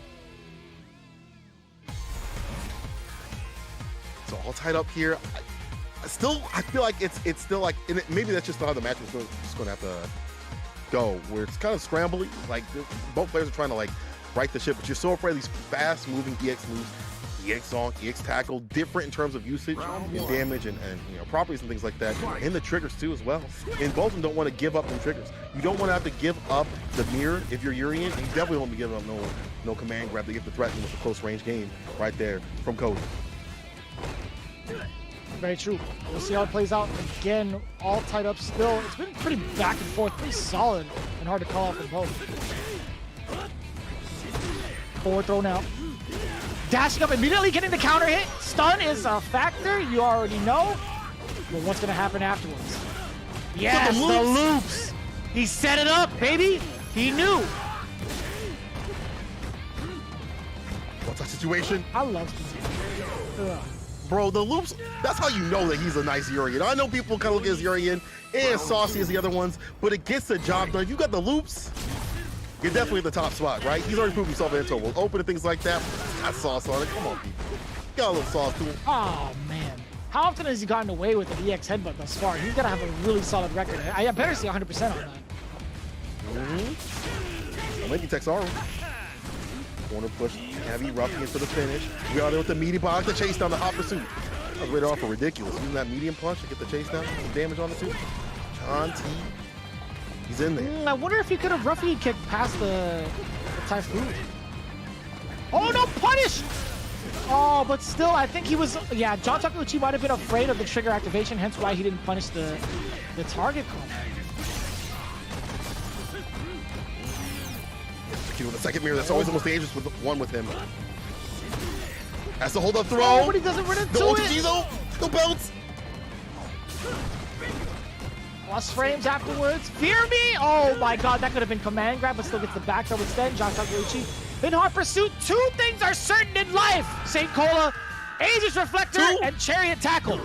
So all tied up here. I feel like it's still like, and maybe that's just how the match is just going to have to go, where it's kind of scrambly. Like both players are trying to like right the ship, but you're so afraid of these fast-moving EX moves. EX Zong, EX Tackle, different in terms of usage and damage and you know properties and things like that, and the triggers too as well. And both of them don't want to give up them triggers. You don't want to have to give up the mirror if you're Urien, and you definitely won't be giving up no command grab to get the threaten with a close range game right there from Cody. Very true. We'll see how it plays out. Again, all tied up still. It's been pretty back and forth, pretty solid, and hard to call out for both. Forward throw now. Dashing up, immediately getting the counter hit. Stun is a factor, you already know. But what's gonna happen afterwards? Yes, the loops. He set it up, baby. He knew. What's that situation? I love it. Bro, the loops, that's how you know that he's a nice Urien. I know people kind of look at his Urien and saucy as the other ones, but it gets the job done. You got the loops, you're definitely at the top spot, right? He's already proved himself into it. We'll open and things like that. Got sauce on it. Come on, people. Got a little sauce to him. Oh, man. How often has he gotten away with an EX headbutt thus far? He's got to have a really solid record. I better see 100% on that. Well, maybe Texaro. Corner push, heavy roughing for the finish. We are there with the meaty box, the chase down, the hot pursuit. That was right off for ridiculous. Using that medium punch to get the chase down, some damage on the two. John T. He's in there. I wonder if he could have roughly kicked past the Typhoon. Oh no, punish! Oh, but still, I think he was, yeah, John Takeuchi might have been afraid of the trigger activation, hence why he didn't punish the target combo. With the second mirror, that's always the most dangerous with one with him. Has to hold up throw. Oh, but he doesn't run into the it. though, no belts. Plus frames afterwards. Fear me! Oh my god, that could have been command grab, but still gets the back throw instead. John Takeuchi in hot pursuit. Two things are certain in life. St. Cola, Aegis Reflector, and Chariot Tackle.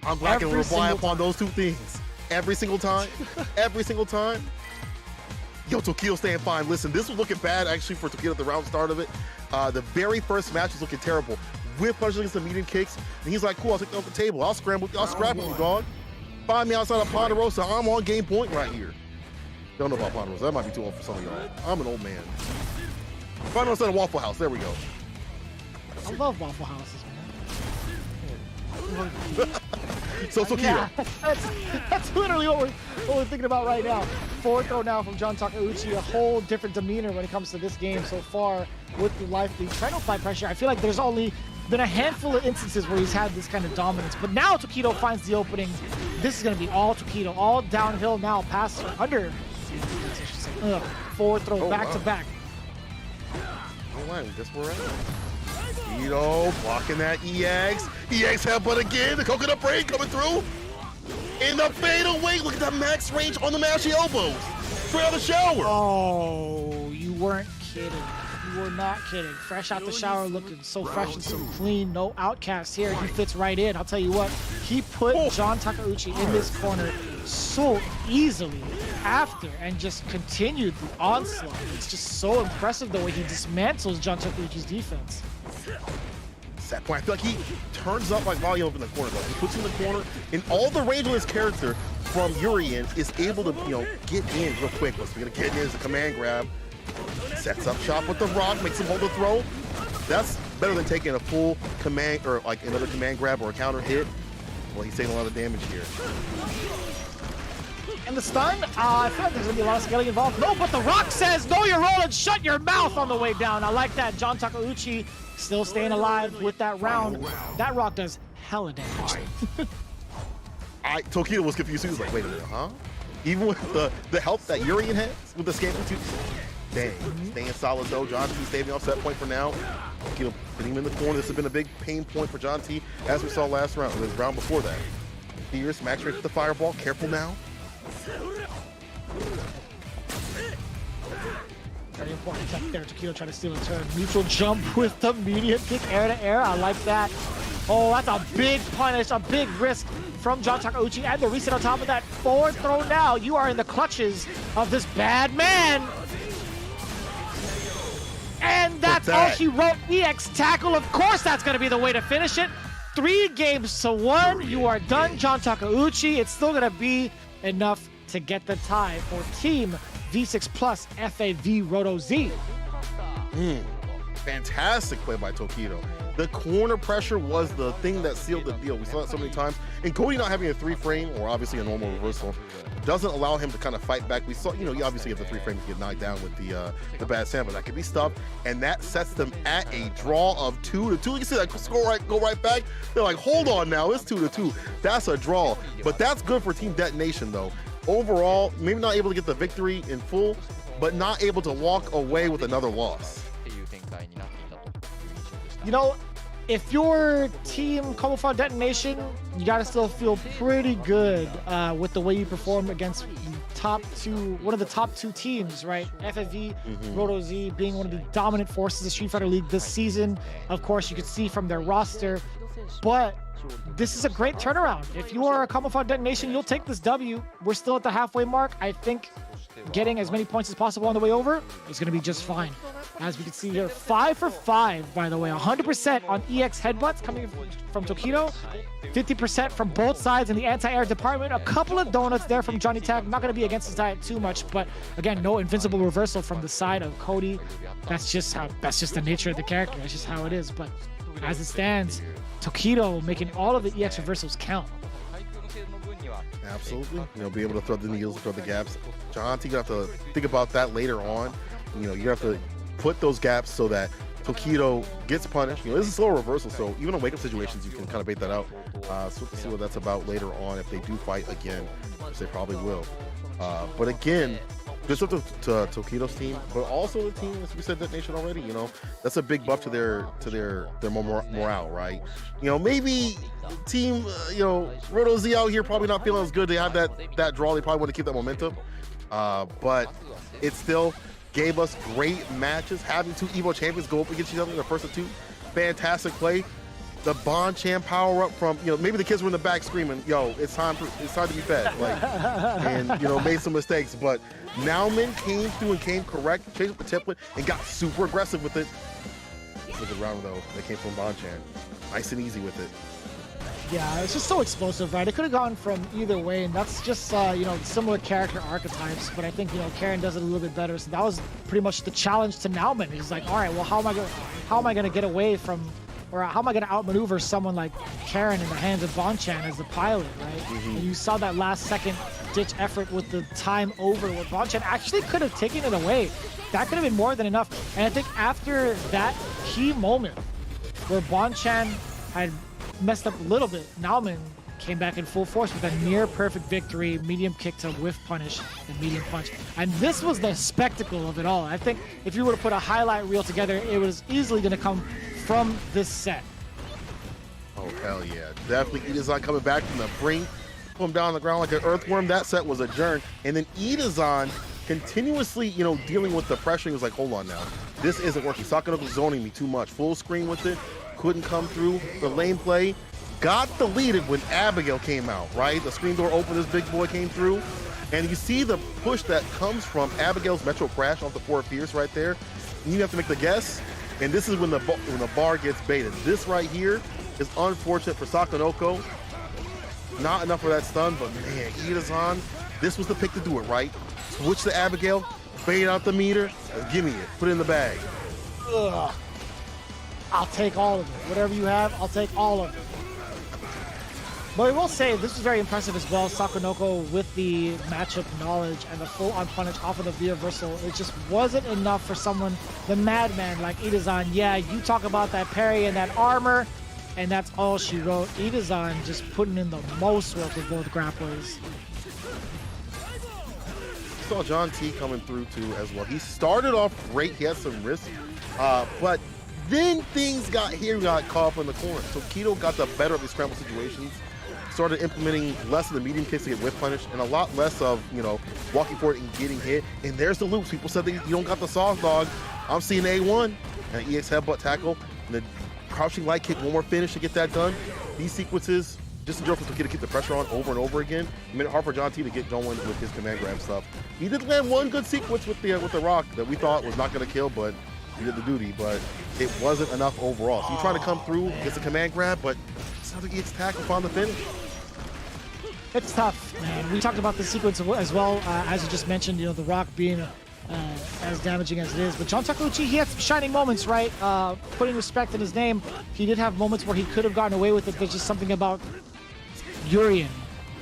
I'm black and rely upon those two things. Every single time. Every single time. Yo, Tokido staying fine. Listen, this was looking bad actually for Tokido at the round start of it. The very first match was looking terrible. Whip punches against the medium kicks. And he's like, cool, I'll take that off the table. I'll scrap with you, dog. Find me outside of Ponderosa. I'm on game point right here. Don't know about Ponderosa. That might be too old for some of y'all. I'm an old man. Find me outside of Waffle House. There we go. I love Waffle Houses, man. So Tokido. Yeah, that's literally what we're thinking about right now. Forward throw now from John Takeuchi. A whole different demeanor when it comes to this game so far with the lively trying to apply pressure. I feel like there's only been a handful of instances where he's had this kind of dominance, but now Tokido finds the opening. This is going to be all Tokido, all downhill now, past under. Forward throw back to back. All right, guess we're at. Ito blocking that EX. EX headbutt again. The coconut brain coming through. In the fadeaway. Look at that max range on the mashy elbows. Straight out of the shower. Oh, you weren't kidding. You were not kidding. Fresh out the shower, looking so fresh and so clean. No outcast here. He fits right in. I'll tell you what. He put John Takeuchi in this corner so easily after and just continued the onslaught. It's just so impressive the way he dismantles John Takeuchi's defense. Set point. I feel like he turns up like volume up in the corner though. He puts him in the corner, and all the range on his character from Urien is able to, get in real quick. What's gonna get in is a command grab. Sets up shop with the rock, makes him hold the throw. That's better than taking a full command or like another command grab or a counter hit. Well, he's taking a lot of damage here. And the stun, I feel like there's gonna be a lot of scaling involved. No, but the rock says, no, you're rolling, shut your mouth on the way down. I like that. John Takeuchi still staying alive with that round. That rock does hella damage. Tokido was confused. He was like, wait a minute, huh? Even with the help that Urien has with the scaling too. Dang, staying solid though. John T saving off set point for now. Tokido putting him in the corner. This has been a big pain point for John T, as we saw last round, the round before that. Fierce, max rate with the fireball. Careful now. Very important tech there. Tokido trying to steal a turn. Neutral jump with the medium kick air to air. I like that. Oh, that's a big punish, a big risk from John Takeuchi. And the reset on top of that. Forward throw now. You are in the clutches of this bad man. And that's all she wrote. EX tackle. Of course, that's going to be the way to finish it. 3-1. You are done, John Takeuchi. It's still going to be enough to get the tie for Team V6 Plus FAV Roto Z. Fantastic play by Tokido. The corner pressure was the thing that sealed the deal. We saw it so many times. And Cody not having a 3-frame or obviously a normal reversal doesn't allow him to kind of fight back. We saw, you obviously have the 3-frame to get knocked down with the bad sand, but that could be stuffed. And that sets them at a draw of 2-2. You can see that score go right back. They're like, hold on now, it's 2-2. That's a draw. But that's good for Team Detonation though. Overall, maybe not able to get the victory in full, but not able to walk away with another loss. If you're Team Camouflage Detonation, you gotta still feel pretty good with the way you perform against one of the top two teams, right? FFV, Roto Z being one of the dominant forces of Street Fighter League this season. Of course, you could see from their roster, but this is a great turnaround. If you are a Camouflage Detonation, you'll take this W. We're still at the halfway mark. I think getting as many points as possible on the way over is going to be just fine. As we can see here, 5 for 5, by the way. 100% on EX headbutts coming from Tokido. 50% from both sides in the anti-air department. A couple of donuts there from Johnny Tag. Not going to be against his diet too much, but again, no invincible reversal from the side of Cody. That's just the nature of the character. That's just how it is. But as it stands, Tokido making all of the EX reversals count. Absolutely. Be able to throw the needles, throw the gaps. John T, you have to think about that later on. You have to put those gaps so that Tokido gets punished. This is still a reversal, so even in wake-up situations, you can kind of bait that out. So we'll see what that's about later on if they do fight again, which they probably will. But again, good stuff to Tokido's team, but also the team, as we said, Detonation already. That's a big buff to their morale, right? Maybe team, Roto Z out here probably not feeling as good. They have that draw. They probably want to keep that momentum, but it still gave us great matches. Having two Evo champions go up against each other in the first of two, fantastic play. The Bonchan power up from maybe the kids were in the back screaming, "Yo, it's time to be fed," and made some mistakes. But Nauman came through and came correct, changed up the template, and got super aggressive with it. It was a round though that came from Bonchan, nice and easy with it. Yeah, it's just so explosive, right? It could have gone from either way, and that's just similar character archetypes. But I think Karen does it a little bit better. So that was pretty much the challenge to Nauman. He's like, all right, well, how am I gonna get away from? Or how am I going to outmaneuver someone like Karen in the hands of Bonchan as the pilot, right? And you saw that last second ditch effort with the time over where Bonchan actually could have taken it away. That could have been more than enough. And I think after that key moment where Bonchan had messed up a little bit, Nauman came back in full force with a near perfect victory, medium kick to whiff punish, and medium punch. And this was the spectacle of it all. I think if you were to put a highlight reel together, it was easily going to come from this set. Oh, hell yeah. Definitely Idazan coming back from the brink, put him down on the ground like an earthworm. That set was adjourned. And then Idazan continuously, dealing with the pressure. He was like, hold on now. This isn't working. Sakanoko's zoning me too much. Full screen with it. Couldn't come through. The lane play got deleted when Abigail came out, right? The screen door opened, this big boy came through. And you see the push that comes from Abigail's Metro Crash off the Four Fierce right there. And you have to make the guess. And this is when the bar gets baited. This right here is unfortunate for Sakanoko. Not enough for that stun, but man, Idazan, this was the pick to do it, right? Switch to Abigail, bait out the meter, and give me it. Put it in the bag. Ugh. I'll take all of it. Whatever you have, I'll take all of it. But I will say, this was very impressive as well. Sakanoko with the matchup knowledge and the full on punish off of the V reversal. It just wasn't enough for someone, the madman like Idazan. Yeah, you talk about that parry and that armor, and that's all she wrote. Idazan just putting in the most work with both grapplers. Saw John T coming through too as well. He started off great. He had some risk, but then things got caught up in the corner. So Keto got the better of these scramble situations. Started implementing less of the medium kicks to get whiff punish and a lot less of, walking forward and getting hit. And there's the loops. People said that you don't got the sauce, dog. I'm seeing A1 and EX headbutt tackle and the crouching light kick, one more finish to get that done. These sequences, just in general, to keep the pressure on over and over again, it made it hard for John T to get going with his command grab stuff. He did land one good sequence with the rock that we thought was not going to kill, but he did the duty, but it wasn't enough overall. So he's trying to come through, gets a command grab, but it sounds like he gets tackle upon the finish. It's tough, man. We talked about the sequence as well, as you just mentioned, the rock being as damaging as it is. But John Takeuchi, he had some shining moments, right? Putting respect in his name, he did have moments where he could have gotten away with it. There's just something about Urien,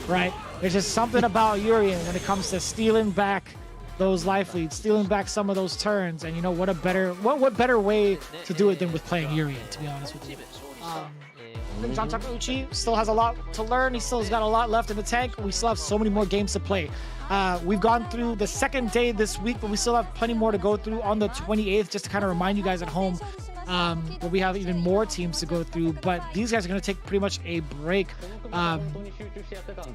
right? There's just something about Urien when it comes to stealing back those life leads, stealing back some of those turns. And what better way to do it than with playing Urien, to be honest with you. I think John Takeuchi still has a lot to learn. He still has got a lot left in the tank. We still have so many more games to play. We've gone through the second day this week, but we still have plenty more to go through on the 28th, just to kind of remind you guys at home where we have even more teams to go through. But these guys are going to take pretty much a break.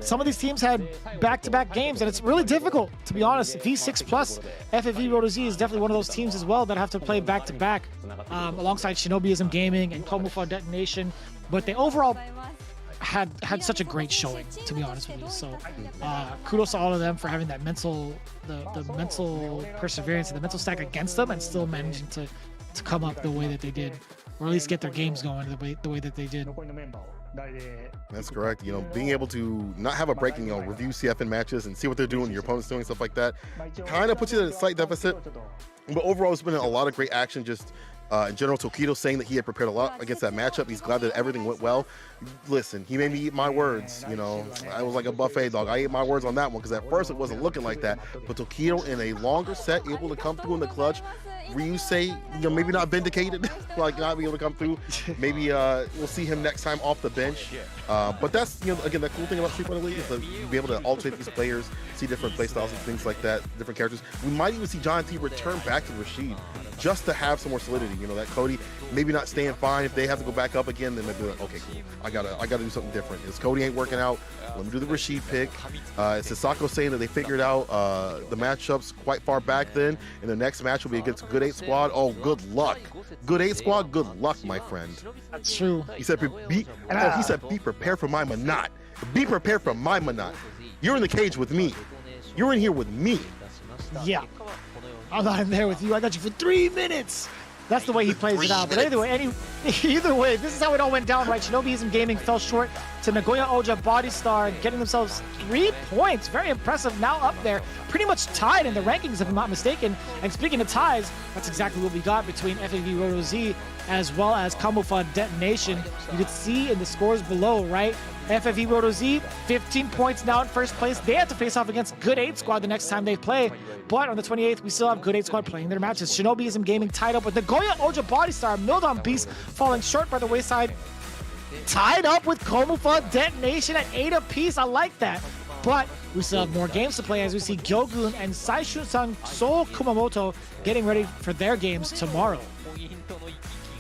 Some of these teams had back-to-back games, and it's really difficult, to be honest. V6 plus FFV Roto Z is definitely one of those teams as well that have to play back-to-back alongside Shinobiism Gaming and Komufa Detonation. But they overall had such a great showing, to be honest with you. So kudos to all of them for having that mental perseverance and the mental stack against them, and still managing to come up the way that they did, or at least get their games going the way that they did. That's correct. Being able to not have a break and review CFN matches and see what they're doing, your opponent's doing, stuff like that, kind of puts you at a slight deficit. But overall, it's been a lot of great action. Just in general, Tokido saying that he had prepared a lot against that matchup. He's glad that everything went well. Listen, he made me eat my words. I was like a buffet dog. I ate my words on that one because at first it wasn't looking like that. But Tokido in a longer set, able to come through in the clutch. Ryusei, maybe not vindicated, like not being able to come through. Maybe we'll see him next time off the bench. But that's, again, the cool thing about Street Fighter League is to be able to alternate these players, see different play styles and things like that, different characters. We might even see John T return back to Rashid just to have some more solidity. That Cody maybe not staying fine. If they have to go back up again, then maybe like, okay, cool. I gotta do something different. If Cody ain't working out, let me do the Rashid pick. Sasako saying that they figured out the matchups quite far back then, and the next match will be against Good 8 Squad. Oh, good luck. Good 8 Squad, good luck, my friend. That's true. He said, be prepared for my Manat. Be prepared for my Manat. You're in the cage with me. You're in here with me. Yeah. I'm not in there with you. I got you for 3 minutes. That's the way he plays it out. But either way, this is how it all went down, right? Shinobiism Gaming fell short to Nagoya Oja Body Star, getting themselves 3 points. Very impressive. Now up there, pretty much tied in the rankings, if I'm not mistaken. And speaking of ties, that's exactly what we got between FAV Roto Z as well as Komufa Detonation. You could see in the scores below, right? FFV Roto Z, 15 points now in first place. They have to face off against Good 8 Squad the next time they play. But on the 28th, we still have Good 8 Squad playing their matches. Shinobiism Gaming tied up with Nagoya Oja Body Star, Mildon Beast falling short by the wayside. tied up with Komufa Detonation at 8 apiece. I like that. But we still have more games to play as we see Gyogun and Saishun-san Seoul Kumamoto getting ready for their games tomorrow.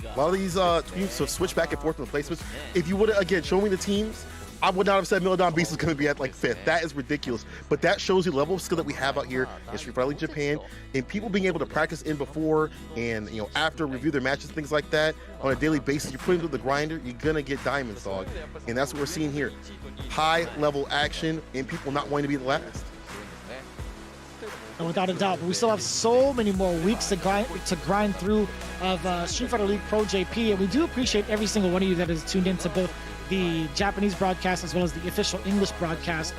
A lot of these teams so switch back and forth in the placements. If you would have, again, shown me the teams, I would not have said Milodon Beast is going to be at like 5th. That is ridiculous. But that shows you the level of skill that we have out here in Street Fighter League Japan, and people being able to practice in before and after, review their matches, things like that on a daily basis. You're putting through the grinder, you're going to get diamonds, dog. And that's what we're seeing here. High level action and people not wanting to be the last. And without a doubt, but we still have so many more weeks to grind through of Street Fighter League Pro-JP, and we do appreciate every single one of you that is tuned into both the Japanese broadcast as well as the official English broadcast.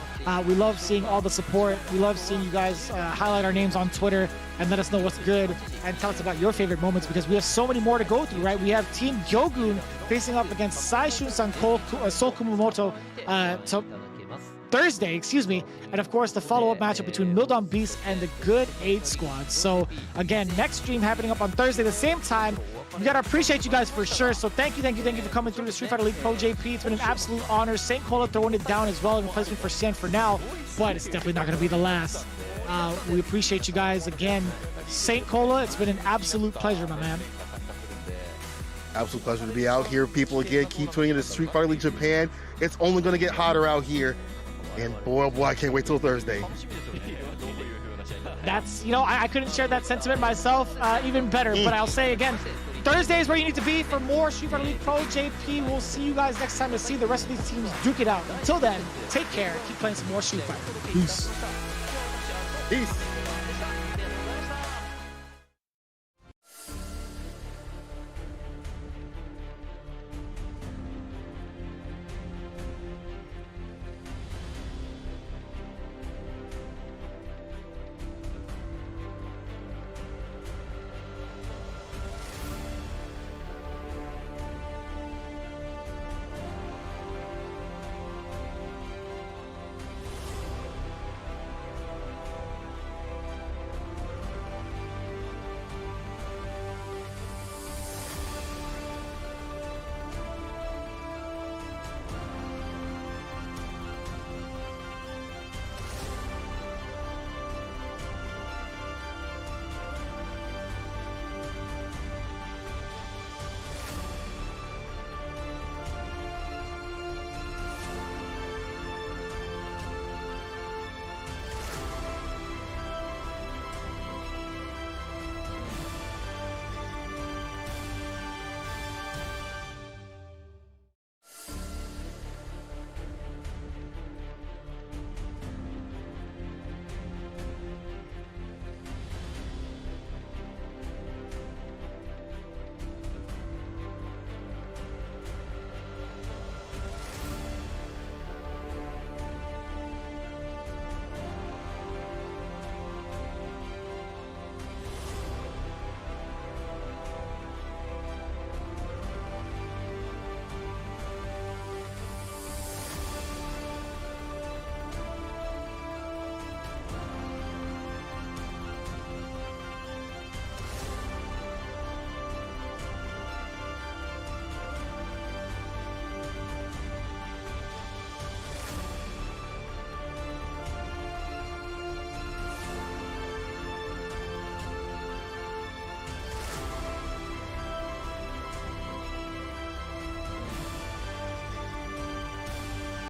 We love seeing all the support. We love seeing you guys highlight our names on Twitter and let us know what's good and tell us about your favorite moments, because we have so many more to go through, right? We have Team Gyogun facing up against Saishun-san Seoul Kumamoto Thursday, and of course the follow-up matchup between Milodon Beast and the Good 8 squad. So again, next stream happening up on Thursday the same time. We gotta appreciate you guys for sure. So thank you for coming through the Street Fighter League Pro-JP. It's been an absolute honor. St. Cola throwing it down as well in replacement for Sien for now, but it's definitely not gonna be the last. We appreciate you guys again. St. Cola, it's been an absolute pleasure, my man. Absolute pleasure to be out here. People, again, keep tuning into Street Fighter League Japan. It's only going to get hotter out here. And boy, oh boy, I can't wait till Thursday. That's, I couldn't share that sentiment myself even better, but I'll say again, Thursday is where you need to be for more Street Fighter League Pro-JP. We'll see you guys next time to see the rest of these teams duke it out. Until then, take care. Keep playing some more Street Fighter. Peace. Peace.